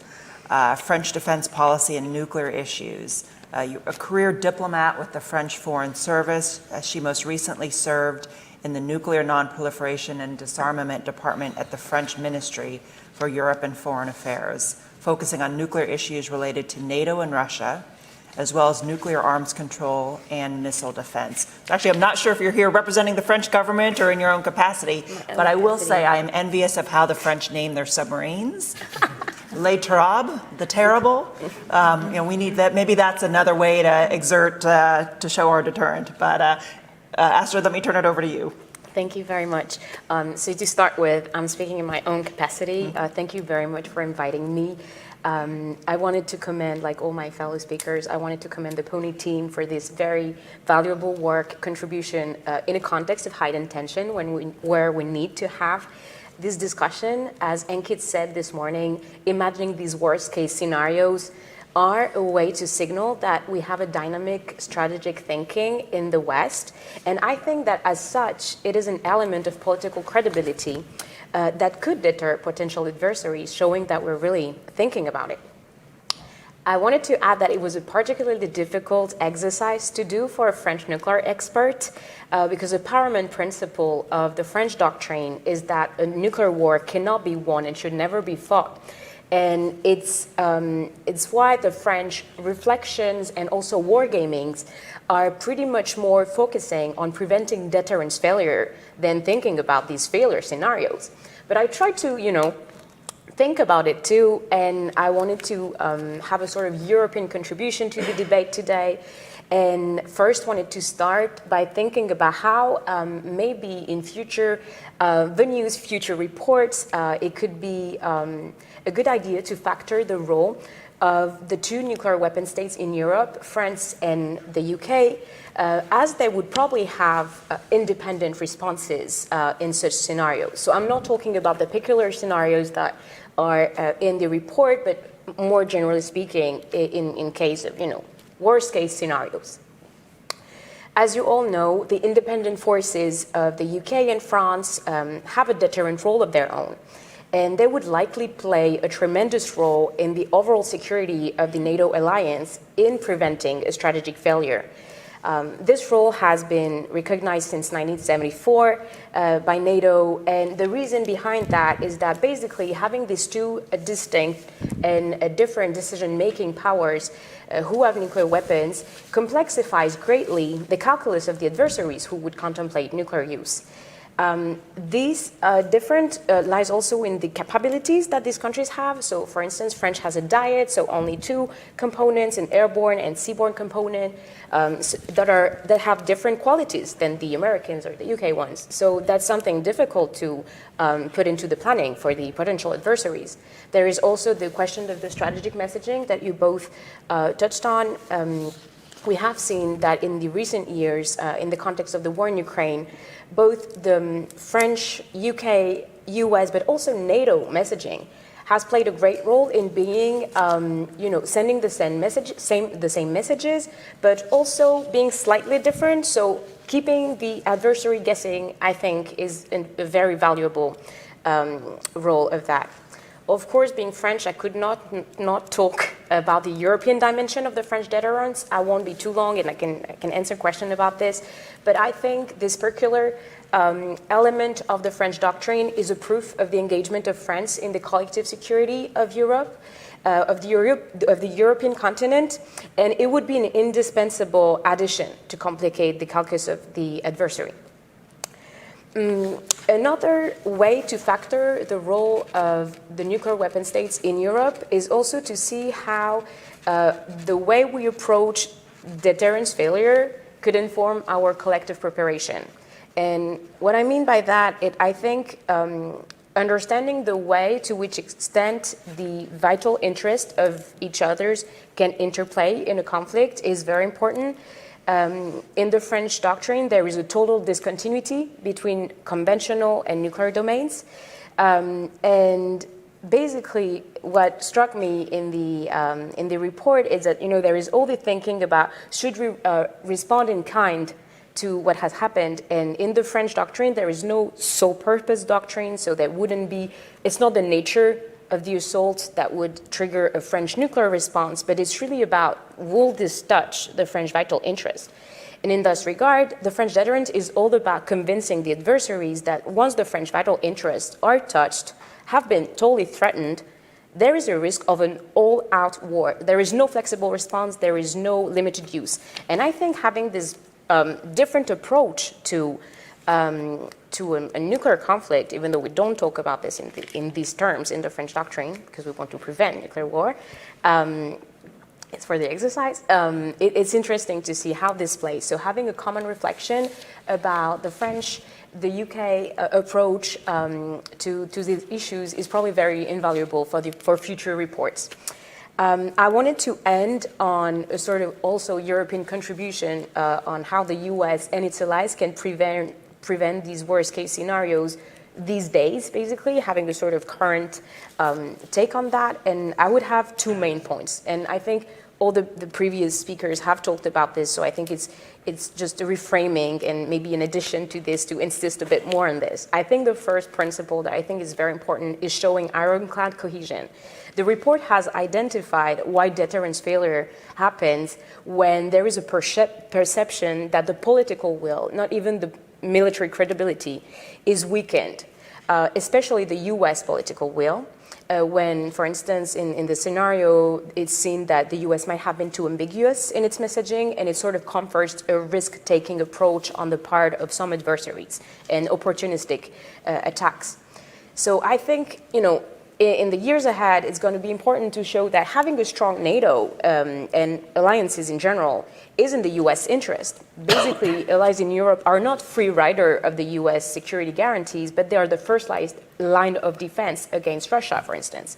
French defense policy, and nuclear issues. A career diplomat with the French Foreign Service, she most recently served in the Nuclear Non-Proliferation and Disarmament Department at the French Ministry for Europe and Foreign Affairs, focusing on nuclear issues related to NATO and Russia, as well as nuclear arms control and missile defense. Actually, I'm not sure if you're here representing the French government or in your own capacity, but I will say I am envious of how the French name their submarines. Les Terribles, the terrible. We need that. Maybe that's another way to exert to show our deterrent. But Astrid, let me turn it over to you. Thank you very much. So to start with, I'm speaking in my own capacity. Thank you very much for inviting me. I wanted to commend, like all my fellow speakers, I wanted to commend the PONI team for this very valuable work contribution in a context of heightened tension where we need to have this discussion. As Ankit said this morning, imagining these worst case scenarios are a way to signal that we have a dynamic strategic thinking in the West. And I think that as such, it is an element of political credibility that could deter potential adversaries, showing that we're really thinking about it. I wanted to add that it was a particularly difficult exercise to do for a French nuclear expert because a paramount principle of the French doctrine is that a nuclear war cannot be won and should never be fought. And it's why the French reflections and also wargamings are pretty much more focusing on preventing deterrence failure than thinking about these failure scenarios. But I tried to, think about it too, and I wanted to have a sort of European contribution to the debate today. And first wanted to start by thinking about how maybe in future venues, future reports, it could be a good idea to factor the role of the two nuclear weapon states in Europe, France and the UK, as they would probably have independent responses in such scenarios. So I'm not talking about the particular scenarios that are in the report, but more generally speaking, in case of, worst case scenarios. As you all know, the independent forces of the UK and France have a deterrent role of their own, and they would likely play a tremendous role in the overall security of the NATO alliance in preventing a strategic failure. This role has been recognized since 1974 by NATO, and the reason behind that is that basically having these two distinct and different decision-making powers who have nuclear weapons complexifies greatly the calculus of the adversaries who would contemplate nuclear use. These different lies also in the capabilities that these countries have. So, for instance, French has a diet, so only two components, an airborne and seaborne component, that have different qualities than the Americans or the UK ones. So that's something difficult to put into the planning for the potential adversaries. There is also the question of the strategic messaging that you both touched on. We have seen that in the recent years, in the context of the war in Ukraine, both the French, UK, US, but also NATO messaging has played a great role in being, sending the same messages, but also being slightly different. So keeping the adversary guessing, I think, is a very valuable role of that. Of course, being French, I could not talk about the European dimension of the French deterrence. I won't be too long, and I can answer a question about this. But I think this particular element of the French doctrine is a proof of the engagement of France in the collective security of Europe, of the European continent, and it would be an indispensable addition to complicate the calculus of the adversary. Another way to factor the role of the nuclear weapon states in Europe is also to see how the way we approach deterrence failure could inform our collective preparation. And what I mean by that, I think understanding the way to which extent the vital interest of each others can interplay in a conflict is very important. In the French doctrine, there is a total discontinuity between conventional and nuclear domains. And basically, what struck me in the report is that there is all the thinking about should we respond in kind to what has happened. And in the French doctrine, there is no sole purpose doctrine, so there wouldn't be. It's not the nature of the assault that would trigger a French nuclear response, but it's really about, will this touch the French vital interest? And in this regard, the French deterrent is all about convincing the adversaries that once the French vital interests are touched, have been totally threatened, there is a risk of an all-out war. There is no flexible response, there is no limited use. And I think having this different approach to a nuclear conflict, even though we don't talk about this in these terms in the French doctrine, because we want to prevent nuclear war, it's for the exercise. It's interesting to see how this plays. So having a common reflection about the French, the UK approach to these issues is probably very invaluable for future reports. I wanted to end on a sort of also European contribution on how the US and its allies can prevent these worst case scenarios these days, basically, having a sort of current take on that. And I would have two main points. And I think all the previous speakers have talked about this, so I think it's just a reframing and maybe in addition to this to insist a bit more on this. I think the first principle that I think is very important is showing ironclad cohesion. The report has identified why deterrence failure happens when there is a perception that the political will, not even the military credibility, is weakened, especially the US political will. When, for instance, in the scenario, it's seen that the US might have been too ambiguous in its messaging, and it sort of comforts a risk-taking approach on the part of some adversaries and opportunistic attacks. So I think, in the years ahead, it's going to be important to show that having a strong NATO and alliances in general is in the U.S. interest. Basically, allies in Europe are not free rider of the U.S. security guarantees, but they are the first line of defense against Russia, for instance.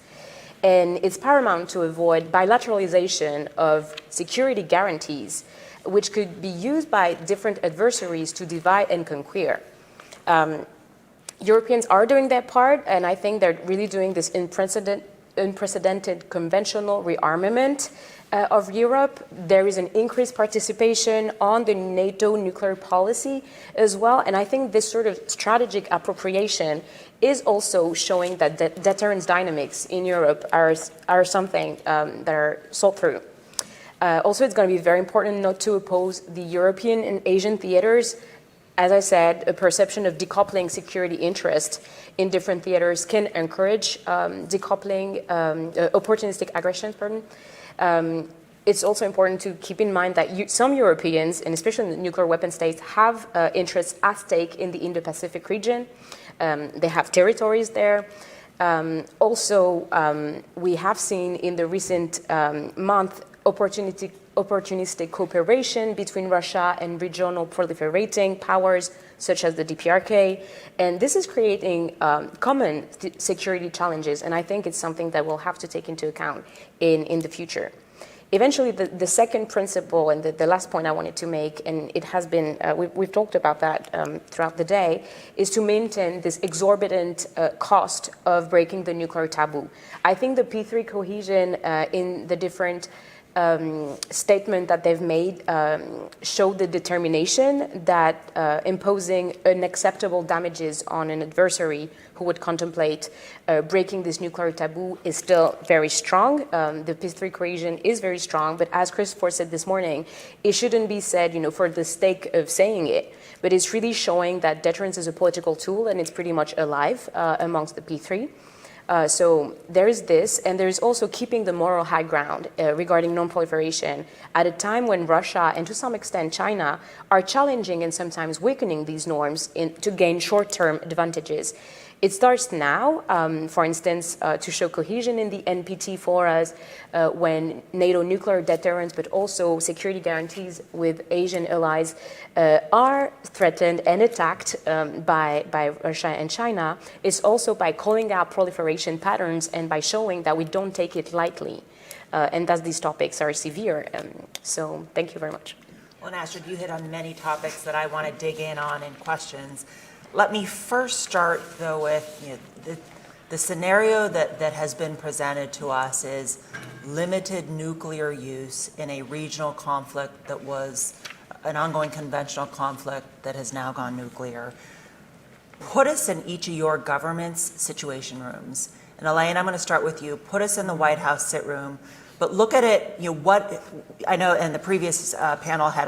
And it's paramount to avoid bilateralization of security guarantees, which could be used by different adversaries to divide and conquer. Europeans are doing their part, and I think they're really doing this unprecedented conventional rearmament of Europe. There is an increased participation on the NATO nuclear policy as well, and I think this sort of strategic appropriation is also showing that deterrence dynamics in Europe are something that are sought through. Also, it's going to be very important not to oppose the European and Asian theaters. As I said, a perception of decoupling security interests in different theaters can encourage decoupling, opportunistic aggressions, It's also important to keep in mind that some Europeans, and especially the nuclear weapon states, have interests at stake in the Indo-Pacific region. They have territories there. We have seen in the recent month opportunistic cooperation between Russia and regional proliferating powers such as the DPRK. And this is creating common security challenges, and I think it's something that we'll have to take into account in the future. Eventually, the second principle and the last point I wanted to make, and it has been, we've talked about that throughout the day, is to maintain this exorbitant cost of breaking the nuclear taboo. I think the P3 cohesion in the different statement that they've made show the determination that imposing unacceptable damages on an adversary who would contemplate breaking this nuclear taboo is still very strong. The P3 cohesion is very strong, but as Christopher said this morning, it shouldn't be said, for the sake of saying it, but it's really showing that deterrence is a political tool and it's pretty much alive amongst the P3. So there is this, and there is also keeping the moral high ground regarding non-proliferation at a time when Russia, and to some extent China, are challenging and sometimes weakening these norms to gain short-term advantages. It starts now, for instance, to show cohesion in the NPT forums when NATO nuclear deterrence, but also security guarantees with Asian allies are threatened and attacked by Russia and China. It's also by calling out proliferation patterns and by showing that we don't take it lightly, and that these topics are severe. So thank you very much. Well, Astrid, you hit on many topics that I want to dig in on in questions. Let me first start, though, with the scenario that has been presented to us is limited nuclear use in a regional conflict that was an ongoing conventional conflict that has now gone nuclear. Put us in each of your government's situation rooms. And Elaine, I'm going to start with you. Put us in the White House sit room. But look at it, what I know, and the previous panel had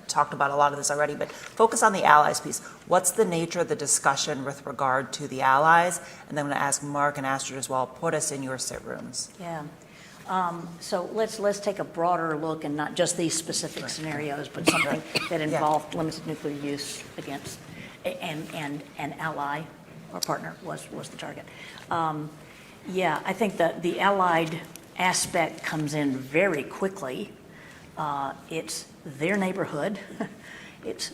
talked about a lot of this already, but focus on the allies piece. What's the nature of the discussion with regard to the allies? And then I'm going to ask Mark and Astrid as well, put us in your sit rooms. Yeah. So let's take a broader look, and not just these specific scenarios, but something that involved limited nuclear use against and an ally or partner was the target. I think that the allied aspect comes in very quickly. It's their neighborhood. It's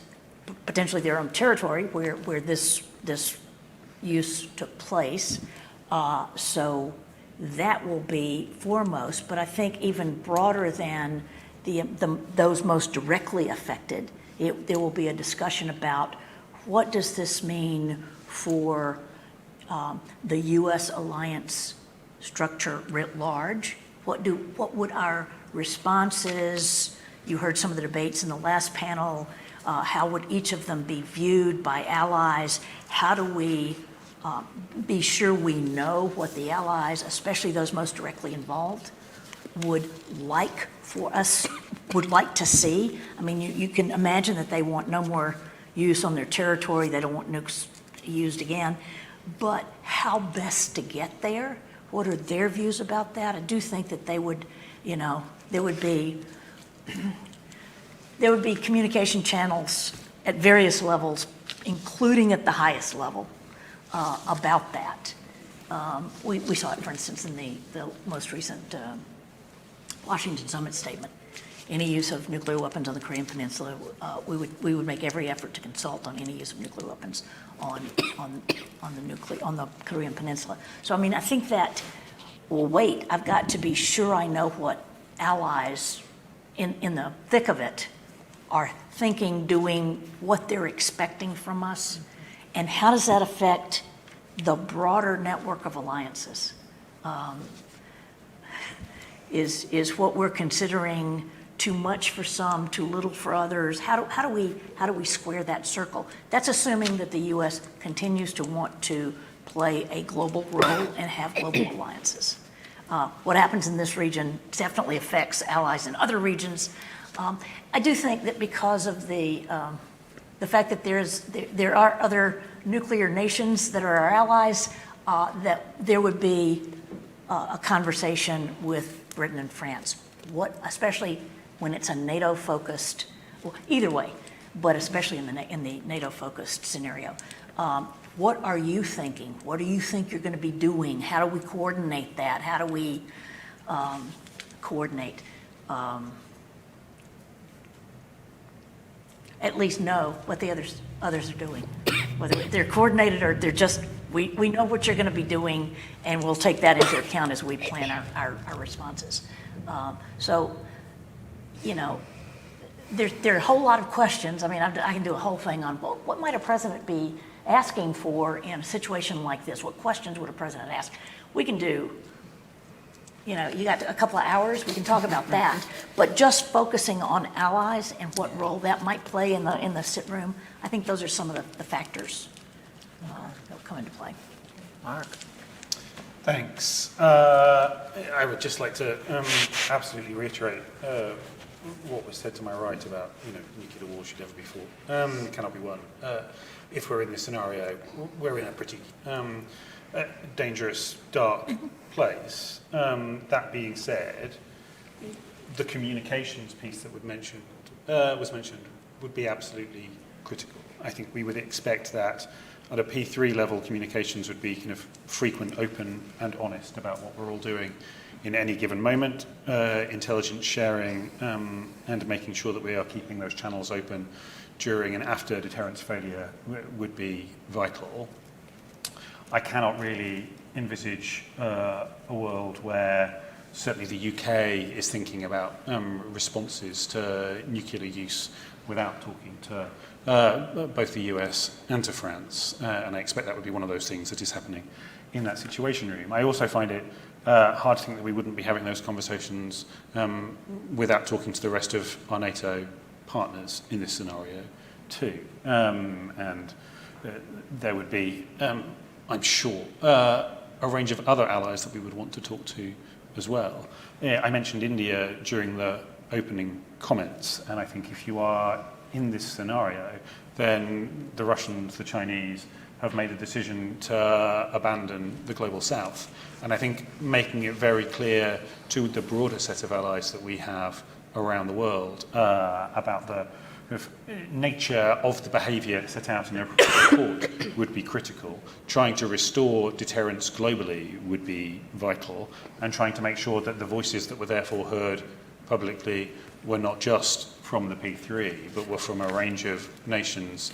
potentially their own territory where this use took place. So that will be foremost. But I think even broader than those most directly affected, there will be a discussion about what does this mean for the U.S. alliance structure writ large. What would our responses? You heard some of the debates in the last panel. How would each of them be viewed by allies? How do we be sure we know what the allies, especially those most directly involved, would like to see? I mean, you can imagine that they want no more use on their territory. They don't want nukes used again. But how best to get there? What are their views about that? I do think that they would, there would be communication channels at various levels, including at the highest level, about that. We saw it, for instance, in the most recent Washington Summit statement. Any use of nuclear weapons on the Korean Peninsula, we would make every effort to consult on any use of nuclear weapons on the Korean Peninsula. So I mean, I think that, well, wait, I've got to be sure I know what allies in the thick of it are thinking, doing, what they're expecting from us, and how does that affect the broader network of alliances? Is what we're considering too much for some, too little for others? How do we square that circle? That's assuming that the U.S. continues to want to play a global role and have global alliances. What happens in this region definitely affects allies in other regions. I do think that because of the fact that there are other nuclear nations that are our allies, that there would be a conversation with Britain and France. Especially when it's a NATO-focused, well, either way, but especially in the NATO-focused scenario. What are you thinking? What do you think you're going to be doing? How do we coordinate that? How do we coordinate? At least know what the others are doing. Whether they're coordinated or they're just, we know what you're going to be doing, and we'll take that into account as we plan our responses. So, you know, there are a whole lot of questions. I mean, I can do a whole thing on, well, what might a president be asking for in a situation like this? What questions would a president ask? We can do, you know, you got a couple of hours, we can talk about that. But just focusing on allies and what role that might play in the sit room, I think those are some of the factors that will come into play. Mark. Thanks. I would just like to absolutely reiterate what was said to my right about, you know, nuclear war should never be fought, cannot be won. If we're in this scenario, we're in a pretty dangerous, dark place. That being said, the communications piece that was mentioned would be absolutely critical. I think we would expect that at a P3 level, communications would be kind of frequent, open, and honest about what we're all doing in any given moment, intelligence sharing, and making sure that we are keeping those channels open during and after deterrence failure would be vital. I cannot really envisage a world where certainly the UK is thinking about responses to nuclear use without talking to both the US and to France, and I expect that would be one of those things that is happening in that situation room. I also find it hard to think that we wouldn't be having those conversations without talking to the rest of our NATO partners in this scenario too. And there would be, I'm sure, a range of other allies that we would want to talk to as well. I mentioned India during the opening comments, and I think if you are in this scenario, then the Russians, the Chinese, have made a decision to abandon the global south. And I think making it very clear to the broader set of allies that we have around the world about the nature of the behaviour set out in the report would be critical. Trying to restore deterrence globally would be vital, and trying to make sure that the voices that were therefore heard publicly were not just from the P3, but were from a range of nations,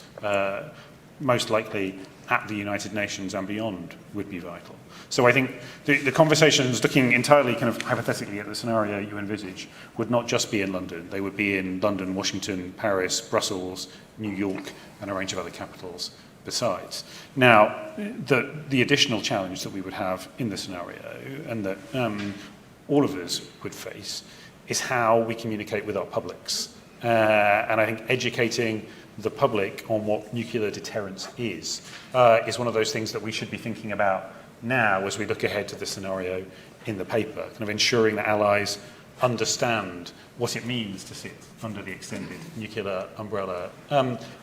most likely at the United Nations and beyond, would be vital. So I think the conversations, looking entirely kind of hypothetically at the scenario you envisage, would not just be in London. They would be in London, Washington, Paris, Brussels, New York, and a range of other capitals besides. Now, the additional challenge that we would have in the scenario, and that all of us would face, is how we communicate with our publics. And I think educating the public on what nuclear deterrence is one of those things that we should be thinking about now as we look ahead to the scenario in the paper, kind of ensuring that allies understand what it means to sit under the extended nuclear umbrella,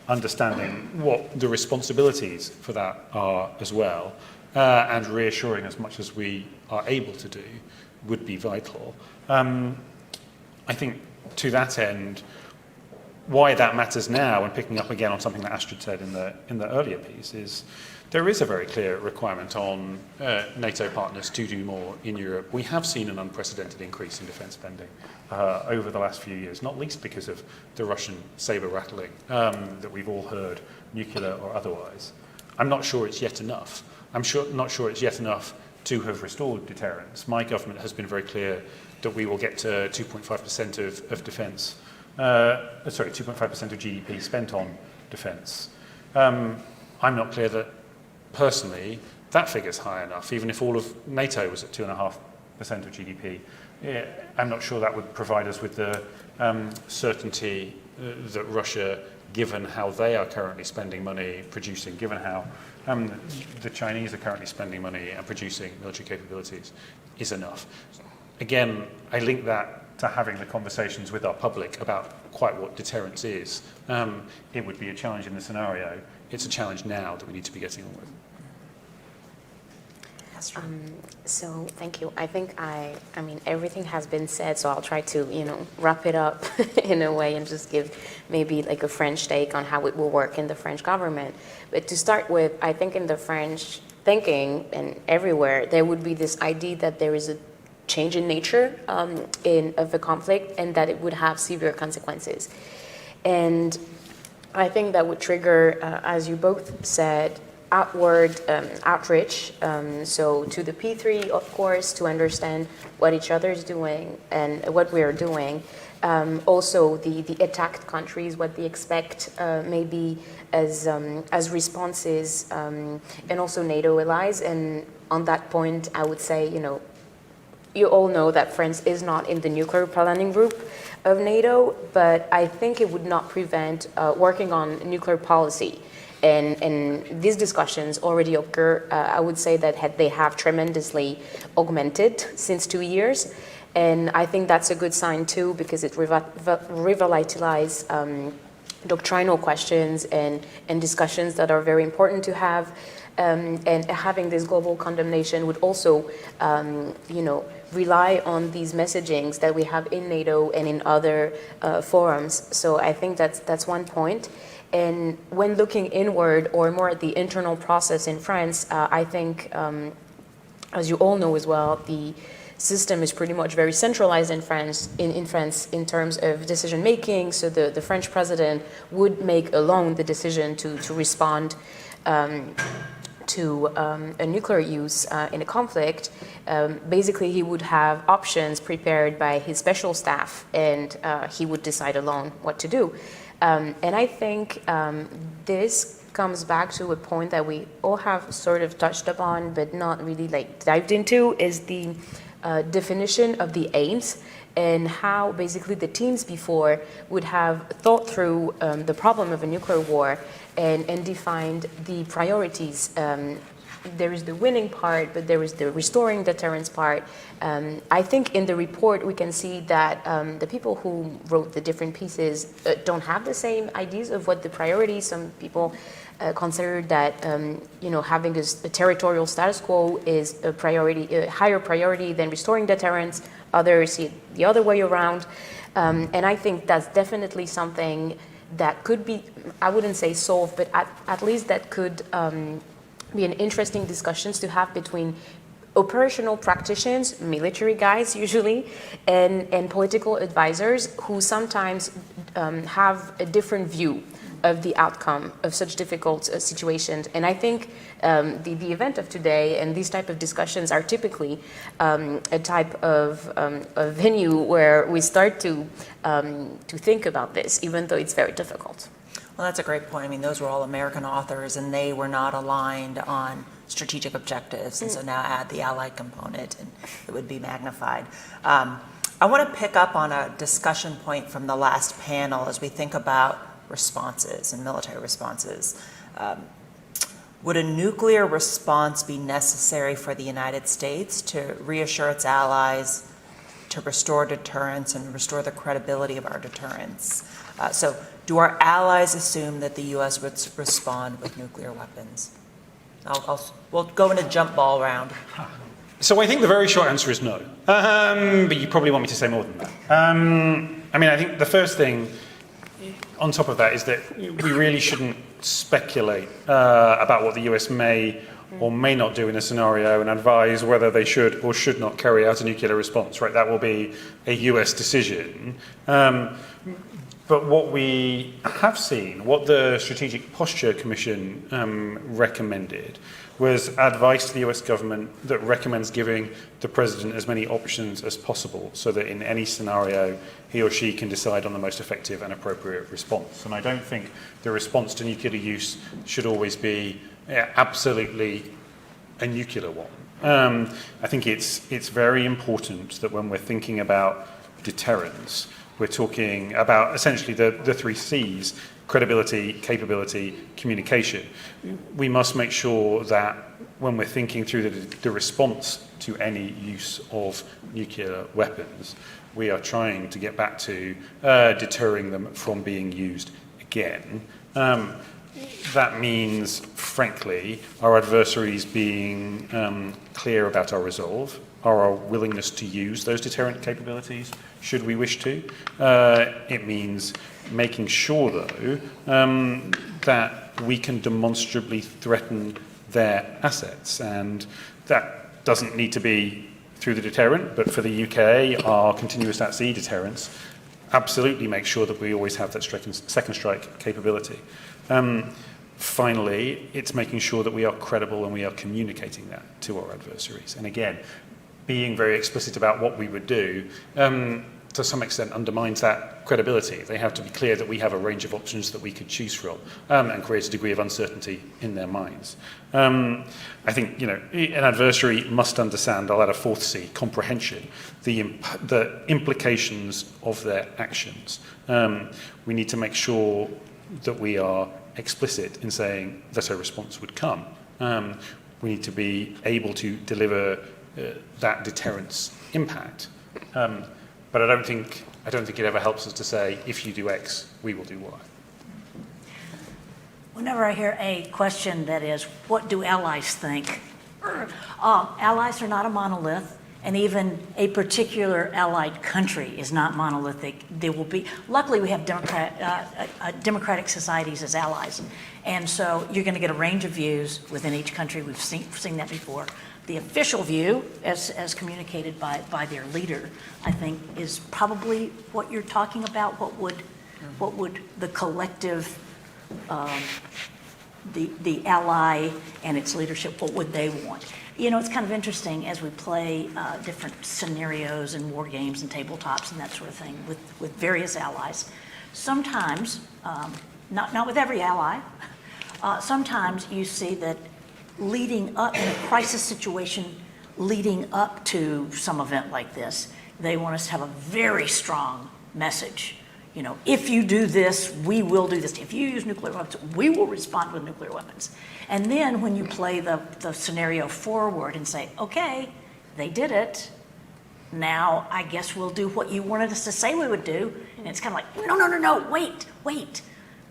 understanding what the responsibilities for that are as well, and reassuring as much as we are able to do would be vital. I think to that end, why that matters now, and picking up again on something that Astrid said in the earlier piece, is there is a very clear requirement on NATO partners to do more in Europe. We have seen an unprecedented increase in defence spending over the last few years, not least because of the Russian saber rattling that we've all heard, nuclear or otherwise. I'm not sure it's yet enough. Not sure it's yet enough to have restored deterrence. My government has been very clear that we will get to 2.5% of defence. 2.5% of GDP spent on defence. I'm not clear that, personally, that figure's high enough. Even if all of NATO was at 2.5% of GDP, I'm not sure that would provide us with the certainty that Russia, given how they are currently spending money producing, given how the Chinese are currently spending money and producing military capabilities, is enough. Again, I link that to having the conversations with our public about quite what deterrence is. It would be a challenge in the scenario. It's a challenge now that we need to be getting on with. So thank you. I think I mean, everything has been said, so I'll try to, wrap it up in a way and just give maybe like a French take on how it will work in the French government. But to start with, I think in the French thinking and everywhere, there would be this idea that there is a change in nature of the conflict and that it would have severe consequences. And I think that would trigger, as you both said, outward outreach, so to the P3, of course, to understand what each other is doing and what we are doing. Also, the attacked countries, what they expect maybe as responses, and also NATO allies. And on that point, I would say, you all know that France is not in the nuclear planning group of NATO, but I think it would not prevent working on nuclear policy. And these discussions already occur. I would say that they have tremendously augmented since 2 years. And I think that's a good sign too, because it revitalizes doctrinal questions and discussions that are very important to have. And having this global condemnation would also, rely on these messagings that we have in NATO and in other forums. So I think that's one point. And when looking inward or more at the internal process in France, I think, as you all know as well, the system is pretty much very centralized in France in terms of decision making. So the French president would make alone the decision to respond to a nuclear use in a conflict. Basically, he would have options prepared by his special staff, and he would decide alone what to do. And I think this comes back to a point that we all have sort of touched upon, but not really dived into, is the definition of the aims and how basically the teams before would have thought through the problem of a nuclear war and defined the priorities. There is the winning part, but there is the restoring deterrence part. I think in the report we can see that the people who wrote the different pieces don't have the same ideas of what the priorities. Some people consider that having a territorial status quo is a priority, a higher priority than restoring deterrence. Others see it the other way around, and I think that's definitely something that could be, I wouldn't say solved, but at least that could be an interesting discussions to have between operational practitioners, military guys usually, and political advisors who sometimes have a different view of the outcome of such difficult situations. And I think the event of today and these type of discussions are typically a type of a venue where we start to think about this, even though it's very difficult. Well, that's a great point. I mean, those were all American authors, and they were not aligned on strategic objectives. And so now add the allied component, and it would be magnified. I want to pick up on a discussion point from the last panel as we think about responses and military responses. Would a nuclear response be necessary for the United States to reassure its allies, to restore deterrence and restore the credibility of our deterrence? So do our allies assume that the U.S. would respond with nuclear weapons? We'll go in a jump ball round. So I think the very short answer is no. But you probably want me to say more than that. I think the first thing, on top of that is that we really shouldn't speculate about what the US may or may not do in a scenario and advise whether they should or should not carry out a nuclear response, right? That will be a US decision. But what we have seen, what the Strategic Posture Commission recommended, was advice to the US government that recommends giving the president as many options as possible so that in any scenario he or she can decide on the most effective and appropriate response. And I don't think the response to nuclear use should always be absolutely a nuclear one. I think it's very important that when we're thinking about deterrence, we're talking about essentially the 3 C's: credibility, capability, communication. We must make sure that when we're thinking through the response to any use of nuclear weapons, we are trying to get back to deterring them from being used again. That means, frankly, our adversaries being clear about our resolve, our willingness to use those deterrent capabilities, should we wish to. It means making sure, though, that we can demonstrably threaten their assets. And that doesn't need to be through the deterrent, but for the UK, our continuous at-sea deterrence absolutely makes sure that we always have that second strike capability. Finally, it's making sure that we are credible and we are communicating that to our adversaries. And again, being very explicit about what we would do to some extent undermines that credibility. They have to be clear that we have a range of options that we could choose from and create a degree of uncertainty in their minds. I think, an adversary must understand, I'll add a 4th C, comprehension, the implications of their actions. We need to make sure that we are explicit in saying that a response would come. We need to be able to deliver that deterrence impact. But I don't think it ever helps us to say, if you do X, we will do Y. Whenever I hear a question that is, what do allies think? Allies are not a monolith, and even a particular allied country is not monolithic. There will be, luckily we have democratic societies as allies, and so you're going to get a range of views within each country. We've seen that before. The official view, as communicated by their leader, I think, is probably what you're talking about. What would the collective, the ally and its leadership, what would they want? It's kind of interesting as we play different scenarios and war games and tabletops and that sort of thing with various allies. Sometimes, not with every ally, sometimes you see that leading up in a crisis situation, leading up to some event like this, they want us to have a very strong message. If you do this, we will do this. If you use nuclear weapons, we will respond with nuclear weapons. And then when you play the scenario forward and say, okay, they did it, now I guess we'll do what you wanted us to say we would do. And it's kind of like, no, wait.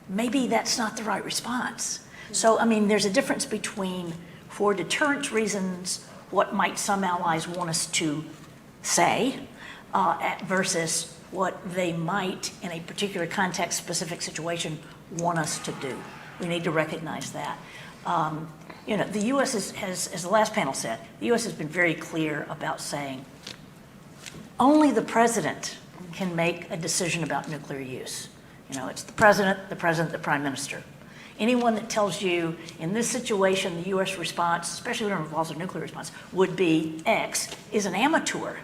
Maybe that's not the right response. So, there's a difference between, for deterrence reasons, what might some allies want us to say versus what they might, in a particular context, specific situation, want us to do. We need to recognize that. The U.S. has, as the last panel said, the U.S. has been very clear about saying only the president can make a decision about nuclear use. It's the president, the prime minister. Anyone that tells you in this situation the U.S. response, especially when it involves a nuclear response, would be X is an amateur.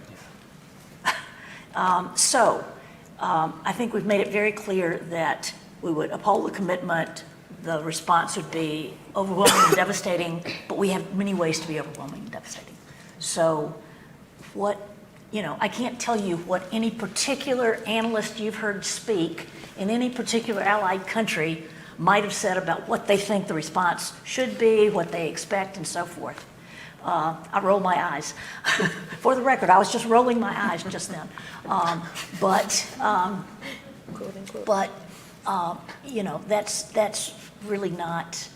I think we've made it very clear that we would uphold the commitment. The response would be overwhelming and devastating, but we have many ways to be overwhelming and devastating. So I can't tell you what any particular analyst you've heard speak in any particular allied country might have said about what they think the response should be, what they expect, and so forth. I roll my eyes. For the record, I was just rolling my eyes just then. That's really not.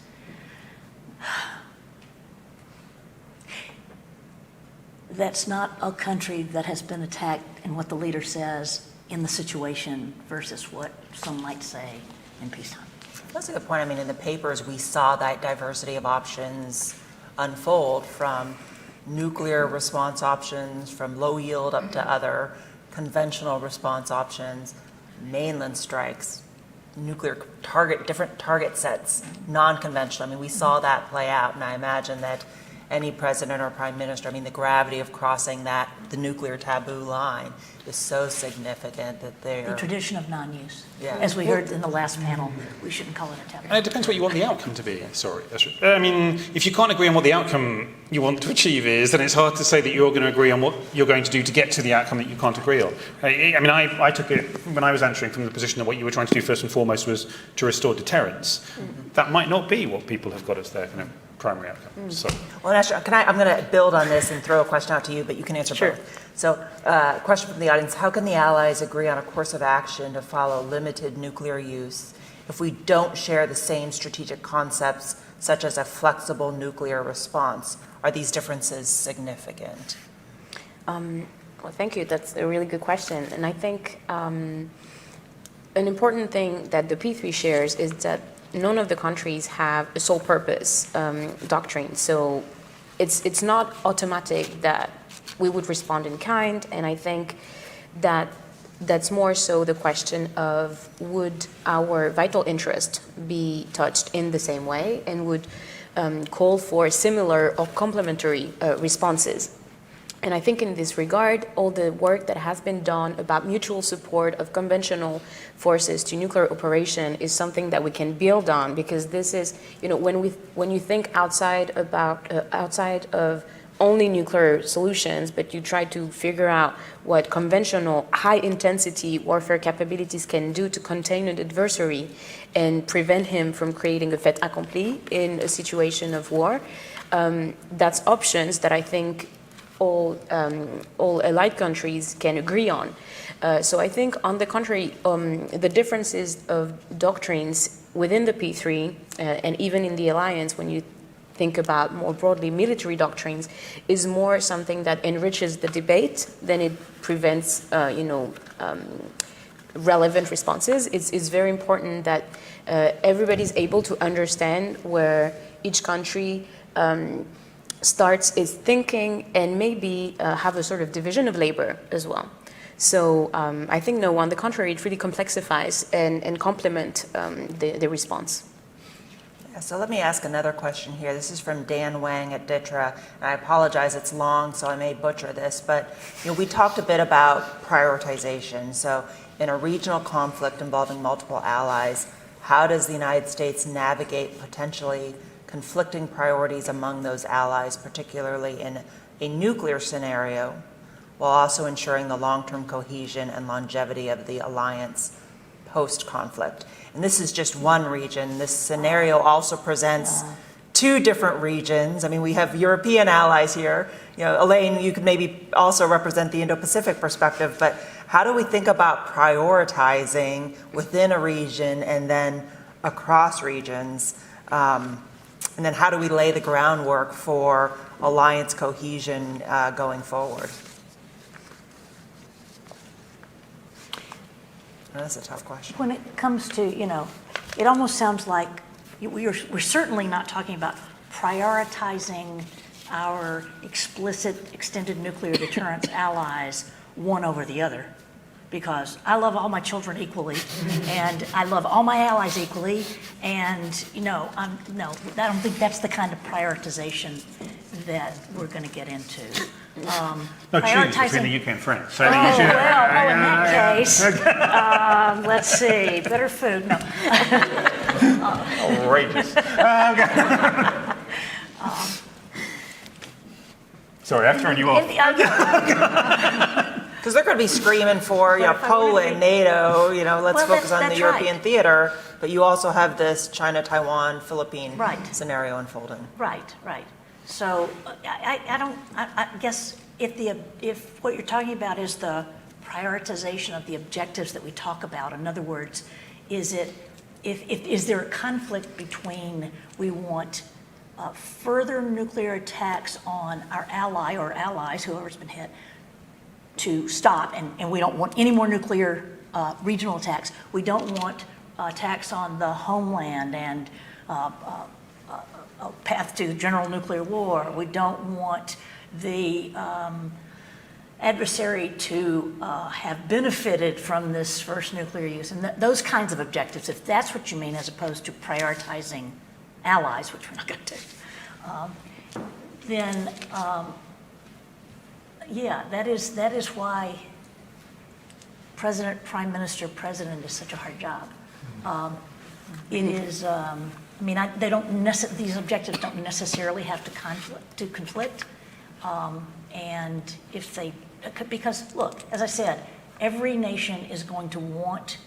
That's not a country that has been attacked, and what the leader says in the situation versus what some might say in peacetime. That's a good point. I mean, in the papers, we saw that diversity of options unfold from nuclear response options, from low yield up to other conventional response options, mainland strikes, nuclear target, different target sets, non-conventional. I mean, we saw that play out, and I imagine that any president or prime minister, I mean, the gravity of crossing that, the nuclear taboo line is so significant that they're... The tradition of non-use. Yeah. As we heard in the last panel, we shouldn't call it a taboo. And it depends what you want the outcome to be. Sorry. I mean, if you can't agree on what the outcome you want to achieve is, then it's hard to say that you're going to agree on what you're going to do to get to the outcome that you can't agree on. I mean, I took it, when I was answering from the position of what you were trying to do first and foremost was to restore deterrence. Mm-hmm. That might not be what people have got as their kind of primary outcome. So. Well, Asher, I'm going to build on this and throw a question out to you, but you can answer both. So, question from the audience: how can the Allies agree on a course of action to follow limited nuclear use if we don't share the same strategic concepts, such as a flexible nuclear response? Are these differences significant? Well, thank you. That's a really good question. And I think an important thing that the P3 shares is that none of the countries have a sole purpose doctrine. So it's not automatic that we would respond in kind, and I think that that's more so the question of would our vital interest be touched in the same way, and would call for similar or complementary responses. And I think in this regard, all the work that has been done about mutual support of conventional forces to nuclear operation is something that we can build on, because this is, you know, when you think outside of only nuclear solutions, but you try to figure out what conventional high-intensity warfare capabilities can do to contain an adversary and prevent him from creating a fait accompli in a situation of war, that's options that I think all allied countries can agree on. So I think, on the contrary, the differences of doctrines within the P3 and even in the alliance, when you think about more broadly military doctrines, is more something that enriches the debate than it prevents, relevant responses. It's very important that everybody's able to understand where each country starts its thinking, and maybe have a sort of division of labor as well. So I think, no, on the contrary, it really complexifies and complement the response. Yeah, so let me ask another question here. This is from Dan Wang at DITRA, and I apologize, it's long, so I may butcher this, but we talked a bit about prioritization. So in a regional conflict involving multiple allies, how does the United States navigate potentially conflicting priorities among those allies, particularly in a nuclear scenario, while also ensuring the long-term cohesion and longevity of the alliance post-conflict? And this is just one region. This scenario also presents two different regions. I mean, we have European allies here. Elaine, you could maybe also represent the Indo-Pacific perspective, but how do we think about prioritizing within a region and then across regions? And then how do we lay the groundwork for alliance cohesion going forward? That's a tough question. When it comes to, it almost sounds like we're certainly not talking about prioritizing our explicit extended nuclear deterrence allies one over the other, because I love all my children equally, and I love all my allies equally, and no, I don't think that's the kind of prioritization that we're going to get into. No, choose between the UK and France. So in that case, let's see, better food. No. Outrageous. Sorry, I've thrown you off. Because they're going to be screaming for Poland, NATO, let's focus on the European theater, but you also have this China, Taiwan, Philippine scenario unfolding. Right. So I guess if what you're talking about is the prioritization of the objectives that we talk about, in other words, is there a conflict between we want further nuclear attacks on our ally or allies, whoever's been hit, to stop, and we don't want any more nuclear regional attacks. We don't want attacks on the homeland and a path to general nuclear war. We don't want the adversary to have benefited from this first nuclear use, and those kinds of objectives, if that's what you mean, as opposed to prioritizing allies, which we're not going to do, then yeah, that is why President, Prime Minister, President is such a hard job. It is, I mean, they don't these objectives don't necessarily have to conflict. And if they, because look, as I said, every nation is going to want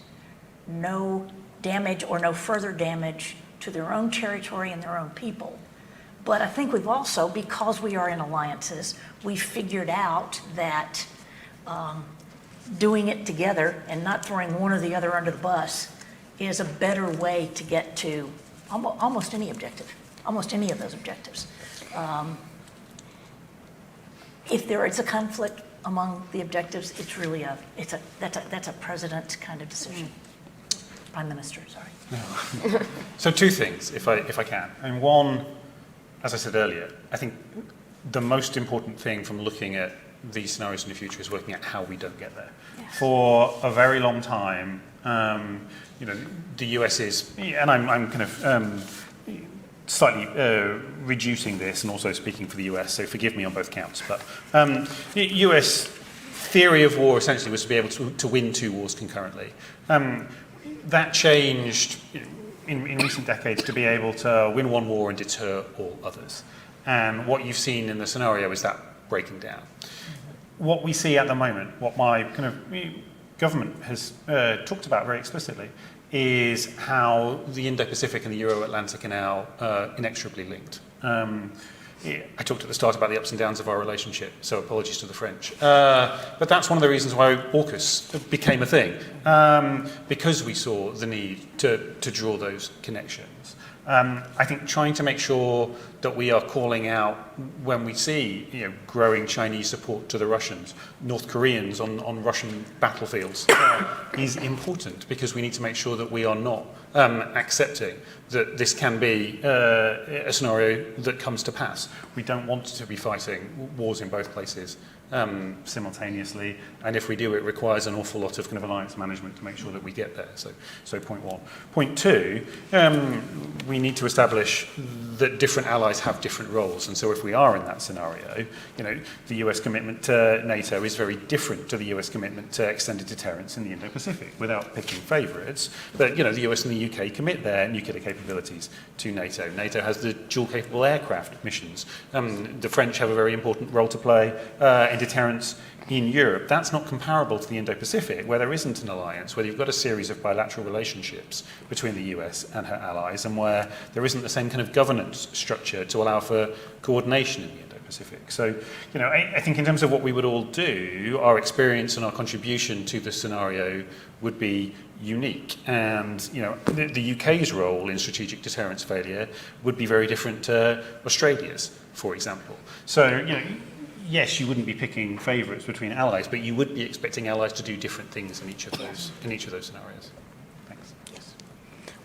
no damage or no further damage to their own territory and their own people. But I think we've also, because we are in alliances, we figured out that doing it together and not throwing one or the other under the bus is a better way to get to almost any objective, almost any of those objectives. If there is a conflict among the objectives, it's really that's a president kind of decision. Prime Minister, sorry. So two things, if I can. And one, as I said earlier, I think the most important thing from looking at these scenarios in the future is working out how we don't get there. Yes. For a very long time, you know, the US is, and I'm kind of slightly reducing this and also speaking for the US, so forgive me on both counts, but the US theory of war essentially was to be able to win two wars concurrently. That changed in recent decades to be able to win one war and deter all others. And what you've seen in the scenario is that breaking down. What we see at the moment, what my kind of government has talked about very explicitly, is how the Indo-Pacific and the Euro-Atlantic are now inexorably linked. I talked at the start about the ups and downs of our relationship, so apologies to the French. But that's one of the reasons why AUKUS became a thing, because we saw the need to draw those connections. I think trying to make sure that we are calling out when we see growing Chinese support to the Russians, North Koreans on Russian battlefields is important, because we need to make sure that we are not accepting that this can be a scenario that comes to pass. We don't want to be fighting wars in both places simultaneously, and if we do, it requires an awful lot of kind of alliance management to make sure that we get there. So point one. Point two, we need to establish that different allies have different roles, and so if we are in that scenario, the US commitment to NATO is very different to the US commitment to extended deterrence in the Indo-Pacific, without picking favourites. But the US and the UK commit their nuclear capabilities to NATO. NATO has the dual-capable aircraft missions. The French have a very important role to play in deterrence in Europe. That's not comparable to the Indo-Pacific, where there isn't an alliance, where you've got a series of bilateral relationships between the US and her allies, and where there isn't the same kind of governance structure to allow for coordination in the Indo-Pacific. So, I think in terms of what we would all do, our experience and our contribution to the scenario would be unique. And, the UK's role in strategic deterrence failure would be very different to Australia's, for example. So, yes, you wouldn't be picking favourites between allies, but you would be expecting allies to do different things in each of those scenarios. Thanks. Yes.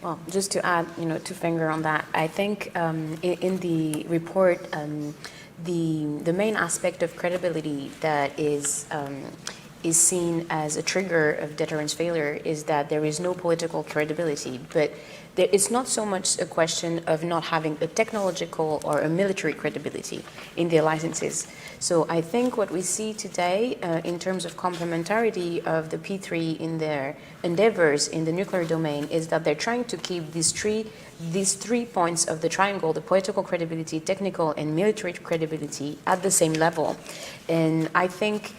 Well, just to add, to finger on that, I think in the report, the main aspect of credibility that is seen as a trigger of deterrence failure is that there is no political credibility, but it's not so much a question of not having a technological or a military credibility in the alliances. So I think what we see today in terms of complementarity of the P3 in their endeavors in the nuclear domain is that they're trying to keep these three points of the triangle, the political credibility, technical and military credibility, at the same level. And I think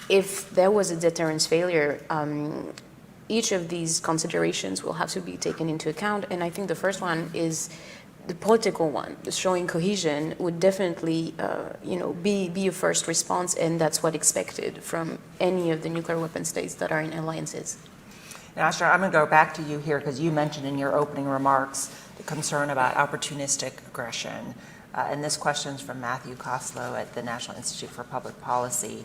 if there was a deterrence failure, each of these considerations will have to be taken into account. And I think the first one is the political one. Showing cohesion would definitely, be a first response, and that's what's expected from any of the nuclear weapon states that are in alliances. Now, Asher, I'm going to go back to you here, because you mentioned in your opening remarks the concern about opportunistic aggression. And this question is from Matthew Koslow at the National Institute for Public Policy.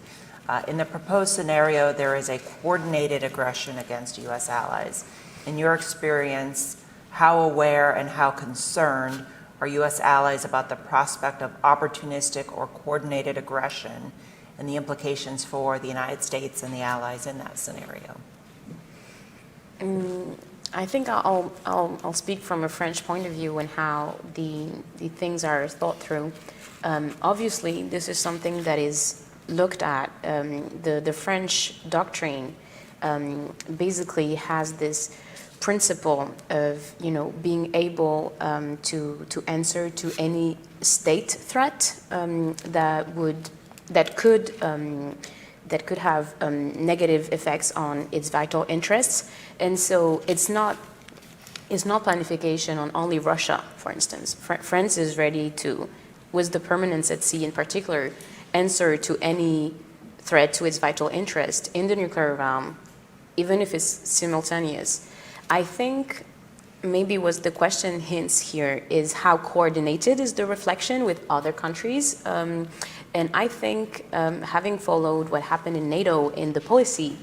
In the proposed scenario, there is a coordinated aggression against U.S. allies. In your experience, how aware and how concerned are U.S. allies about the prospect of opportunistic or coordinated aggression and the implications for the United States and the allies in that scenario? I think I'll speak from a French point of view and how the things are thought through. Obviously, this is something that is looked at. The French doctrine basically has this principle of being able to answer to any state threat that could have negative effects on its vital interests. And so it's not planification on only Russia, for instance. France is ready to, with the permanence at sea in particular, answer to any threat to its vital interest in the nuclear realm, even if it's simultaneous. I think maybe what the question hints here is how coordinated is the reflection with other countries. And I think having followed what happened in NATO in the policy,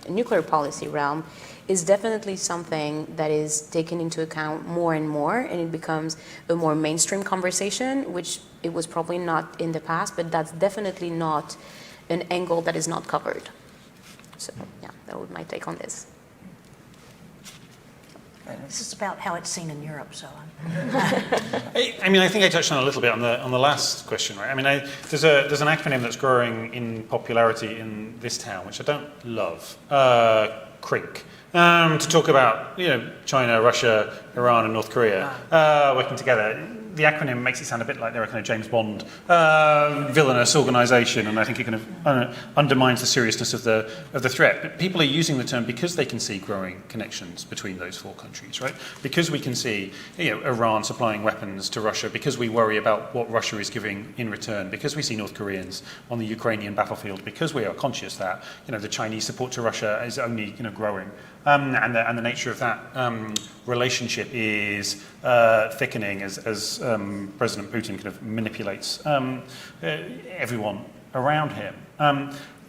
nuclear policy realm, is definitely something that is taken into account more and more, and it becomes a more mainstream conversation, which it was probably not in the past, but that's definitely not an angle that is not covered. So yeah, that would be my take on this. This is about how it's seen in Europe, so I mean, I think I touched on a little bit on the last question, right? I mean, there's an acronym that's growing in popularity in this town, which I don't love, CRINK, to talk about China, Russia, Iran, and North Korea working together. The acronym makes it sound a bit like they're a kind of James Bond villainous organisation, and I think it kind of undermines the seriousness of the threat. But people are using the term because they can see growing connections between those four countries, right? Because we can see Iran supplying weapons to Russia, because we worry about what Russia is giving in return, because we see North Koreans on the Ukrainian battlefield, because we are conscious that the Chinese support to Russia is only growing. And the nature of that relationship is thickening as President Putin kind of manipulates everyone around him.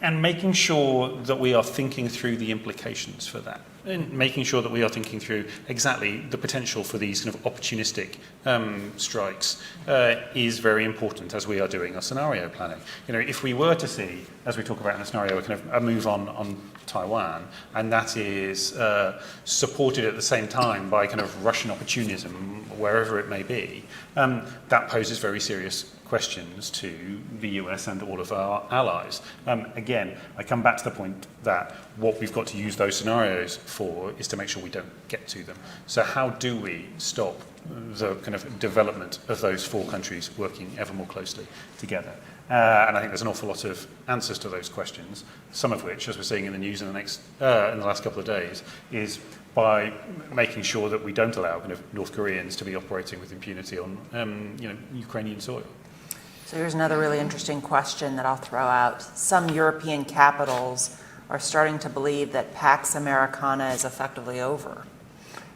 And making sure that we are thinking through the implications for that. And making sure that we are thinking through exactly the potential for these kind of opportunistic strikes is very important as we are doing our scenario planning. If we were to see, as we talk about in the scenario, kind of a move on Taiwan, and that is supported at the same time by kind of Russian opportunism, wherever it may be, that poses very serious questions to the US and all of our allies. Again, I come back to the point that what we've got to use those scenarios for is to make sure we don't get to them. So how do we stop the kind of development of those four countries working ever more closely together? And I think there's an awful lot of answers to those questions, some of which, as we're seeing in the news in the last couple of days, is by making sure that we don't allow kind of North Koreans to be operating with impunity on Ukrainian soil. So here's another really interesting question that I'll throw out. Some European capitals are starting to believe that Pax Americana is effectively over,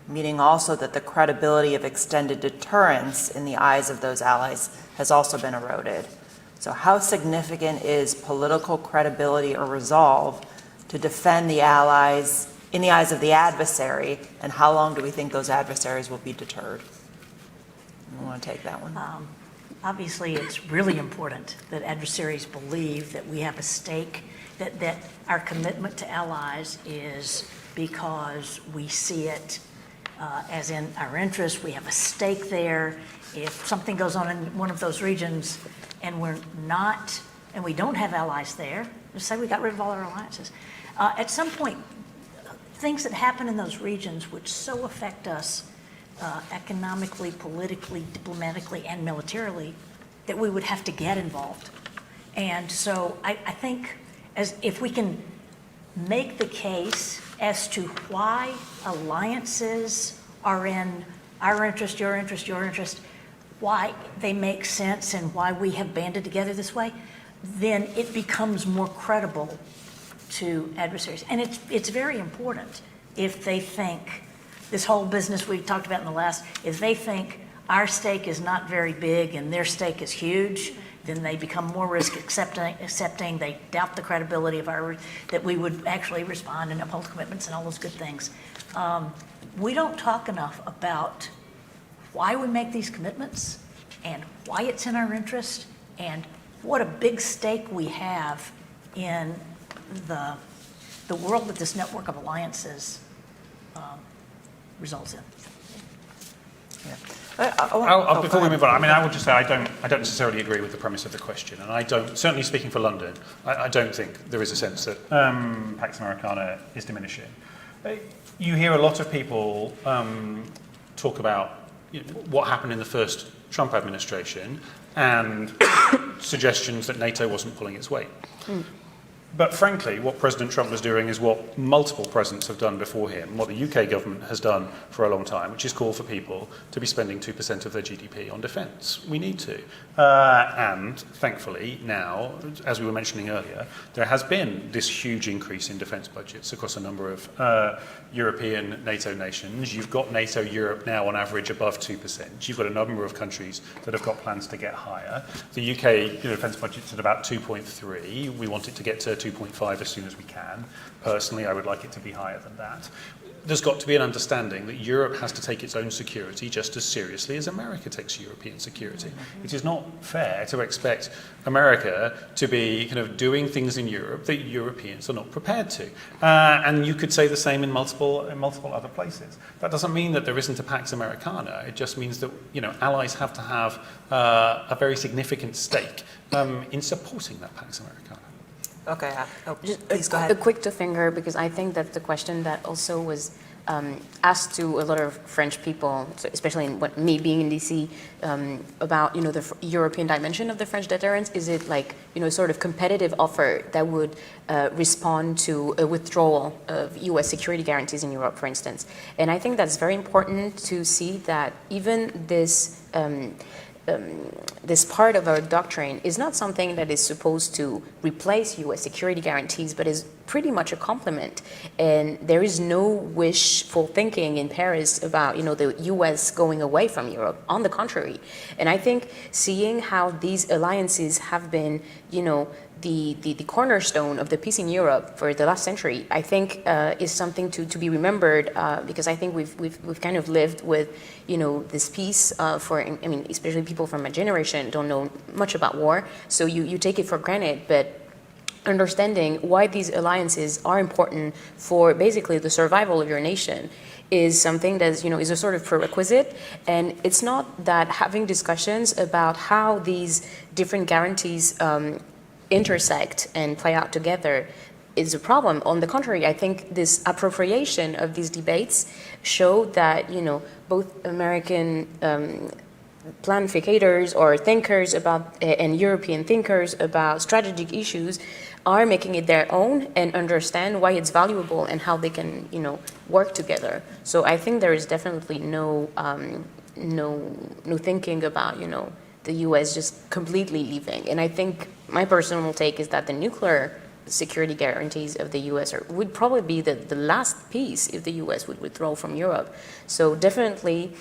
meaning also that the credibility of extended deterrence in the eyes of those allies has also been eroded. So how significant is political credibility or resolve to defend the allies in the eyes of the adversary, and how long do we think those adversaries will be deterred? You want to take that one? obviously it's really important that adversaries believe that we have a stake, that our commitment to allies is because we see it as in our interest, we have a stake there. If something goes on in one of those regions and we're not, and we don't have allies there, just say we got rid of all our alliances. At some point, things that happen in those regions which so affect us economically, politically, diplomatically, and militarily, that we would have to get involved. And so I think if we can make the case as to why alliances are in our interest, your interest, your interest, why they make sense and why we have banded together this way, then it becomes more credible to adversaries. And it's very important if they think, this whole business we talked about in the last, if they think our stake is not very big and their stake is huge, then they become more risk accepting, they doubt the credibility of that we would actually respond and uphold commitments and all those good things. We don't talk enough about why we make these commitments and why it's in our interest and what a big stake we have in the world that this network of alliances results in. Before we move on, I mean, I would just say I don't necessarily agree with the premise of the question, and I don't, certainly speaking for London, I don't think there is a sense that Pax Americana is diminishing. You hear a lot of people talk about what happened in the first Trump administration and suggestions that NATO wasn't pulling its weight. But frankly, what President Trump was doing is what multiple presidents have done before him, what the UK government has done for a long time, which is call for people to be spending 2% of their GDP on defence. We need to. And thankfully now, as we were mentioning earlier, there has been this huge increase in defence budgets across a number of European NATO nations. You've got NATO Europe now on average above 2%. You've got a number of countries that have got plans to get higher. The UK defence budget's at about 2.3. We want it to get to 2.5 as soon as we can. Personally, I would like it to be higher than that. There's got to be an understanding that Europe has to take its own security just as seriously as America takes European security. It is not fair to expect America to be kind of doing things in Europe that Europeans are not prepared to. And you could say the same in multiple other places. That doesn't mean that there isn't a Pax Americana. It just means that allies have to have a very significant stake in supporting that Pax Americana. Okay, please go ahead. A quick to finger, because I think that the question that also was asked to a lot of French people, so especially me being in DC, about the European dimension of the French deterrence. Is it like sort of competitive offer that would respond to a withdrawal of U.S. security guarantees in Europe, for instance? And I think that's very important to see that even this. This part of our doctrine is not something that is supposed to replace U.S. security guarantees, but is pretty much a complement. And there is no wishful thinking in Paris about, the U.S. going away from Europe. On the contrary. And I think seeing how these alliances have been, the cornerstone of the peace in Europe for the last century, I think is something to be remembered, because I think we've kind of lived with, this peace especially people from my generation don't know much about war, so you take it for granted, but understanding why these alliances are important for basically the survival of your nation is something that is a sort of prerequisite. And it's not that having discussions about how these different guarantees intersect and play out together is a problem. On the contrary, I think this appropriation of these debates show that both American planificators or thinkers about and European thinkers about strategic issues are making it their own and understand why it's valuable and how they can work together. So I think there is definitely no thinking about the U.S. just completely leaving. And I think my personal take is that the nuclear security guarantees of the U.S. would probably be the last piece if the U.S. would withdraw from Europe. So definitely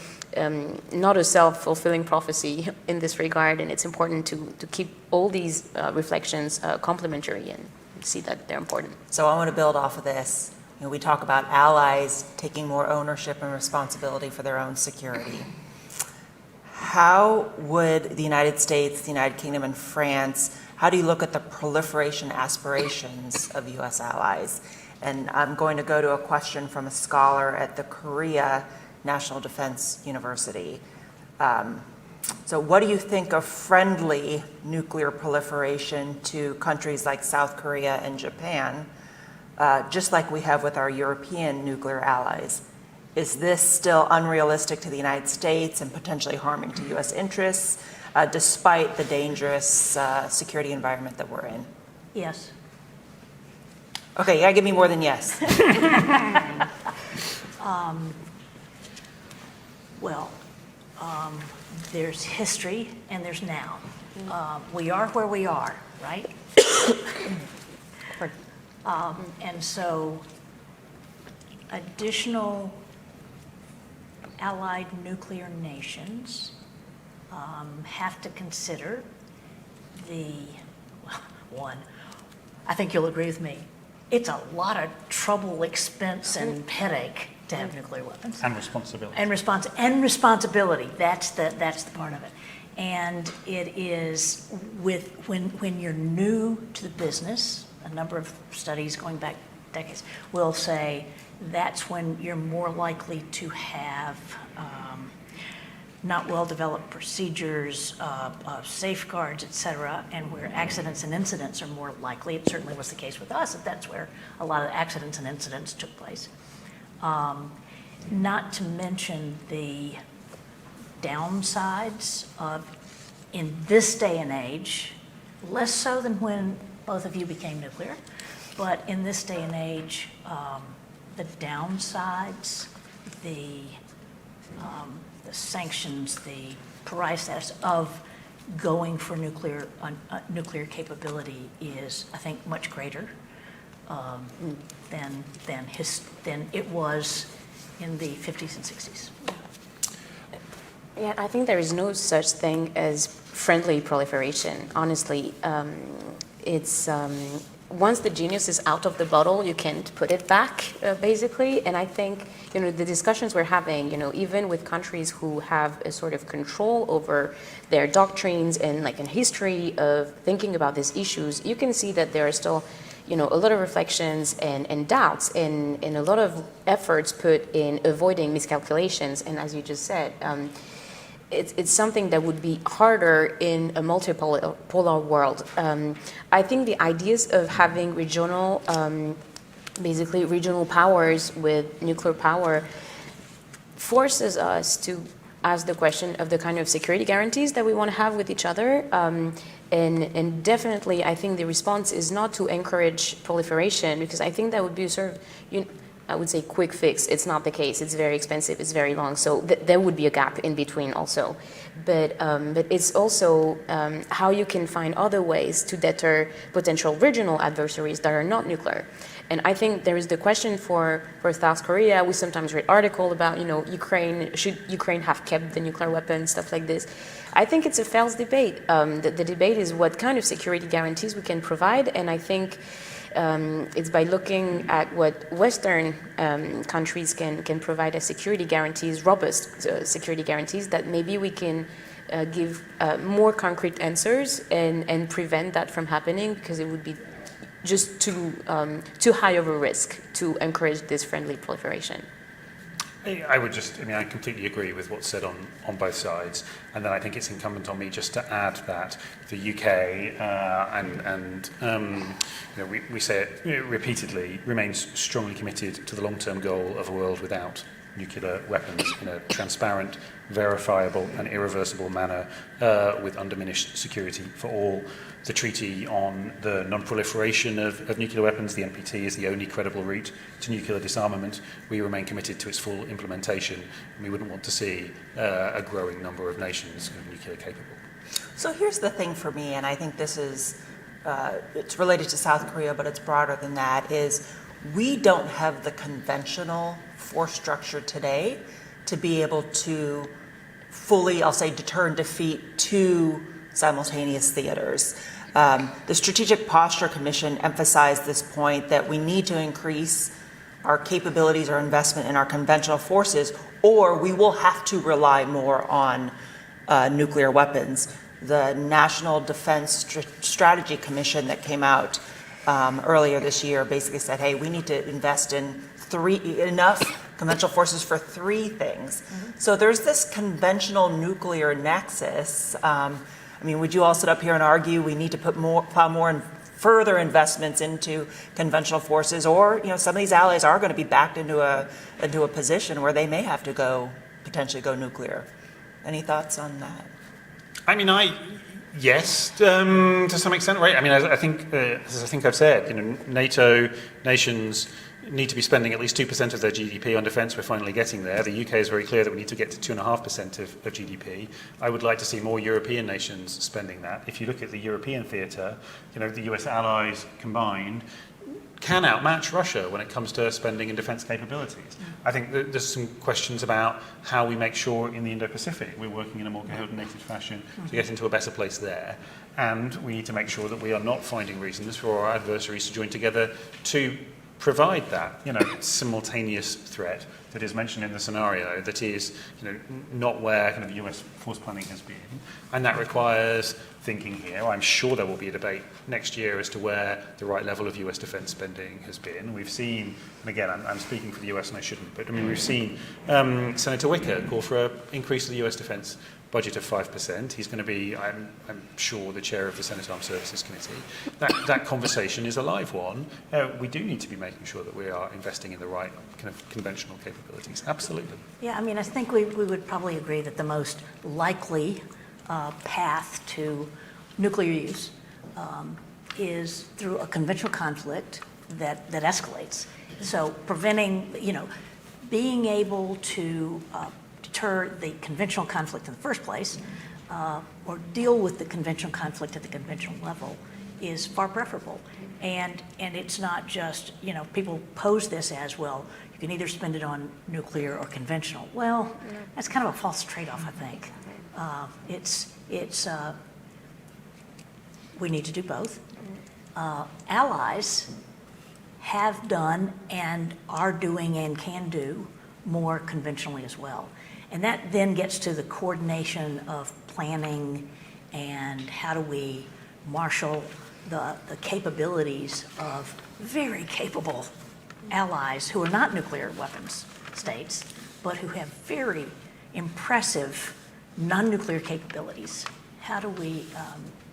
not a self-fulfilling prophecy in this regard, and it's important to keep all these reflections complementary and see that they're important. So I want to build off of this. We talk about allies taking more ownership and responsibility for their own security. How would the United States, the United Kingdom, and France, how do you look at the proliferation aspirations of U.S. allies? And I'm going to go to a question from a scholar at the Korea National Defense University. So what do you think of friendly nuclear proliferation to countries like South Korea and Japan, just like we have with our European nuclear allies? Is this still unrealistic to the United States and potentially harming to U.S. interests, despite the dangerous security environment that we're in? Yes. Okay, you gotta give me more than yes. There's history and there's now. We are where we are, right? And so additional allied nuclear nations have to consider I think you'll agree with me, it's a lot of trouble, expense, and headache to have nuclear weapons. And responsibility. And responsibility. That's the part of it. And it is when you're new to the business, a number of studies going back decades will say that's when you're more likely to have not well-developed procedures, safeguards, et cetera, and where accidents and incidents are more likely. It certainly was the case with us, that's where a lot of accidents and incidents took place. Not to mention the downsides of, in this day and age, less so than when both of you became nuclear, but in this day and age, the downsides, the sanctions, the pariah status of going for nuclear capability is, I think, much greater than it was in the 50s and 60s. Yeah, I think there is no such thing as friendly proliferation. Honestly, it's once the genius is out of the bottle, you can't put it back, basically. And I think, the discussions we're having, even with countries who have a sort of control over their doctrines and like a history of thinking about these issues, you can see that there are still, a lot of reflections and doubts and a lot of efforts put in avoiding miscalculations. And as you just said, it's something that would be harder in a multipolar world. I think the ideas of having regional powers with nuclear power forces us to ask the question of the kind of security guarantees that we want to have with each other. And definitely, I think the response is not to encourage proliferation, because I think that would be a sort of, I would say, quick fix. It's not the case. It's very expensive. It's very long. So there would be a gap in between also. But it's also how you can find other ways to deter potential regional adversaries that are not nuclear. And I think there is the question for South Korea. We sometimes read articles about, Ukraine, should Ukraine have kept the nuclear weapons, stuff like this. I think it's a false debate. The debate is what kind of security guarantees we can provide. And I think it's by looking at what Western countries can provide as security guarantees, robust security guarantees, that maybe we can give more concrete answers and prevent that from happening, because it would be just too high of a risk to encourage this friendly proliferation. I completely agree with what's said on both sides. And then I think it's incumbent on me just to add that the UK we say it repeatedly, remains strongly committed to the long-term goal of a world without nuclear weapons in a transparent, verifiable and irreversible manner with undiminished security for all. The Treaty on the Non-Proliferation of Nuclear Weapons, the NPT, is the only credible route to nuclear disarmament. We remain committed to its full implementation, and we wouldn't want to see a growing number of nations nuclear capable. So here's the thing for me, and I think this is, it's related to South Korea, but it's broader than that, is we don't have the conventional force structure today to be able to fully, I'll say, deter and defeat two simultaneous theaters. The Strategic Posture Commission emphasized this point, that we need to increase our capabilities or investment in our conventional forces, or we will have to rely more on nuclear weapons. The National Defense Strategy Commission that came out earlier this year basically said, hey, we need to invest in enough conventional forces for three things. Mm-hmm. So there's this conventional nuclear nexus. Would you all sit up here and argue we need to plow more and further investments into conventional forces, or some of these allies are going to be backed into a position where they may have to potentially go nuclear? Any thoughts on that? Yes, to some extent, right? As I think I've said, NATO nations need to be spending at least 2% of their GDP on defence. We're finally getting there. The UK is very clear that we need to get to 2.5% of GDP. I would like to see more European nations spending that. If you look at the European theatre, the US allies combined, can outmatch Russia when it comes to spending and defense capabilities. I think that there's some questions about how we make sure in the Indo-Pacific we're working in a more coordinated fashion to get into a better place there. And we need to make sure that we are not finding reasons for our adversaries to join together to provide that, simultaneous threat that is mentioned in the scenario that is, not where kind of US force planning has been. And that requires thinking here. I'm sure there will be a debate next year as to where the right level of US defense spending has been. We've seen, and again, I'm speaking for the US and I shouldn't, but we've seen Senator Wicker call for an increase of the US defense budget of 5%. He's going to be, I'm sure, the chair of the Senate Armed Services Committee. That conversation is a live one. We do need to be making sure that we are investing in the right kind of conventional capabilities. Absolutely. Yeah, I think we would probably agree that the most likely path to nuclear use is through a conventional conflict that escalates. So preventing, being able to deter the conventional conflict in the first place, or deal with the conventional conflict at the conventional level, is far preferable. And it's not just, people pose this as, well, you can either spend it on nuclear or conventional. Well, that's kind of a false trade-off, I think. We need to do both. Allies have done and are doing and can do more conventionally as well. And that then gets to the coordination of planning and how do we marshal the capabilities of very capable allies who are not nuclear weapons states, but who have very impressive non-nuclear capabilities. How do we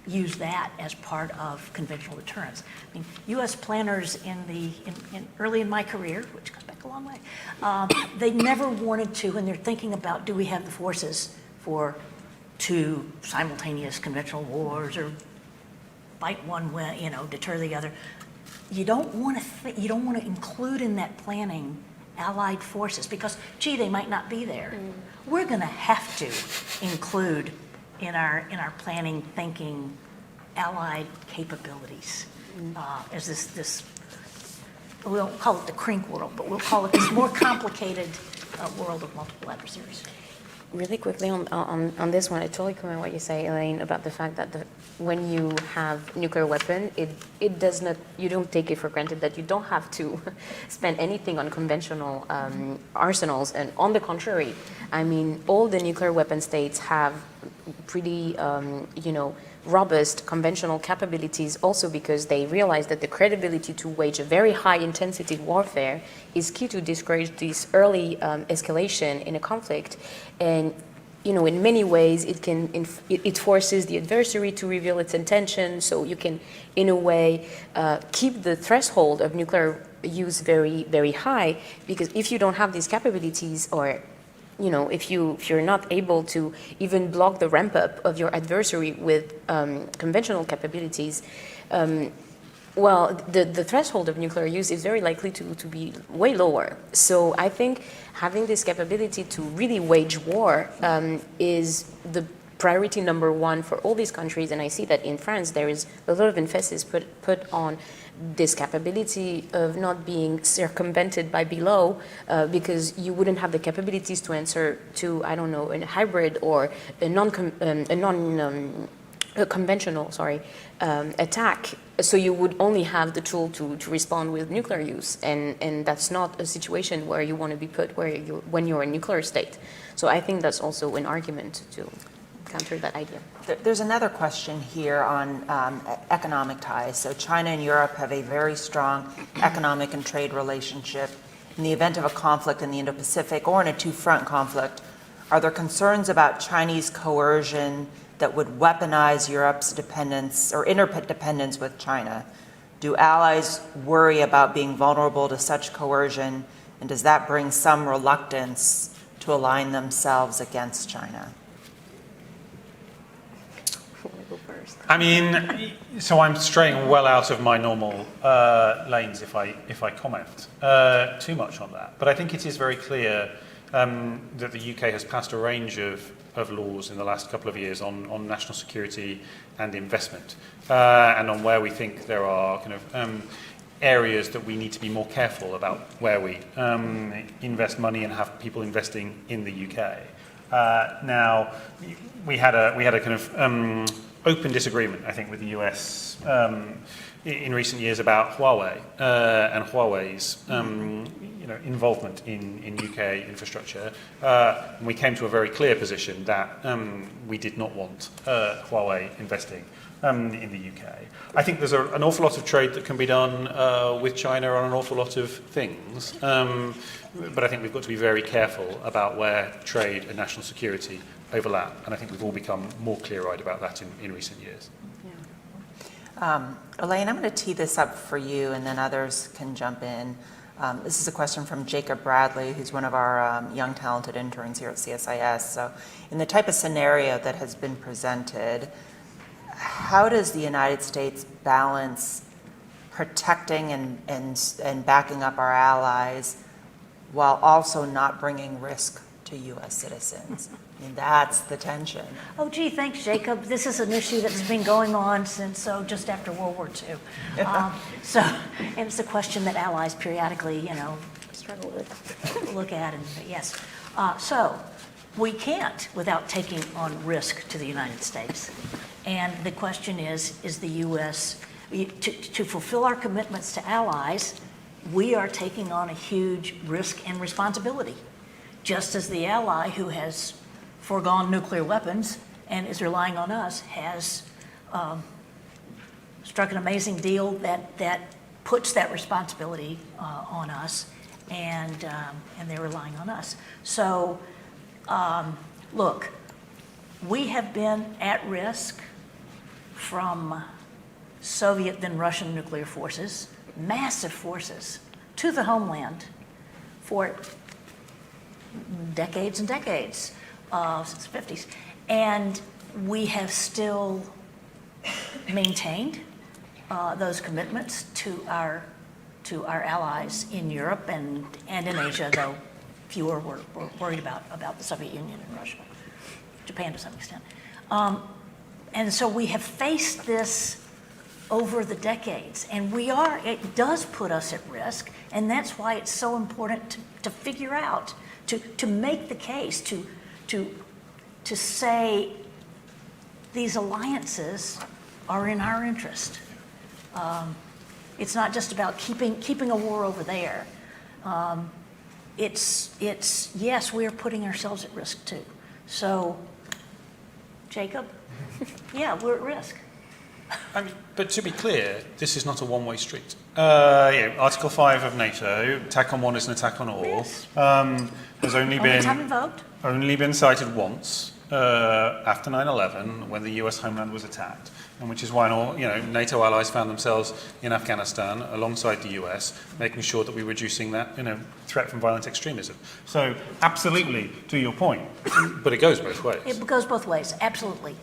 use that as part of conventional deterrence? U.S. planners early in my career, which goes back a long way, they never wanted to, when they're thinking about, do we have the forces for 2 simultaneous conventional wars, or fight one, deter the other. You don't want to include in that planning allied forces because, gee, they might not be there. We're going to have to include in our planning thinking allied capabilities as this. We don't call it the crink world, but we'll call it this more complicated world of multiple adversaries. Really quickly on this one, I totally comment what you say, Elaine, about the fact that when you have nuclear weapon, it does not, you don't take it for granted that you don't have to spend anything on conventional arsenals. And on the contrary, all the nuclear weapon states have pretty, robust conventional capabilities, also because they realize that the credibility to wage a very high intensity warfare is key to discourage this early escalation in a conflict. And in many ways it forces the adversary to reveal its intention, so you can in a way keep the threshold of nuclear use very, very high, because if you don't have these capabilities, or if you're not able to even block the ramp up of your adversary with conventional capabilities, the threshold of nuclear use is very likely to be way lower. So I think having this capability to really wage war is the priority number one for all these countries. And I see that in France there is a lot of emphasis put on this capability of not being circumvented by below, because you wouldn't have the capabilities to answer to, I don't know, a hybrid or a conventional attack. So you would only have the tool to respond with nuclear use, and that's not a situation where you want to be put when you're a nuclear state. So I think that's also an argument to counter that idea. There's another question here on economic ties. So China and Europe have a very strong economic and trade relationship. In the event of a conflict in the Indo-Pacific or in a two-front conflict, are there concerns about Chinese coercion that would weaponize Europe's dependence or interdependence with China? Do allies worry about being vulnerable to such coercion, and does that bring some reluctance to align themselves against China? So I'm straying well out of my normal lanes if I comment too much on that. But I think it is very clear that the UK has passed a range of laws in the last couple of years on national security and investment, and on where we think there are kind of areas that we need to be more careful about where we invest money and have people investing in the UK. Now, we had a kind of open disagreement, I think, with the US in recent years about Huawei and Huawei's involvement in UK infrastructure. And we came to a very clear position that we did not want Huawei investing in the UK. I think there's an awful lot of trade that can be done with China on an awful lot of things. But I think we've got to be very careful about where trade and national security overlap. And I think we've all become more clear-eyed about that in recent years. Elaine, I'm going to tee this up for you, and then others can jump in. This is a question from Jacob Bradley, who's one of our young, talented interns here at CSIS. So in the type of scenario that has been presented, how does the United States balance protecting and backing up our allies while also not bringing risk to U.S. citizens? I mean, that's the tension. Oh, gee, thanks, Jacob. This is an issue that's been going on since just after World War II. And it's a question that allies periodically, struggle with, look at, and yes. So we can't without taking on risk to the United States. And the question is the U.S., to fulfill our commitments to allies, we are taking on a huge risk and responsibility, just as the ally who has foregone nuclear weapons and is relying on us has struck an amazing deal that puts that responsibility on us, and they're relying on us. So, look, we have been at risk from Soviet then Russian nuclear forces, massive forces, to the homeland for decades and decades, since the 50s. And we have still maintained those commitments to our allies in Europe and in Asia, though fewer were worried about the Soviet Union and Russia, Japan to some extent. And so we have faced this over the decades, and it does put us at risk, and that's why it's so important to figure out, to make the case, to say these alliances are in our interest. It's not just about keeping a war over there. It's yes, we are putting ourselves at risk too. So, Jacob, yeah, we're at risk. But to be clear, this is not a one-way street. Article 5 of NATO, attack on one is an attack on all, Yes. Has only Time invoked. been cited once after 9/11 when the US homeland was attacked, and which is why NATO allies found themselves in Afghanistan alongside the US, making sure that we're reducing that threat from violent extremism. So absolutely, to your point, but it goes both ways. It goes both ways, absolutely.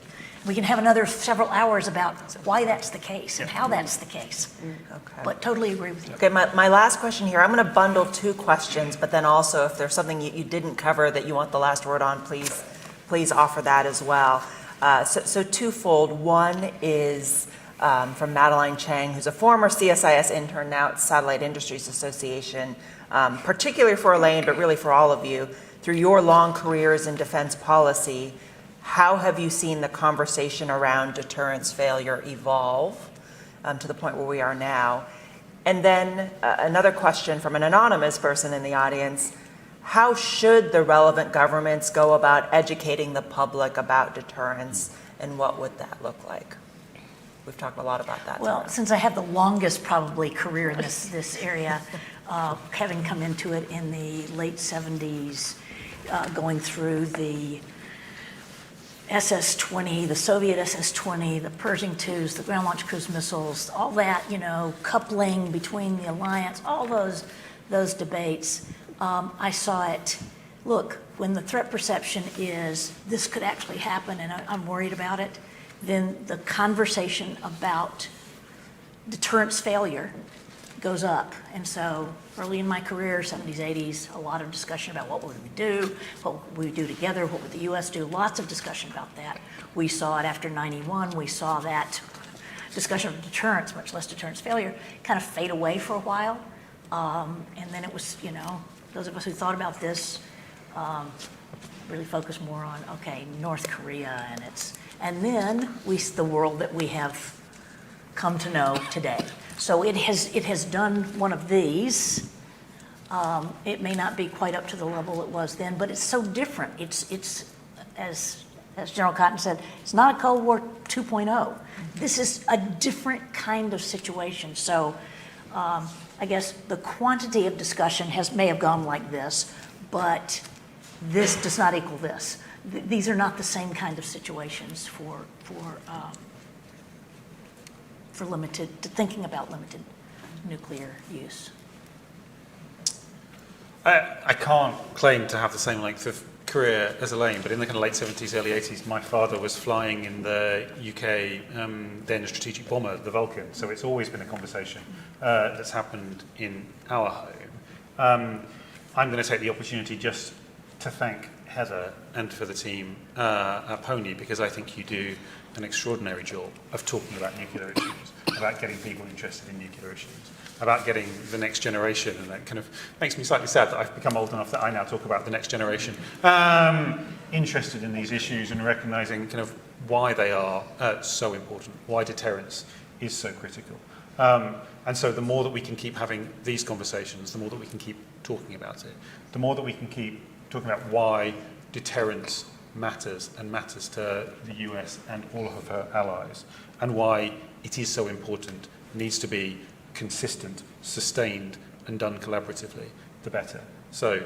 We can have another several hours about why that's the case and how that's the case. Okay. But totally agree with you. Okay, my last question here, I'm going to bundle two questions, but then also if there's something you didn't cover that you want the last word on, please offer that as well. So twofold. One is from Madeline Chang, who's a former CSIS intern now at Satellite Industries Association, particularly for Elaine, but really for all of you. Through your long careers in defense policy, how have you seen the conversation around deterrence failure evolve to the point where we are now? And then another question from an anonymous person in the audience: how should the relevant governments go about educating the public about deterrence, and what would that look like? We've talked a lot about that. Well, since I have the longest probably career in this area, having come into it in the late 70s, going through the SS-20, the Soviet SS-20, the Pershing IIs, the ground launch cruise missiles, all that, coupling between the alliance, all those debates, I saw it. Look, when the threat perception is this could actually happen and I'm worried about it, then the conversation about deterrence failure goes up. And so early in my career, 70s, 80s, a lot of discussion about what would we do, what would we do together, what would the U.S. do, lots of discussion about that. We saw it after 91, we saw that discussion of deterrence, much less deterrence failure, kind of fade away for a while. And then it was, those of us who thought about this really focused more on, okay, North Korea and then the world that we have come to know today. So it has done one of these. It may not be quite up to the level it was then, but it's so different. It's as General Cotton said, it's not a Cold War 2.0. This is a different kind of situation. So I guess the quantity of discussion may have gone like this, but this does not equal this. These are not the same kind of situations for thinking about limited nuclear use. I can't claim to have the same length of career as Elaine, but in the kind of late 70s, early 80s, my father was flying in the UK, then a strategic bomber, the Vulcan. So it's always been a conversation that's happened in our home. I'm going to take the opportunity just to thank Heather and for the team at PONI, because I think you do an extraordinary job of talking about nuclear issues, about getting people interested in nuclear issues, about getting the next generation, and that kind of makes me slightly sad that I've become old enough that I now talk about the next generation, interested in these issues and recognizing kind of why they are so important, why deterrence is so critical. And so the more that we can keep having these conversations, the more that we can keep talking about it, the more that we can keep talking about why deterrence matters and matters to the US and all of her allies, and why it is so important, needs to be consistent, sustained, and done collaboratively, the better. So,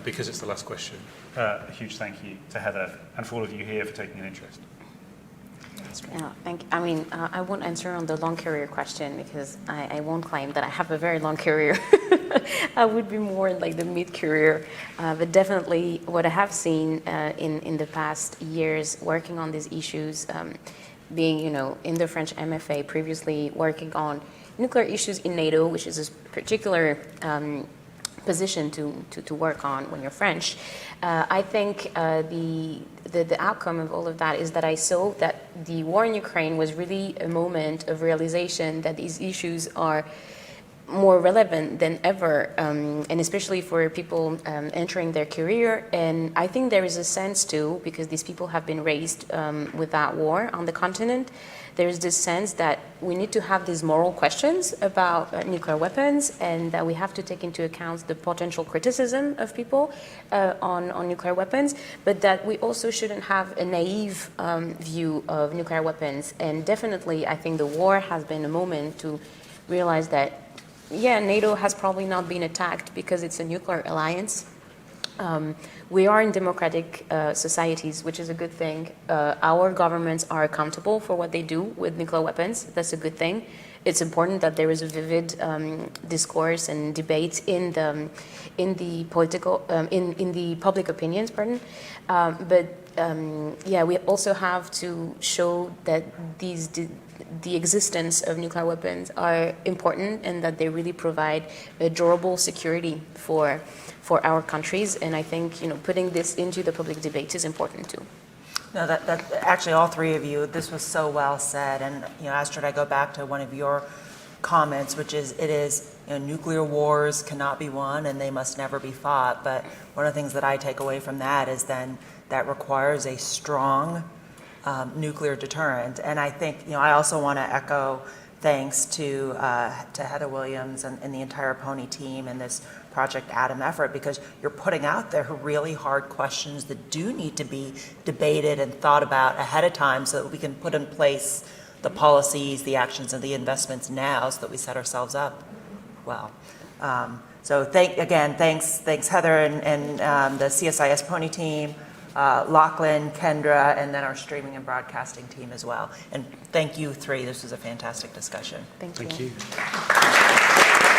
because it's the last question, a huge thank you to Heather and for all of you here for taking an interest. Yeah, I won't answer on the long career question because I won't claim that I have a very long career. I would be more in like the mid-career, but definitely what I have seen in the past years working on these issues, being in the French MFA, previously working on nuclear issues in NATO, which is a particular position to work on when you're French. I think the outcome of all of that is that I saw that the war in Ukraine was really a moment of realization that these issues are more relevant than ever, and especially for people entering their career. And I think there is a sense too, because these people have been raised with that war on the continent, there's this sense that we need to have these moral questions about nuclear weapons, and that we have to take into account the potential criticism of people on nuclear weapons, but that we also shouldn't have a naive view of nuclear weapons. And definitely, I think the war has been a moment to realize that, yeah, NATO has probably not been attacked because it's a nuclear alliance. We are in democratic societies, which is a good thing. Our governments are accountable for what they do with nuclear weapons. That's a good thing. It's important that there is a vivid discourse and debate in the public opinions. Yeah, we also have to show that the existence of nuclear weapons are important and that they really provide a durable security for our countries. And I think putting this into the public debate is important too. No, that actually all three of you, this was so well said. And Astrid, I go back to one of your comments, which is nuclear wars cannot be won and they must never be fought. But one of the things that I take away from that is then that requires a strong nuclear deterrent. And I think I also want to echo thanks to Heather Williams and the entire PONI team and this Project Atom effort, because you're putting out there really hard questions that do need to be debated and thought about ahead of time so that we can put in place the policies, the actions, and the investments now so that we set ourselves up well. So thanks Heather and the CSIS PONI team, Lachlan, Kendra, and then our streaming and broadcasting team as well. And thank you three. This was a fantastic discussion. Thank you. Thank you.